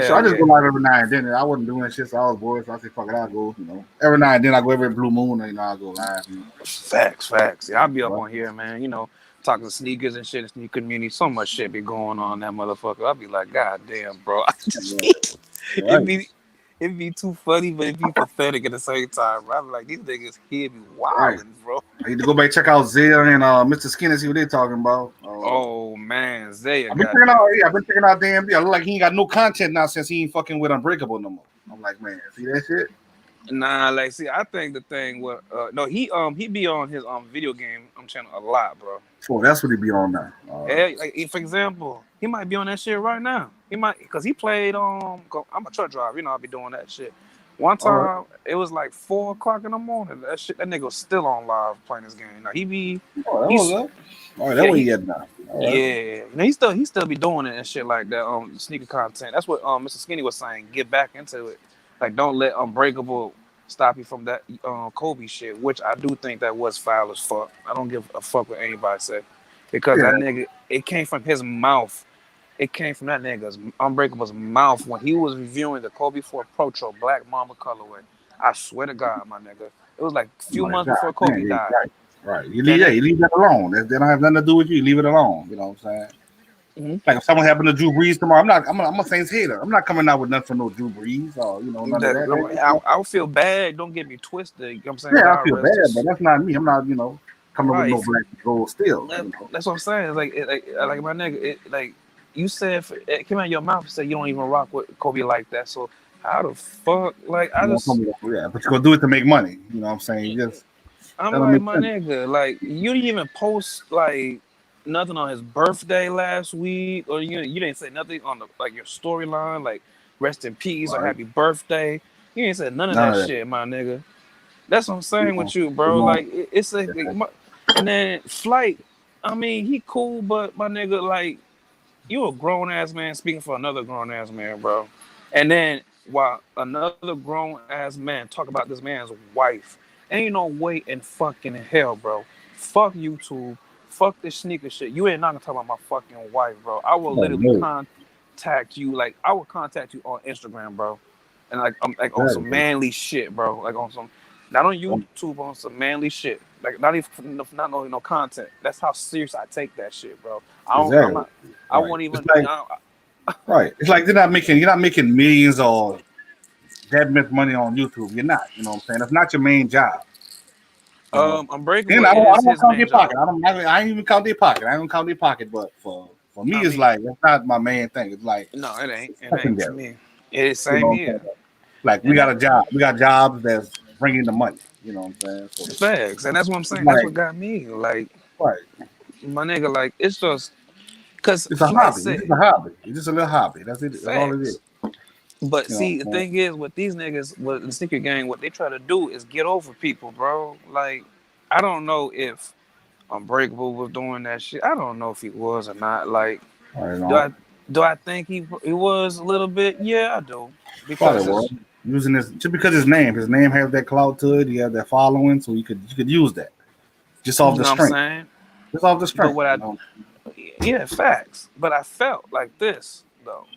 So I just go live every now and then. I wasn't doing that shit, so I was bored. So I said, fuck it, I'll go, you know. Every now and then I go every blue moon, and, you know, I'll go live. You know. Facts. Yeah, I'll be up on here, man. You know, talking to sneakers and shit, the sneaker community. So much shit be going on that motherfucker. I'll be like, God damn, bro. It'd be too funny, but it'd be pathetic at the same time. Bro. I'm like, these niggas here be wilding, bro. I need to go back check out Zaya and Mr. Skinner, see what they talking about. Oh man, Zaya. I've been checking out DMB. I look like he ain't got no content now since he ain't fucking with Unbreakable no more. I'm like, man, see that shit? Nah, like, see, I think the thing with no, he be on his video game channel a lot, bro. Oh, that's what he be on now. Like, for example, he might be on that shit right now. He might, because he played I'm a truck driver, you know, I'll be doing that shit. One time it was like 4:00 in the morning. That nigga was still on live playing this game. Now he be that what he had now. Yeah, you know, he still be doing it and shit like that. Sneaker content. That's what Mr. Skinny was saying. Get back into it. Like, don't let Unbreakable stop you from that Kobe shit, which I do think that was foul as fuck. I don't give a fuck what anybody say, because that nigga, it came from his mouth. It came from that nigga's Unbreakable's mouth when he was reviewing the Kobe 4 Pro Black Mamba colorway. I swear to God, my nigga, it was like a few months before Kobe died. Right. You leave that alone. They don't have nothing to do with you. You leave it alone. You know what I'm saying? Mm-hmm. Like if someone happened to Drew Brees tomorrow, I'm a Saints hater. I'm not coming out with nothing for no Drew Brees or none of that. I would feel bad. Don't get me twisted. You know what I'm saying? Yeah, I feel bad, but that's not me. I'm not coming with no black and gold still. That's what I'm saying. It's like my nigga. Like you said, it came out of your mouth. You said you don't even rock with Kobe like that. So how the fuck? Like I just but you're gonna do it to make money. You know what I'm saying? I'm like, my nigga, like you didn't even post like nothing on his birthday last week, or you didn't say nothing on your storyline, like rest in peace or happy birthday. You ain't said none of that shit, my nigga. That's what I'm saying with you, bro. Like it's like, and then Flight. I mean, he cool, but my nigga, like you a grown ass man speaking for another grown ass man, bro. And then while another grown ass man talk about this man's wife. Ain't no way in fucking hell, bro. Fuck YouTube. fuck this sneaker shit. You ain't not gonna talk about my fucking wife, bro. I will Oh, literally no. contact you. Like I will contact you on Instagram, bro, and like I'm like on some Exactly. manly shit, bro. Like on some, not on Um, YouTube, on some manly shit. Like not even not no content. That's how serious I take that shit, bro. I don't. I'm Exactly. not. I Right. won't It's even. like right. It's like you're not making millions or that much money on YouTube. You're not. You know what I'm saying? That's not your main job. You know. Unbreakable. And It I is don't his count their main job. pocket. I ain't even count their pocket. I don't count their pocket. But for me, I it's mean, like that's not my main thing. It's like no, it ain't. it's It ain't for secondary. me. It is You know same what I'm saying? here. Like we And got that a job. We got jobs that's bringing the money. You know what I'm saying? So facts. And that's what I'm it's saying. That's like what got me. Like right. my nigga. Like it's just because It's a Flight hobby. It's just said a hobby. It's just a little hobby. That's it. That's all it is. facts. But You know see, the what I'm saying? thing is, with these niggas, with the sneaker gang, what they try to do is get over people, bro. Like, I don't know if Unbreakable was doing that shit. I don't know if he was or not. Like, I don't do I know. do I think he was a little bit? Yeah, I do. Probably Because was it's using this just because his name has that clout to it. He has that following, so you could use that just you off the know what I'm strength. saying. Just off the But strength. what You I know. yeah, facts. But I felt like this though.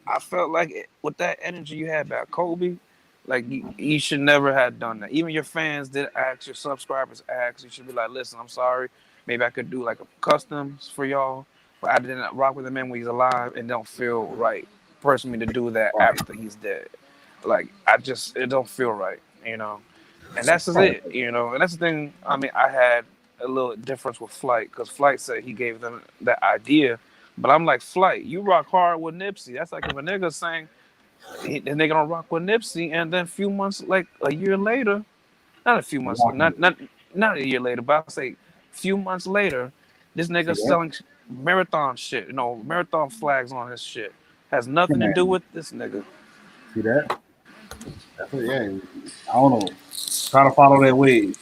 I felt like with that energy you had about Kobe, like you should never have done that. Even your fans did ask, your subscribers asked. You should be like, listen, I'm sorry. Maybe I could do like a customs for y'all, but I didn't rock with the man when he's alive, and don't feel right personally to do that Right. after he's dead. Like it don't feel right, you know. And that's just Right. it, you know. And that's the thing. I mean, I had a little difference with Flight because Flight said he gave them that idea, but I'm like, Flight, you rock hard with Nipsey. That's like if a nigga saying the nigga don't rock with Nipsey, and then a few months, like a year later, not a few months, not a year later, but I'll say a few months later, this See nigga that? selling marathon shit, you know, marathon flags on his shit. Has Yeah, nothing to do man. with this nigga. See that? That's what, yeah. I don't know. Try to follow that wave.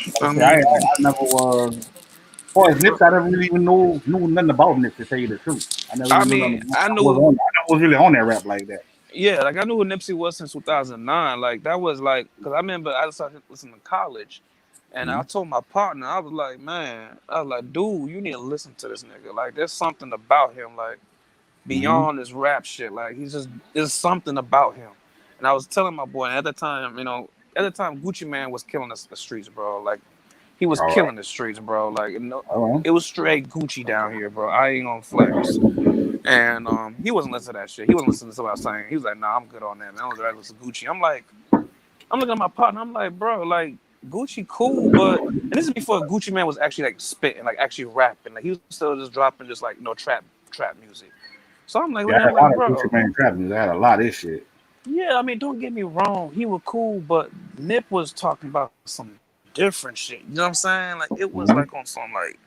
Like I I say, I mean, never was. As far as Nipsey, I never really even knew nothing about Nipsey. To tell you the truth, I never I even knew mean, nothing. I I knew. never was really on that rap like that. Yeah, like I knew who Nipsey was since 2009. Like that was like, cause I remember I started listening to college, and Mm-hmm. I told my partner, I was like, man, I was like, dude, you need to listen to this nigga. Like, there's something about him, like Mm-hmm. beyond this rap shit. Like he's just there's something about him. And I was telling my boy, and at the time, you know, at the time, Gucci Man was killing the streets, bro. Like he was All right. killing the streets, bro. Like All right. it was straight Gucci down here, bro. I ain't gonna flex. And he wasn't listening to that shit. He wasn't listening to what I was saying. He was like, "Nah, I'm good on that, man. I was rather listen to Gucci." I'm like, I'm looking at my partner. I'm like, bro, like Gucci cool, but and this is before Gucci Man was actually like spitting, like actually rapping. Like he was still just dropping just like trap music. So I'm like Yeah, looking I at had him a lot like, of Gucci bro, Man trap music. I had a lot of this shit. yeah. I mean, don't get me wrong. He was cool, but Nip was talking about some different shit. You know what I'm saying? Like it was Mm-hmm. like on some like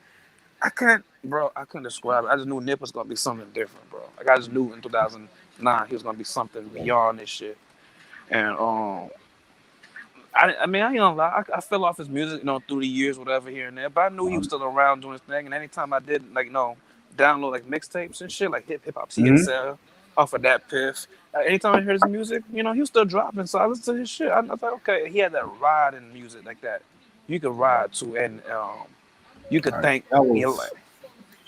I can't, bro. I couldn't describe it. I just knew Nip was gonna be something different, bro. Like I just knew in 2009 he was gonna be something beyond this shit. And I mean, I ain't gonna lie. I fell off his music, you know, through the years, whatever here and there. But I knew he was still around doing his thing. And anytime I did, like, you know, download like mixtapes and shit, like Hip Hop Mm-hmm. TXL off of that piff. Anytime I heard his music, you know, he was still dropping. So I listened to his shit. I was like, okay, he had that ride in music like that. You could ride to, and you could All right. think, you know, like,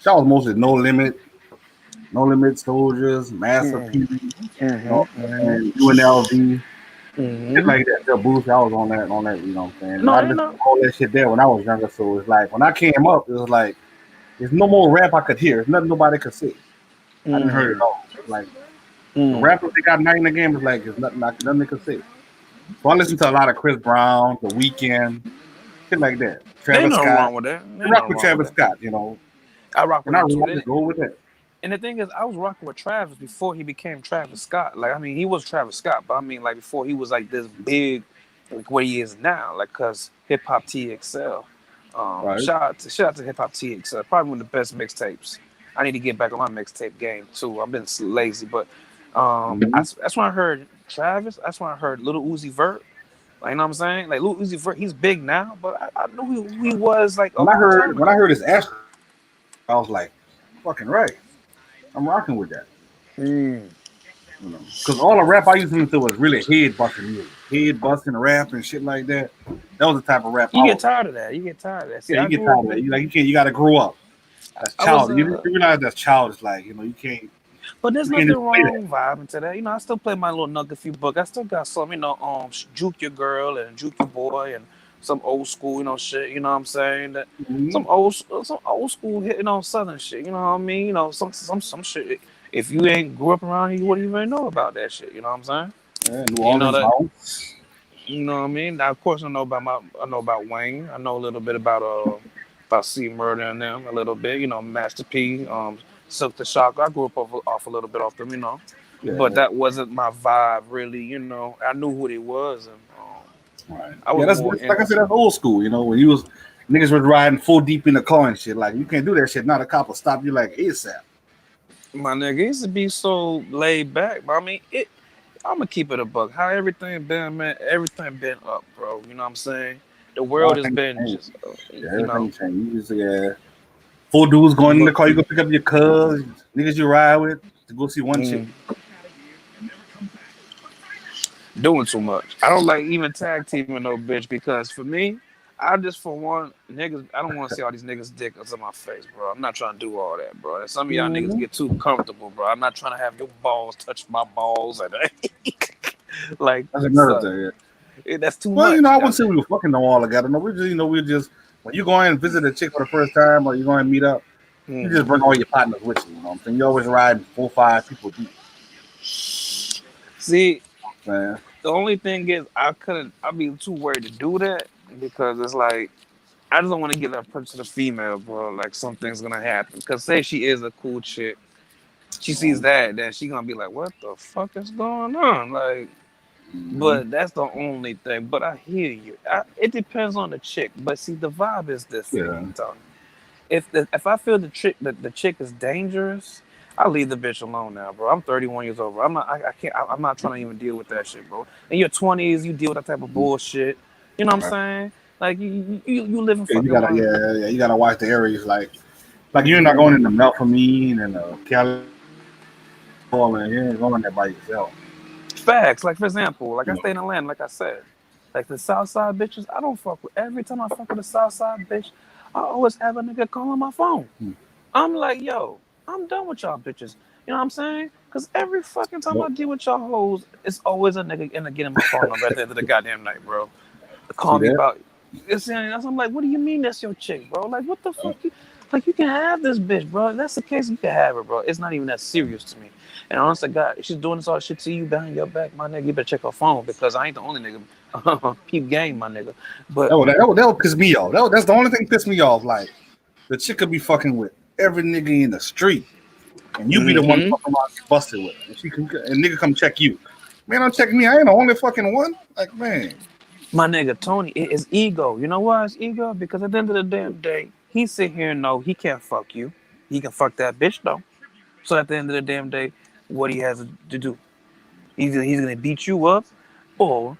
That was mostly No Limit Soldiers, Master P, mm-hmm, you know mm-hmm, what I'm saying, UNLV, shit mm-hmm. like that. The Bruce, I was on that, you know what I'm saying? No, I you listened know. to all that shit there when I was younger, so it's like when I came up, it was like there's no more rap I could hear. There's nothing nobody could say. I didn't heard it Mm, all. Like the mm. rappers they got night in the game is like there's nothing they could say. So I listened to a lot of Chris Brown, The Weeknd, shit like that. There ain't Travis nothing Scott. wrong with that. There I ain't rock nothing with wrong with Travis that. Scott, you know. I rock with And I him too. just go with that. And the thing is, I was rocking with Travis before he became Travis Scott. Like, I mean, he was Travis Scott, but I mean, like, before he was like this big, like what he is now. Like, cause Hip Hop TXL. Right. Shout out to Hip Hop TXL. Probably one of the best mixtapes. I need to get back on my mixtape game too. I've been lazy, but Mm-hmm. that's when I heard Travis. That's when I heard Little Uzi Vert. Like, you know what I'm saying? Like, Lil Uzi Vert, he's big now, but I knew who he was like a long time When I ago. heard his Astro, I was like, fucking right. I'm rocking with that. Mm. You know, because all the rap I used to listen to was really head busting music, head busting rap and shit like that. That was the type of rap I You get was. tired of that. You get tired of that. See, Yeah, I you get grew up tired of that. in. You like you can't. You got to grow up. That's I was childish. You realize that's childish. Like you can't. but there's You can't nothing just play that. wrong vibing to that. You know, I still play my little nugget few book. I still got some, juke your girl and juke your boy and some old school, shit. You know what I'm saying? That Mhm. some old school hitting on southern shit. You know what I mean? You know, some shit. If you ain't grew up around here, you wouldn't even know about that shit. You know what I'm saying? Yeah, New You know Orleans that. bounce. You know what I mean? Now, of course, I know about Wayne. I know a little bit about C Murder and them a little bit. You know, Master P, Silk the Shock. I grew up off a little bit off them. You know, but Yeah, that wasn't my vibe really. You know, I knew who they was, and right. I Yeah, was that's more like I into. said. That's old school. When you was niggas was riding full deep in the car and shit. Like you can't do that shit. Not a cop will stop you like ASAP. My nigga it used to be so laid back, but I mean it. I'm gonna keep it a buck. How everything been, man? Everything been up, bro. You know what I'm saying? The A lot world of has things been change. just, Yeah, you everything know. changed. You just four dudes going in the Look, car. You go pick up your cuz niggas you ride with to go see one chick. mm, doing too much. I don't like even tag teaming no bitch because for me, I just for one niggas. I don't want to see all these niggas dick into my face, bro. I'm not trying to do all that, bro. And some of y'all niggas Mm-hmm. get too comfortable, bro. I'm not trying to have your balls touch my balls, and like, That's another son, thing. Yeah. that's too Well, much. I wouldn't say we were fucking them all together. No, we just when you go in and visit a chick for the first time or you go and meet up, you just bring Mhm. all your partners with you. You know what I'm saying? You always ride 4, 5 people deep. See, Man. the only thing is I couldn't. I'd be too worried to do that because it's like I just don't want to give that impression to the female, bro. Like something's gonna happen. Cause say she is a cool chick, she sees that, then she gonna be like, "What the fuck is going on?" Like, Mm-hmm. but that's the only thing. But I hear you. It depends on the chick. But see, the vibe is this for Yeah. me, Tony. If I feel the chick is dangerous, I leave the bitch alone now, bro. I'm 31 years old. Bro. I can't. I'm not trying to even deal with that shit, bro. In your 20s, you deal with that type of bullshit. You know what I'm Right. saying? Like you living Yeah, you fucking gotta life. you gotta watch the areas like you're not going Mhm. into Melphamine and California. You ain't going there by yourself. Facts. Like for example, like You I know. stay in Atlanta, like I said, like the South Side bitches, I don't fuck with. Every time I fuck with a South Side bitch, I always have a nigga calling my phone. Hmm. I'm like, yo, I'm done with y'all bitches. You know what I'm saying? Because every fucking time I Nope. deal with y'all hoes, it's always a nigga in getting my phone number at the end of the goddamn night, bro. To call See me that? about. I'm like, what do you mean that's your chick, bro? Like, what the fuck? Like, you can have this bitch, bro. If that's the case, you can have her, bro. It's not even that serious to me. And honestly, God, if she's doing this all shit to you behind your back, my nigga, you better check her phone because I ain't the only nigga. Peep game, my nigga. But That would piss me off. That's the only thing piss me off. Like the chick could be fucking with every nigga in the street, and you be the one hmm fucking around get busted with, and nigga come check you. Man, don't check me. I ain't the only fucking one. Like man, my nigga Tony, it is ego. You know why it's ego? Because at the end of the damn day, he sit here and know he can't fuck you. He can fuck that bitch though. So at the end of the damn day, what he has to do? He's gonna beat you up or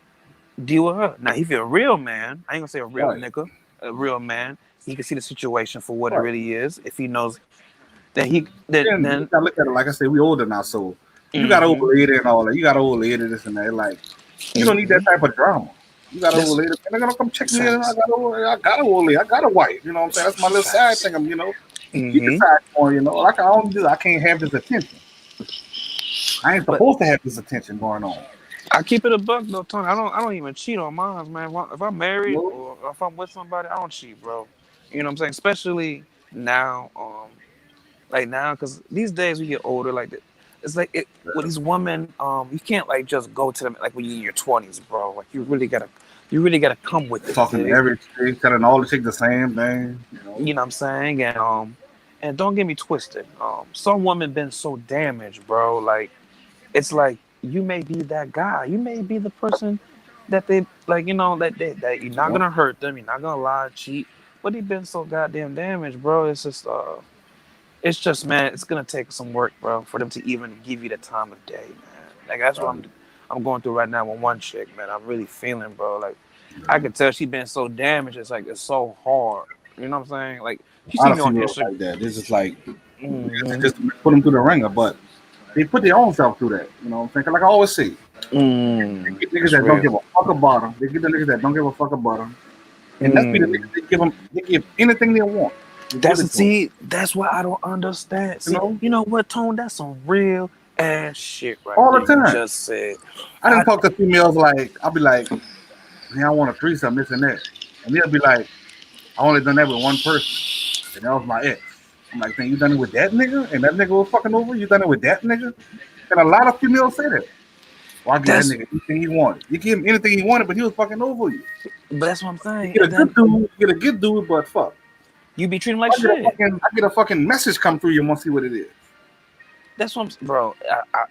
deal with her. Now, if you're a real man, I ain't gonna say a real right, nigga, a real man, he can see the situation for what it right. really is. If he knows that he Then you then gotta look at it like I said, we older now, so you got an old mm-hmm, lady and all that. You got an old lady, this and that. Like you don't need that mm-hmm. type of drama. You got an old That's lady. They're gonna come check me in. facts. I got an old lady. I got a wife. You know what I'm saying? That's my little side Facts. thing. He Mm-hmm. decides for like I don't do. I can't have this attention. I ain't But supposed to have this attention going on. I keep it a buck though, Tony. I don't even cheat on mine, man. If I'm married You or if I'm with somebody, I don't cheat, bro. You know what I'm saying? Especially now, like now, because these days we get older, it's like it with these women, you can't like just go to them like when you're in your 20s, bro. Like you really gotta come with it. You talking to dig? every chick, telling all the chicks the same thing. You know what I'm saying? And don't get me twisted. Some women been so damaged, bro. Like it's like you may be that guy. You may be the person that they like. That you're not You know? gonna hurt them. You're not gonna lie, cheat. But he been so goddamn damaged, bro. It's just man, it's gonna take some work, bro, for them to even give you the time of day, man. Like that's what I'm going through right now with one chick, man. I'm really feeling, bro. Like I could tell she been so damaged. It's like it's so hard. You know what I'm saying? Like she A lot see of me on females Instagram. like that. This is like hmm just to put them through the ringer, but they put their own self through that. You know what I'm saying? 'Cause like I always say, they get niggas That's that don't real. give a fuck about them. They get the niggas that don't give a fuck about them, and that's be the niggas they give anything they want. They give it to 'em, That's why I don't understand. you See, know, you know what, Tone? That's some real ass shit right all there. the You time. just said. I didn't I talk to females like I'll be like, man, I want a threesome, this and that, and they'll be like, I only done that with one person, and that was my ex. I'm like, man, you done it with that nigga, and that nigga was fucking over you. Done it with that nigga, and a lot of females say that. Well, I give that that's nigga anything he wanted. You give him anything he wanted, but he was fucking over you. but that's what I'm You saying. get a And good then dude, you get a good dude, but fuck. you be treating like shit. I get a fucking message come through. You want to see what it is? That's what I'm, bro.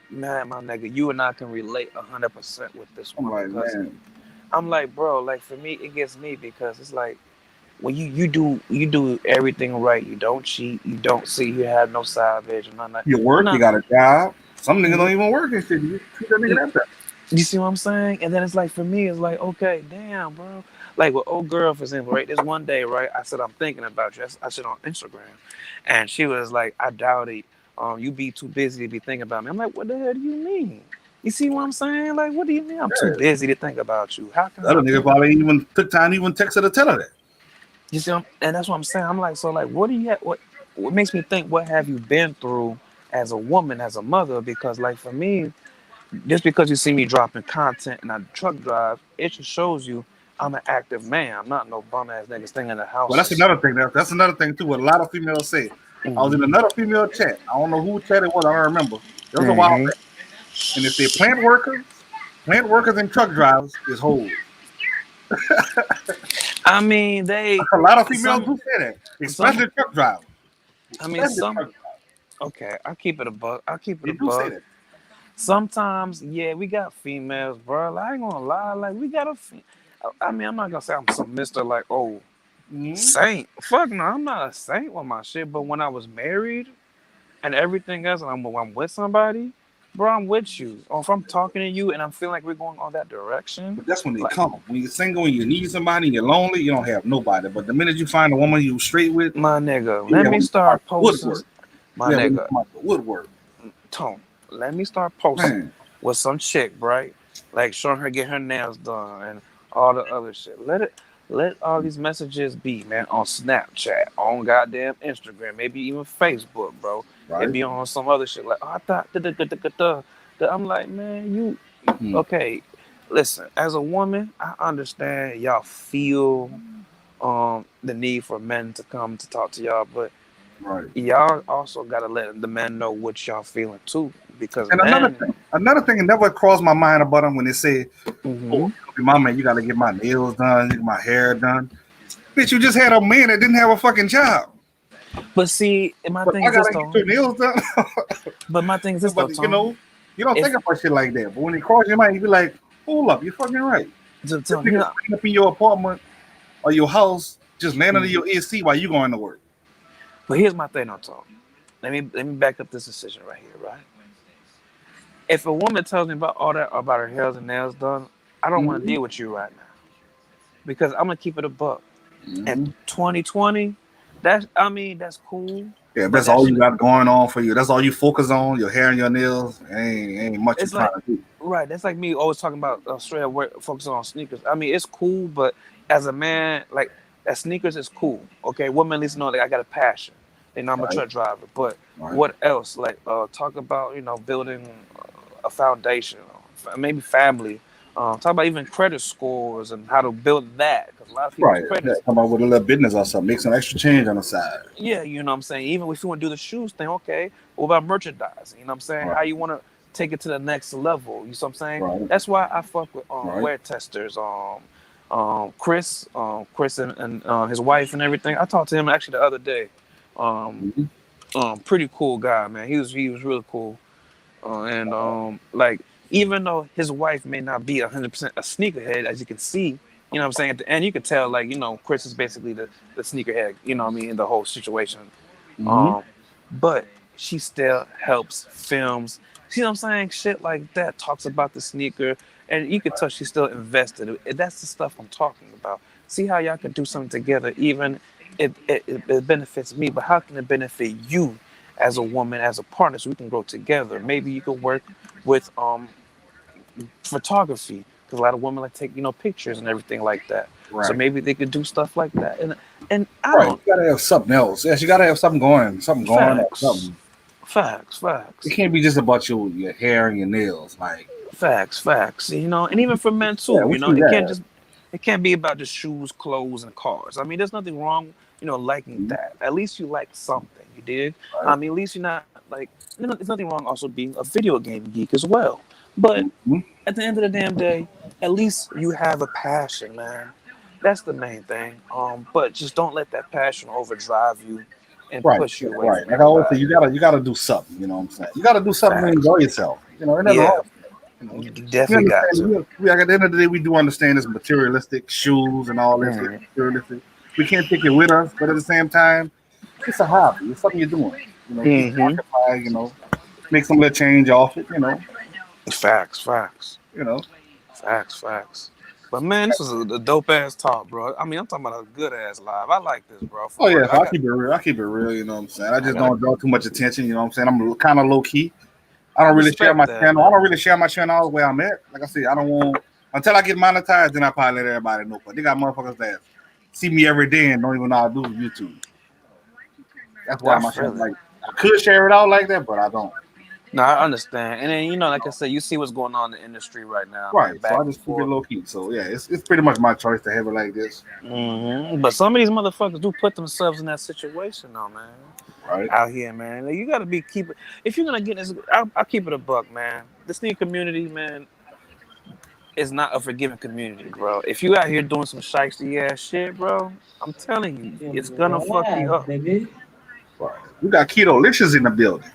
Man, my nigga, you and I can relate 100% with this I'm one like, because man, I'm like, bro, like for me, it gets me because it's like when you do everything right. You don't cheat. You don't see. You have no side bitch or nothing. you work, you No, got a job. Some niggas you, don't even work and shit. You treat that nigga that bad. you see what I'm saying? And then it's like for me, it's like okay, damn, bro. Like with old girl, for example, right? This one day, right? I said I'm thinking about you. I said on Instagram, and she was like, I doubt it. You be too busy to be thinking about me. I'm like, what the hell do you mean? You see what I'm saying? Like, what do you mean? I'm too Yeah. busy to think about you. How can The other I nigga think? probably even took time to even text her to tell her that. You see, and that's what I'm saying. I'm like, so like, what do you have? What makes me think? What have you been through as a woman, as a mother? Because like for me, just because you see me dropping content and I truck drive, it just shows you I'm an active man. I'm not no bum ass nigga staying in the Well, house. that's another thing. That's another thing too. What a lot of females say. I was in another female chat. I don't know who chat it was. I don't remember. It was a while Mm-hmm. back. And they say plant workers and truck drivers is hoes. I mean, they A lot of females some do say that, some. especially truck drivers. I mean, Especially some. truck drivers. Okay, I keep it a buck. I keep it They a do say buck. that. Sometimes, yeah, we got females, bro. I ain't gonna lie. Like, we got a. I mean, I'm not gonna say I'm some Mister like, oh, Mm-hmm. saint. Fuck no, I'm not a saint with my shit. But when I was married and everything else, and I'm with somebody, bro, I'm with you. Or if I'm talking to you and I'm feeling like we're going on that direction, But that's when they like come. When you're single and you need somebody and you're lonely, you don't have nobody. But the minute you find a woman you straight with, my nigga, yeah, let when me you come out start the posting. woodwork. My Yeah, when you nigga, come out the woodwork. Tone, let me start posting Man, with some chick, right? Like showing her get her nails done and all the other shit. Let all these messages be, man, on Snapchat, on goddamn Instagram, maybe even Facebook, bro. It right? be on some other shit. Like, oh, I thought da. I'm like, man, you Mm-hmm. okay. Listen, as a woman, I understand y'all feel the need for men to come to talk to y'all, but Right. y'all also gotta let the men know what y'all feeling too, because And men. another thing, it never crossed my mind about them when they say, Hmm. "Oh, my man, you got to get my nails done, get my hair done." Bitch, you just had a man that didn't have a fucking job, But see, my but thing I is this gotta get though. your nails done. But my thing is this though, But Tom. you don't If think about shit like that. But when it crosses your mind, you be like, "Hold up, you're fucking right." This Tom, nigga sitting up in your apartment or your house, just landing in your AC while you going to work. but here's my thing, though, Tom. Let me back up this decision right here, right? If a woman tells me about all that about her hair and nails done, I don't want to Mm-hmm. deal with you right now because I'm gonna keep it a buck. And Mm-hmm. 2020, that's cool, Yeah, but that's that all you shit. got going on for you. That's all you focus on. Your hair and your nails. Ain't much you It's trying like to do. right. That's like me always talking about straight up focusing on sneakers. I mean, it's cool, but as a man, like that sneakers is cool. Okay, women at least know that I got a passion. They know I'm a Right, truck driver. But right. what else? Like talk about building a foundation, maybe family. Talk about even credit scores and how to build that because a lot of people's Right. Yeah, credits. come up with a little business or something. Make some extra change on the side. Yeah, you know what I'm saying? Even if you want to do the shoes thing, okay, what about merchandising? You know what I'm saying? Right. How you want to take it to the next level? You know what I'm saying? Right. That's why I fuck with Right. wear testers, Chris and his wife and everything. I talked to him actually the other day. Um, Mm-hmm. Pretty cool guy, man. He was really cool. And like even though his wife may not be 100% a sneakerhead, as you can see, you know what I'm saying, at the end you could tell like Chris is basically the sneakerhead, you know what I mean, in the whole situation. Mm-hmm. um but she still helps films, you know what I'm saying, shit like that, talks about the sneaker, and you could tell she's still invested. That's the stuff I'm talking about. See how y'all can do something together, even it benefits me, but how can it benefit you as a woman, as a partner, so we can grow together. Maybe you can work with photography because a lot of women like take pictures and everything like that. So Right. maybe they could do stuff like that. And I Right. don't You gotta have something else. Yes, you gotta have something going, or facts, something. facts, It facts. can't be just about your hair and your nails. Like, Facts. And even for men yeah, too, what you got? it can't be about just shoes, clothes, and cars. I mean, there's nothing wrong, liking Mhm. that. At least you like something, you dig? I Right. mean, at least you're not like, there's nothing wrong also being a video game geek as well. But Mhm. at the end of the damn day, at least you have a passion, man. That's the main thing. But just don't let that passion overdrive you and Right. push you away Right. from Like I always say, everybody. you gotta do something. You know what I'm saying? You gotta do something to Facts. enjoy yourself. Ain't nothing Yeah, wrong. You know, you we definitely got understand. to. At the end of the day, we do understand this materialistic shoes and all this. It's Mm. materialistic. We can't take it with us, but at the same time, it's a hobby. It's something you're doing. Keep you Hmm. occupied. Make some little change off it. Facts. You know. Facts. But man, this was a dope ass talk, bro. I mean, I'm talking about a good ass live. I like this, bro. Oh For yeah, real. so I keep it real. I keep it real. You know what I'm saying? I I just gotta don't draw too much attention. You know what I'm saying? I'm kind of low key. I I don't really share respect my that, channel. I don't man. really share my channel all the way I'm at. Like I said, I don't want until I get monetized. Then I probably let everybody know. But they got motherfuckers that see me every day and don't even know how to do YouTube. That's why I my feel channel it. like I could share it out like that, but I don't. No, I understand. And then like I said, you see what's going on in the industry right now, man. Right. So Back I and just keep it forth. low key. So yeah, it's pretty much my choice to have it like this. But some of these motherfuckers do put themselves in that situation, though, man. Right. Out here, man. Like, you gotta be keep it. If you're gonna get this, I'll keep it a buck, man. The sneaker community, man, is not a forgiving community, bro. If you out here doing some shiesty ass shit, bro, I'm telling you, it's gonna fuck you Relax, up. baby. Right. We got Keto Licious in the building.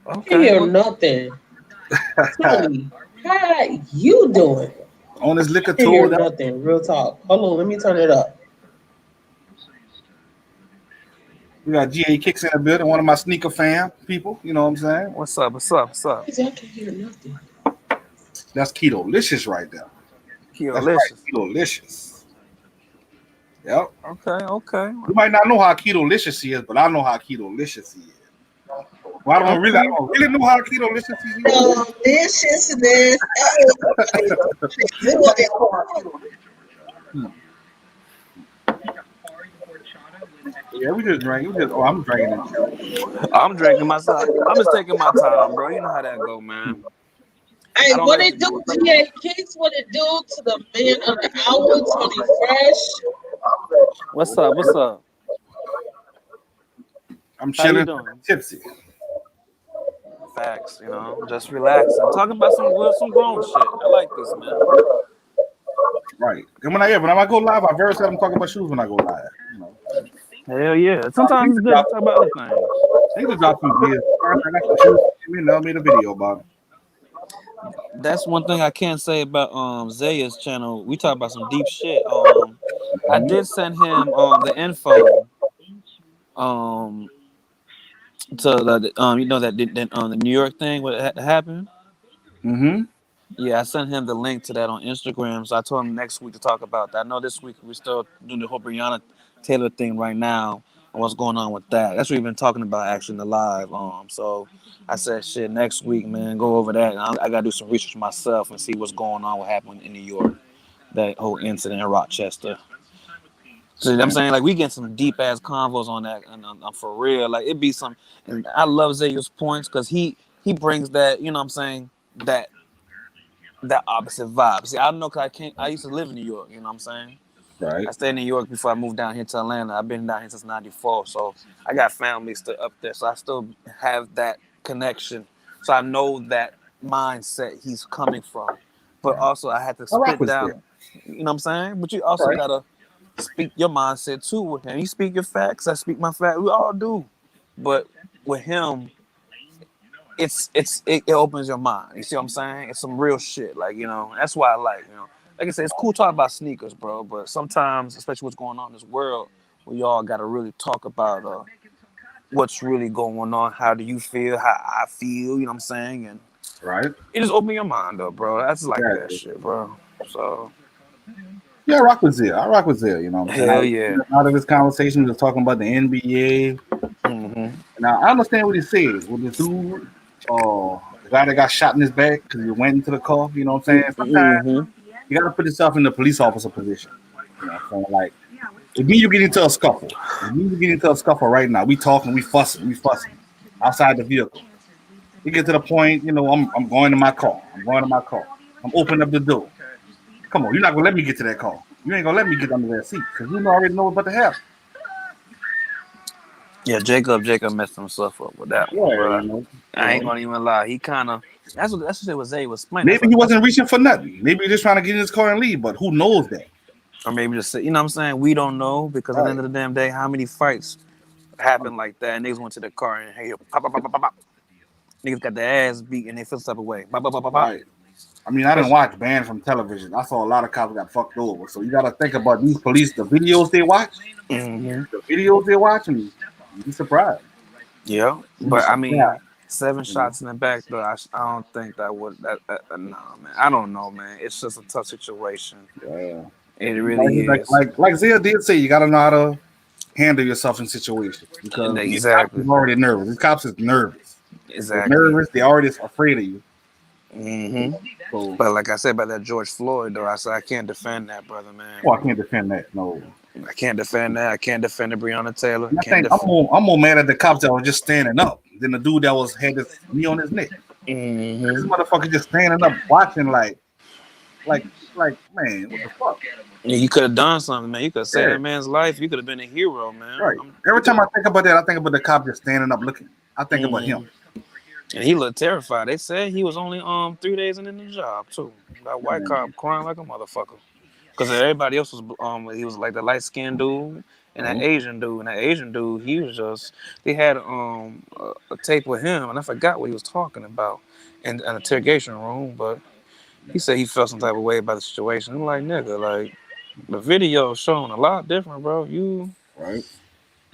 I can't Okay, hear well, nothing. Tony, how you doing? On his I liquor can't hear tour. nothing. Real talk. Hold on, let me turn it up. We got GA Kicks in the building, one of my sneaker fan people. You know what I'm saying? what's up? I can't hear nothing. That's Keto Licious right there. That's right, Keolicious. Keto Licious. Yep. Okay, You might not know how Keto Licious is, but I know how Keto Licious is. Well, I okay. don't really know how Keto Licious is. Deliciousness. Hmm. Yeah, we just drank. I'm drinking it too. I'm drinking myself. I'm just taking my time, bro. You know how that go, man. Hey, I don't what like to it do, be. GA Kicks? What it do to the man of the hour, Tony Fresh? What's up? I'm How you chilling, doing? tipsy. Facts, just relaxing. Talking about some grown shit. I like this, man. Right. And when I go live, I very seldom talk about shoes when I go live. Hell yeah. I need Sometimes to it's good to drop. talk about other things. I need to drop some gears. I got some shoes. They'll made a video about it. That's one thing I can say about Zaya's channel. We talk about some deep shit. I Mhm. did send him the info um to the the New York thing what happened. Mhm. Yeah, I sent him the link to that on Instagram. So I told him next week to talk about that. I know this week we're still doing the whole Breonna Taylor thing right now and what's going on with that. That's what we've been talking about actually in the live. So I said, shit, next week, man, go over that. And I got to do some research myself and see what's going on, what happened in New York, that whole incident in Rochester. So I'm Right. saying, like, we get some deep ass convos on that, and I'm for real. Like, it be some, and I love Zaya's points because he brings that, you know what I'm saying, that opposite vibe. See, I don't know because I used to live in New York, you know what I'm saying? I Right. stayed in New York before I moved down here to Atlanta. I've been down here since '94, so I got family still up there. So I still have that connection. So I know that mindset he's coming from. But Right. also I had to I rock spit with it. down, you know what I'm saying? But you also Right. gotta speak your mindset too with him. You speak your facts, I speak my facts. We all do. But with him, it opens your mind. You see what I'm saying? It's some real shit. Like, that's why I like. Like I said, it's cool talking about sneakers, bro. But sometimes, especially what's going on in this world, we all gotta really talk about what's really going on. How do you feel? How I feel, you know what I'm saying? And Right. it just open your mind up, bro. That's like that Exactly. shit, bro. So Yeah, I rock with Zia. I rock with Zia. You know what I'm saying? hell yeah. Out of this conversation, we was talking about the NBA. Hmm. Now I understand what he said with this dude, the guy that got shot in his back because he went into the car. You know what I'm saying? Sometimes Mm-hmm. you gotta put yourself in the police officer position. You know what I'm saying? Like, if me you get into a scuffle, if me you get into a scuffle right now, we talking, we fussing outside the vehicle. You get to the point, I'm going to my car. I'm going to my car. I'm opening up the door. Come on, you're not gonna let me get to that car. You ain't gonna let me get under that seat because you already know what's about to happen. Yeah, Jacob messed himself up with that one, Yeah, bro. I ain't gonna even lie. He kind of that's what Zay was playing. Maybe he wasn't reaching for nothing. Maybe he just trying to get in his car and leave. But who knows that? Or maybe just say, you know what I'm saying? We don't know because at the end of the damn day, how many fights happen like that? And niggas went to the car and hey, pop, pop, pop, pop, pop, pop. Niggas got their ass beat and they feel some type of way. Pop, pop, pop, pop, pop. Right. I mean, I didn't watch banned from television. I saw a lot of cops got fucked over. So you got to think about these police, the videos they watch, Mm-hmm. the videos they watch, and you'd be surprised. Yeah, but I mean, Yeah. 7 shots in the back though. I don't think that would. No, man. I don't know, man. It's just a tough situation. Yeah. It really is. Like Zia did say, you got to know how to handle yourself in situations because Exactly. the cops is already nervous. The cops is nervous. Exactly. They're nervous. They already afraid of you. Mm-hmm. So, But like I said about that George Floyd, though, I said I can't defend that, brother, man. I can't defend that. No. I can't defend that. I can't defend the Breonna Taylor. I think I'm more mad at the cops that were just standing up than the dude that had his knee on his neck. Mm-hmm. This motherfucker just standing up watching like, man, what the fuck? Yeah, you could have done something, man. You could have saved that man's life. You could have been a hero, man. Right. Every time I think about that, I think about the cop just standing up looking. I think about him. And he looked terrified. They said he was only 3 days in the job too. That white cop crying like a motherfucker. Because everybody else was he was like the light skinned dude and that Asian dude. And that Asian dude, he was just they had a tape with him and I forgot what he was talking about in an interrogation room, but he said he felt some type of way about the situation. I'm like, nigga, like the video showing a lot different, bro.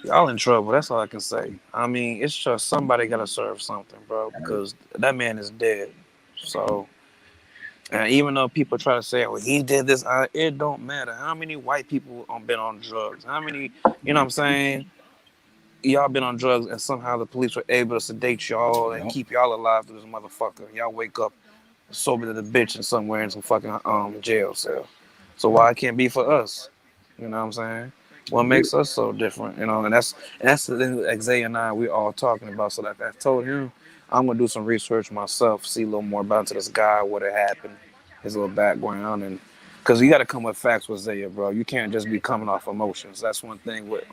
Y'all in trouble. That's all I can say. I mean, it's just somebody gotta serve something, bro, because that man is dead. So, and even though people try to say, "Well, he did this," it don't matter. How many white people been on drugs? How many? You know what I'm saying? Y'all been on drugs, and somehow the police were able to sedate y'all and keep y'all alive through this motherfucker. Y'all wake up sober to the bitch and somewhere in some fucking jail cell. So why it can't be for us? You know what I'm saying? What makes us so different, and that's the thing that Xavier and I we all talking about. So like I told him, I'm gonna do some research myself, see a little more about this guy, what had happened, his little background, and because you got to come with facts with Zaya, bro. You can't just be coming off emotions. That's one thing with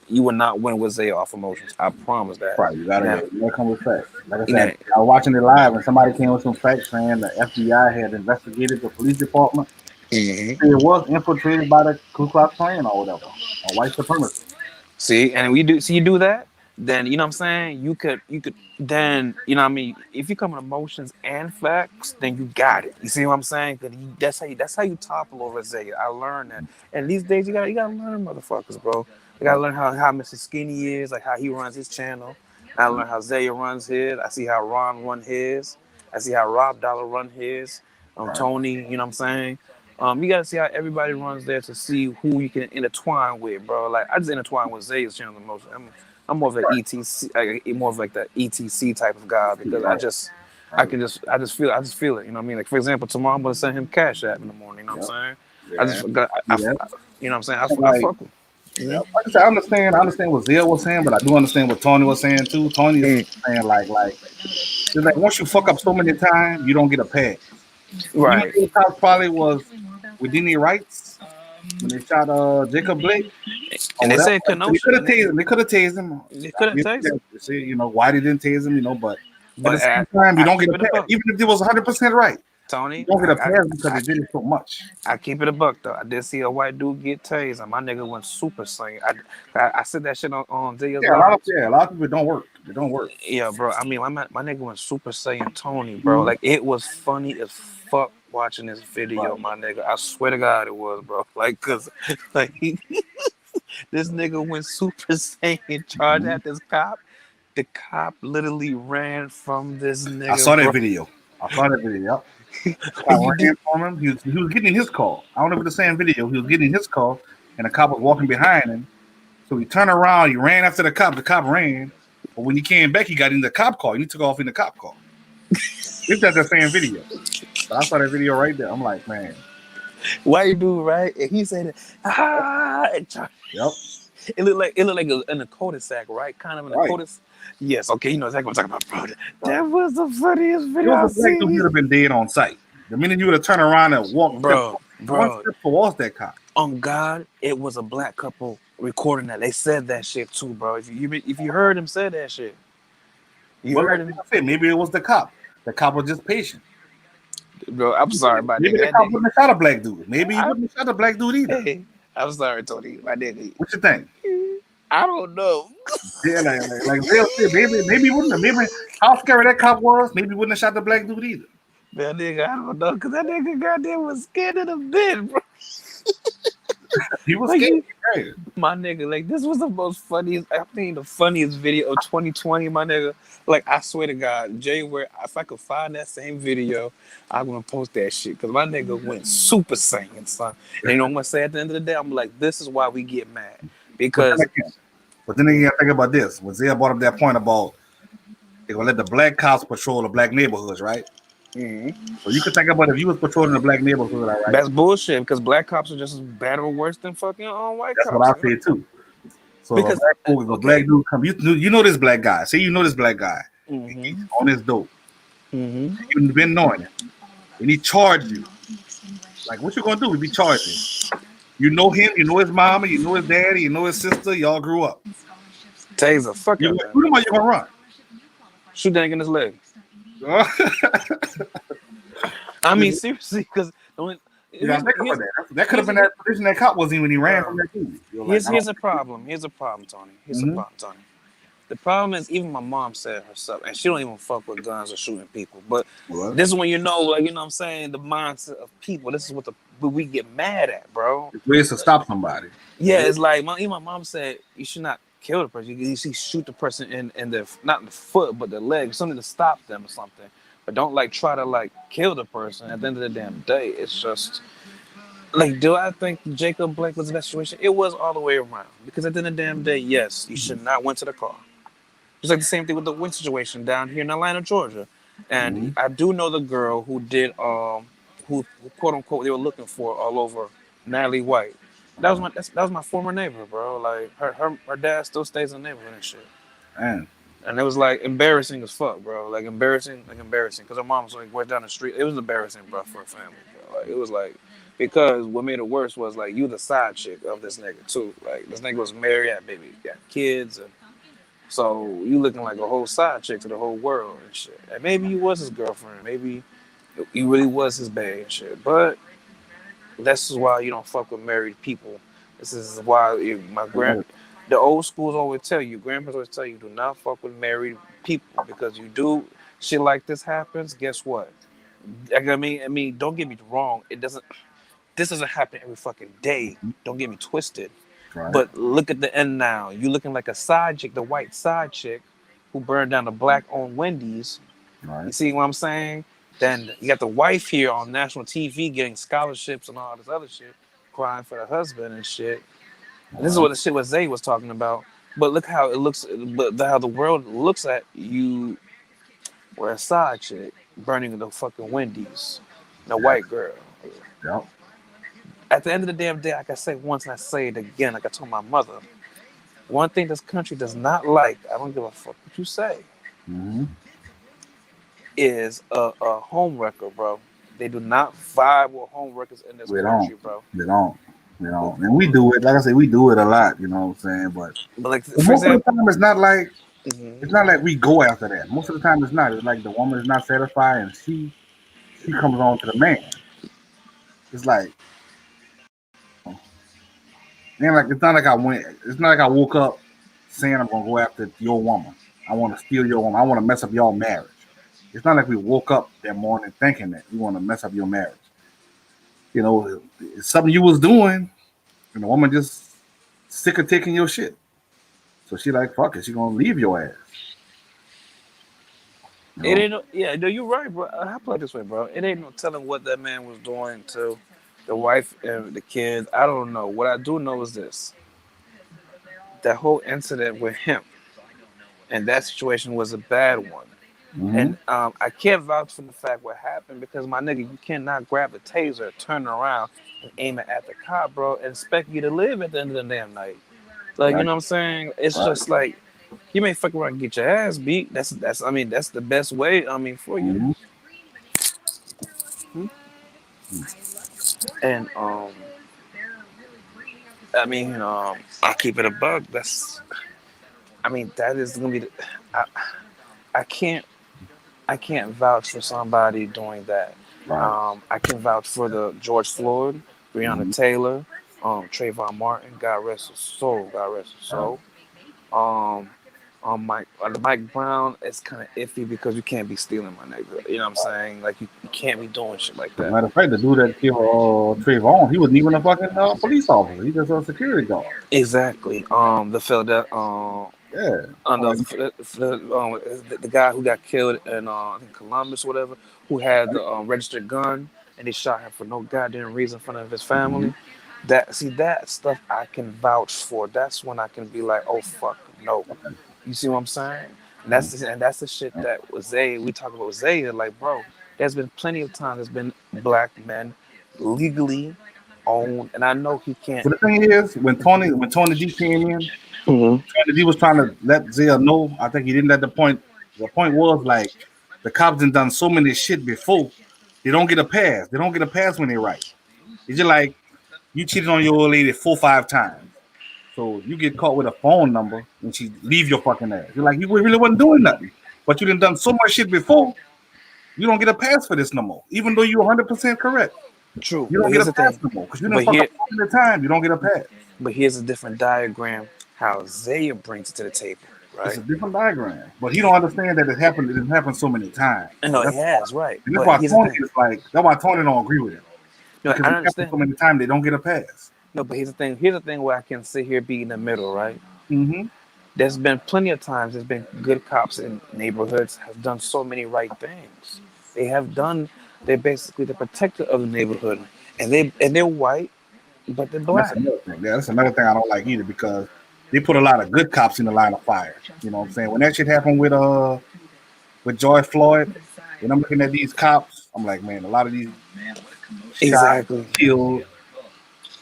you will not win with Zaya off emotions. I promise that. Right, you gotta come with facts. Like I said, I was watching it live and somebody came with some facts saying the FBI had investigated the police department. It was infiltrated by the Ku Klux Klan or whatever, or white supremacy. See, and you do that, then you know what I'm saying. You could then you know what I mean. If you come with emotions and facts, then you got it. You see what I'm saying? That's how you topple over Zaya. I learned that, and these days you gotta learn motherfuckers, bro. You gotta learn how Mr. Skinny is, like how he runs his channel. I learn how Zaya runs his. I see how Ron run his. I see how Rob Dollar run his. Tony, you know what I'm saying. You gotta see how everybody runs there to see who you can intertwine with, bro. Like I just intertwine with Zay's channel the most. I'm more of an ETC, more of like the ETC type of guy because I just feel it. You know what I mean? Like for example, tomorrow I'm gonna send him Cash App in the morning. You know what I'm saying? You know what I'm saying? I fuck him. Yeah. Like I said, I understand what Zia was saying, but I do understand what Tony was saying too. Tony is saying like it's like once you fuck up so many times, you don't get a pass. Right. You know, the cops probably was within their rights when they shot Jacob Blake. And they said they could have tased him. They could have tased him. They could have tased him. See, you know why they didn't tase him, but at the same time, you don't get a pass. Even if it was 100% right. Tony, you don't get a pass because they did it so much. I keep it a buck though. I did see a white dude get tased, and my nigga went Super Saiyan. I said that shit on Zia's a lot of people don't work. It don't work. Yeah, bro. I mean, my nigga went Super Saiyan Tony, bro. Like it was funny as fuck watching this video, my nigga. I swear to God, it was, bro. Like, cause like this nigga went Super Saiyan, charged at this cop. The cop literally ran from this nigga. I saw that video. Yep. I ran from him. He was getting his call. I don't know if it's the same video. He was getting his call, and the cop was walking behind him. So he turned around. He ran after the cop. The cop ran. But when he came back, he got in the cop car and he took off in the cop car. It's just the same video. But I saw that video right there. I'm like, man. White dude, right? And he said, Yep. It looked like in a cul-de-sac, right? Kind of in a Right. cul-de-sac. Yes, okay, you know exactly what I'm talking about, bro. That was the funniest video I've Black dude would seen. have been dead on sight. The minute you would have turned around and walked Bro, one step towards that cop. on God, it was a black couple recording that. They said that shit too, bro. If you heard him say that shit, you Well, heard like him, I said, maybe it was the cop. The cop was just patient. bro. I'm sorry, my Maybe nigga. the cop wouldn't have shot a black dude. Maybe he wouldn't have shot a black dude either. Hey, I'm sorry, Tony, my nigga. What you think? I don't know. Yeah, like real shit. Maybe he wouldn't have. Maybe how scary that cop was. Maybe he wouldn't have shot the black dude either. Man, nigga, I don't know, cause that nigga goddamn was scared of the bed, bro. He was Like, scared. Right. My nigga, like this was the most funniest. I think the funniest video of 2020, my nigga. Like I swear to God, January. If I could find that same video, I'm gonna post that shit because my nigga went super saiyan, son. And you know what I'm gonna say at the end of the day? I'm like, this is why we get mad because But then you gotta think about this. When Zia brought up that point about they're gonna let the black cops patrol the black neighborhoods, right? So you could think about if you was patrolling the black neighborhood, all right? that's bullshit because black cops are just as bad or worse than fucking white That's cops. what I said too. So Because- if a black dude come, you know this black guy. Say you know this black guy on his dope. You've been knowing it, and he charged you. Like what you gonna do? He be charging. You know him. You know his mama. You know his daddy. You know his sister. Y'all grew up. Taser, fuck You him. gonna shoot him or you gonna run? Shoot that nigga in his leg. I mean, seriously, because You gotta think about that. That could have been that position that cop was in when he ran from that dude. Here's a problem. Here's a problem, Tony. The problem is even my mom said herself, and she don't even fuck with guns or shooting people. But this is when you know, like you know what I'm saying, the mindset of people. This is what we get mad at, bro. It's ways to stop somebody. Yeah, it's like even my mom said you should not kill the person. You see, shoot the person in the not in the foot, but the leg, something to stop them or something. But don't like try to like kill the person. At the end of the damn day, it's just like, do I think Jacob Blake was in that situation? It was all the way around because at the end of the damn day, yes, you should not went to the car. Just like the same thing with the wind situation down here in Atlanta, Georgia. And I do know the girl who did who quote unquote they were looking for all over, Natalie White. That was my former neighbor, bro. Like her dad still stays in the neighborhood and shit. Man. And it was like embarrassing as fuck, bro. Like embarrassing. Because her mom was like went down the street. It was embarrassing, bro, for a family, bro. Like it was like because what made it worse was like you the side chick of this nigga too. Like this nigga was married, had baby, got kids, and so you looking like a whole side chick to the whole world and shit. And maybe you was his girlfriend. Maybe you really was his bae and shit. But this is why you don't fuck with married people. This is why the old schools always tell you, grandparents always tell you, do not fuck with married people because you do shit like this happens. Guess what? I mean, don't get me wrong. This doesn't happen every fucking day. Don't get me twisted. Right. But look at the end now. You looking like a side chick, the white side chick who burned down the black-owned Wendy's. Right. You see what I'm saying? Then you got the wife here on national TV getting scholarships and all this other shit, crying for the husband and shit. And this is what the shit what Zay was talking about. But look how it looks. But how the world looks at you. Were a side chick burning the fucking Wendy's, the white girl. Yep. At the end of the damn day, like I say once and I say it again, like I told my mother, one thing this country does not like, I don't give a fuck what you say, is a home wrecker, bro. They do not vibe with home wreckers in this country, bro. They don't. And we do it. Like I say, we do it a lot. You know what I'm saying? But like most of the time, it's not like it's not like we go after that. Most of the time, it's not. It's like the woman is not satisfied, and she comes on to the man. It's like. And like it's not like I woke up saying I'm gonna go after your woman. I want to steal your woman. I want to mess up your marriage. It's not like we woke up that morning thinking that we want to mess up your marriage. You know, it's something you was doing, and the woman just sick of taking your shit. So she like, fuck it, she gonna leave your ass. You know? It ain't no, yeah, no, you're right, bro. I play this way, bro. It ain't no telling what that man was doing to the wife and the kids. I don't know. What I do know is this: that whole incident with him and that situation was a bad one. Mhm. And I can't vouch for the fact what happened because my nigga, you cannot grab a taser, turn around, and aim it at the cop, bro, and expect you to live at the end of the damn night. Like, you Right. know what I'm saying? It's Right. just like you may fuck around and get your ass beat. That's I mean that's the best way. I mean for you. Mhm. And I mean I keep it a bug. That's I mean that is gonna be. I, I can't I can't vouch for somebody doing that. Right. I can vouch for the George Floyd, Breonna Mhm. Taylor, Trayvon Martin. God rest his soul. God rest his soul. Um, Mike Brown, it's kind of iffy because you can't be stealing my nigga. You know what I'm saying? Like you can't be doing shit like As a that. matter of fact, the dude that killed Trayvon, he wasn't even a fucking police officer. He just a security guard. Exactly. The Philadelphia. Yeah. On I'm like, the guy who got killed in I think Columbus, or whatever, who had the registered gun, and they shot him for no goddamn reason in front of his family. mhm. That stuff I can vouch for. That's when I can be like, oh fuck, no. You see what I'm saying? And that's the shit that was Zay. We talk about Zay. Like, bro, there's been plenty of times there's been black men legally owned, and I know he can't. But the thing is, when Tony D came in, Mhm. Tony D was trying to let Zaya know. I think he didn't let the point. The point was like the cops done so many shit before. They don't get a pass. They don't get a pass when they right. It's just like you cheated on your old lady 4 or 5 times. So you get caught with a phone number and she leave your fucking ass. You're like, you really wasn't doing nothing. But you done so much shit before, you don't get a pass for this no more. Even though you're 100% correct. True, You but don't get here's a the pass thing. no more. Because you done But fuck up here, so many times, you don't get a pass. but here's a different diagram how Zaya brings it to the table, It's right? a different diagram. But he don't understand that it didn't happen so many times. I So know it has, right? that's But why here's the Tony thing. is like, that's why Tony don't agree with him. No, Because I it happens understand. so many times they don't get a pass. No, but here's the thing. Here's the thing where I can sit here be in the middle, right? Mm-hmm. There's been plenty of times there's been good cops in neighborhoods have done so many right things. They have done. They're basically the protector of the neighborhood, and they're white, but they're And that's black. another thing. Yeah, that's another thing I don't like either because they put a lot of good cops in the line of fire. You know what I'm saying? When that shit happened with George Floyd, and I'm looking at these cops, I'm like, man, a lot of these shot, Exactly. killed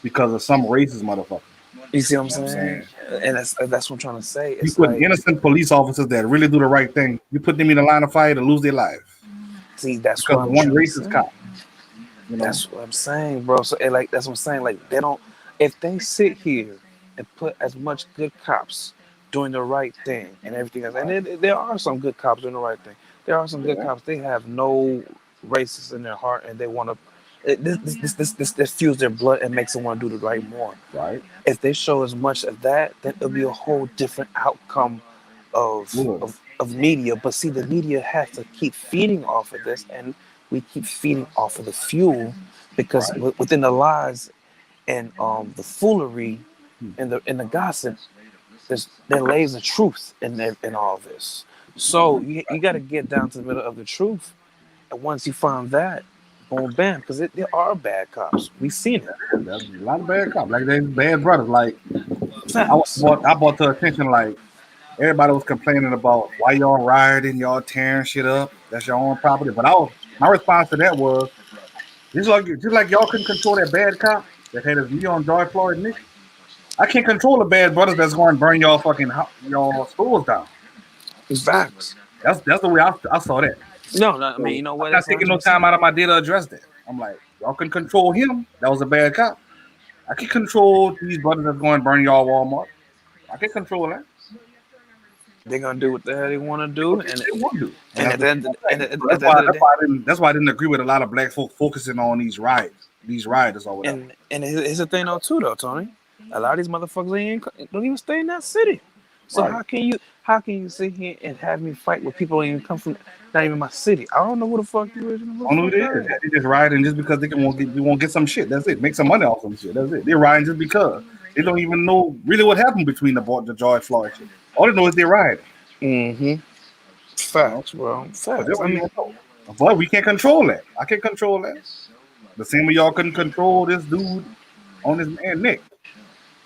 because of some racist motherfucker. You see what I'm You know what I'm saying? saying? And that's what I'm trying to say. You It's put like, innocent police officers that really do the right thing, you put them in the line of fire to lose their life see, that's because what of I'm one trying to racist say. cop. You know, That's what I'm saying, bro. So, and like, that's what I'm saying. Like, they don't. If they sit here and put as much good cops doing the right thing and everything else, and there are some good cops doing the right thing. There are some good yeah, cops. They have no racists in their heart, and they want to. This fuels their blood and makes them want to do the right more. right. If they show as much of that, then it'll be a whole different outcome of Wood. of media. But see, the media has to keep feeding off of this, and we keep feeding off of the fuel because Right. within the lies and the foolery Hmm. and the gossip, there lays the truth in all this. So you got to get down to the middle of the truth, and once you find that, boom, bam, because there are bad cops. We've seen it. There's a lot of bad cops, like they bad brothers. Like Facts. I brought to attention, like everybody was complaining about why y'all rioting, y'all tearing shit up. That's your own property. But my response to that was just like y'all couldn't control that bad cop that had his knee on George Floyd Nick. I can't control the bad brothers that's going to burn y'all fucking y'all stores down. It's facts. That's the way I saw that. No, I mean, So you know I'm what? not That's taking no 100%. time out of my day to address that. I'm like, y'all can control him. That was a bad cop. I can control these brothers that's going to burn y'all Walmart. I can control that. They're gonna do what the hell they want to What do, they want to do. And and that's at the the end, same and thing. at So the end of the day, that's why I didn't agree with a lot of black folk focusing on these rioters or whatever. and here's the thing though too though, Tony. A lot of these motherfuckers don't even stay in that city. So Right. how can you sit here and have me fight with people who don't even come from not even my city? I don't know who the fuck you is. Who I don't the know fuck who they that is. is. They just rioting just because they won't get some shit. That's it. Make some money off some shit. That's it. They're rioting just because they don't even know really what happened between the George Floyd shit. All they know is they're rioting. Mm-hmm. You know, Facts, bro. but they Facts. I don't even mean, know. But we can't control that. I can't control that. The same way y'all couldn't control this dude on this man Nick.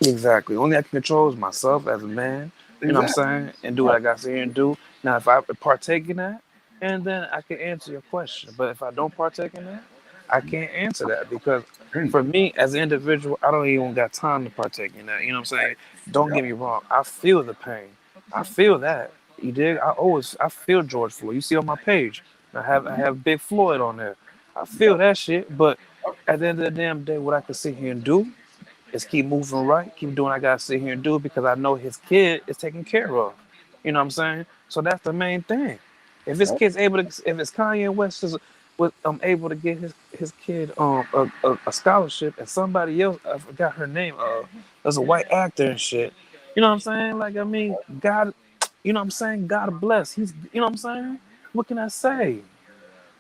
exactly. Only I can control is myself as a man You know what I'm saying? And do what I got to say and do. Now, if I partake in that, and then I can answer your question. But if I don't partake in that, I can't answer that because for me as an individual, I don't even got time to partake in that. You know what I'm saying? Don't get me wrong. I feel the pain. I feel that. You dig? I feel George Floyd. You see on my page, I have Big Floyd on there. I feel that shit. But at the end of the damn day, what I can sit here and do is keep moving right, keep doing what I gotta sit here and do because I know his kid is taken care of. You know what I'm saying? So that's the main thing. If his kid's able to, if it's Kanye West is was able to get his kid a scholarship and somebody else, I forgot her name, there's a white actor and shit. You know what I'm saying? Like I mean, God, you know what I'm saying? God bless. He's, you know what I'm saying? What can I say?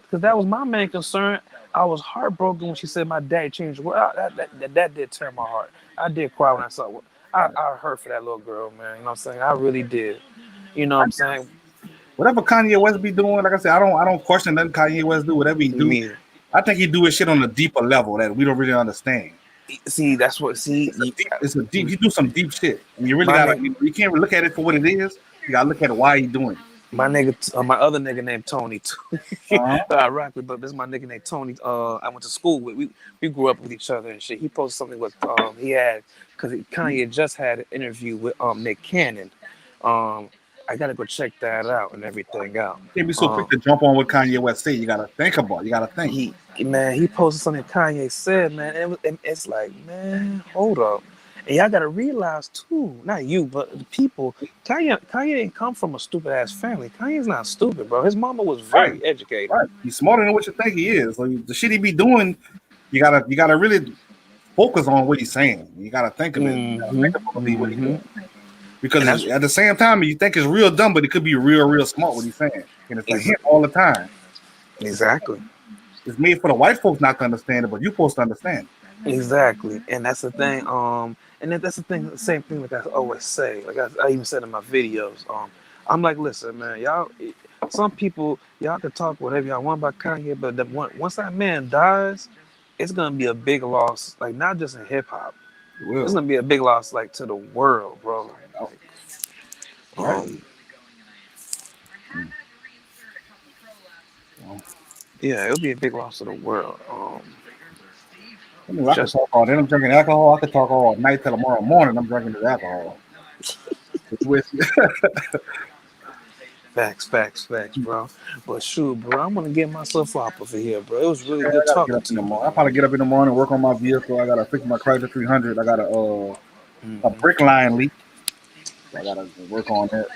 Because that was my main concern. I was heartbroken when she said my dad changed the world. That did turn my heart. I did cry when I saw it. I hurt for that little girl, man. You know what I'm saying? I really did. You know what I'm saying? Whatever Kanye West be doing, like I said, I don't question nothing Kanye West do. Whatever he do, Me. I think he do his shit on a deeper level that we don't really understand. See, that's what. See, It's a deep. You do some deep shit, and you really My gotta. nigga- You can't look at it for what it is. You gotta look at it why he doing it. my nigga, my other nigga named Tony. Uh-huh. I rock with, but this is my nigga named Tony. I went to school with. We grew up with each other and shit. He posted something with he had because Kanye just had an interview with Nick Cannon. I gotta go check that out and everything out. You can't be so quick to jump on what Kanye West say. You gotta think about it. You gotta think. He posted something Kanye said, man. It's like, man, hold up. And y'all gotta realize too, not you, but the people. Kanye didn't come from a stupid ass family. Kanye's not stupid, bro. His mama was very educated. Right. He's smarter than what you think he is. So the shit he be doing, you gotta really focus on what he's saying. You gotta think of it. You gotta think about what he's doing. Because at the same time, you think it's real dumb, but it could be real smart what he's saying. And it's like him all the time. Exactly. It's made for the white folks not to understand it, but you're supposed to understand it. Exactly. And that's the thing. And that's the thing, the same thing like I always say. Like I even said in my videos. I'm like, listen, man, y'all, some people, y'all can talk whatever y'all want about Kanye, but once that man dies, it's gonna be a big loss, like not just in hip hop. It's gonna be a big loss, like to the world, bro. Yeah, it'll be a big loss to the world. I mean, I can talk all day. I'm drinking alcohol. I could talk all night till tomorrow morning. I'm drinking this alcohol. Facts, bro. But shoot, bro, I'm gonna get myself up over here, bro. It was really good talking to you. I'll probably get up in the morning, work on my vehicle. I gotta fix my Chrysler 300. I got a brick line leak. So I gotta work on that.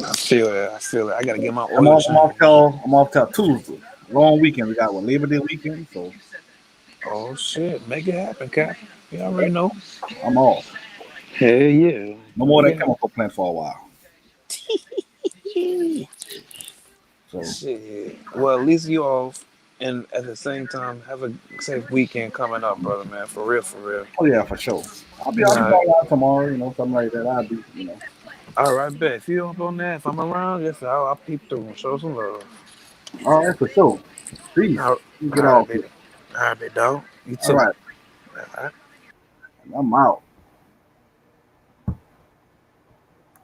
I feel it. I gotta get my oil. I'm off till Tuesday. Long weekend. We got Labor Day weekend. So. Oh shit, make it happen, Cap. You already know. I'm off. Hell yeah. No more that chemical plant for a while. So shit. Well, at least you off, and at the same time, have a safe weekend coming up, brother, man. For real. Oh yeah, for sure. I'll be out tomorrow, something like that. I'll be, All right, bet. If you up on that, if I'm around, yes, I'll peep through and show some love. All right, for sure. Peace. Get off, baby. All right, big dog. You too. All right. I'm out.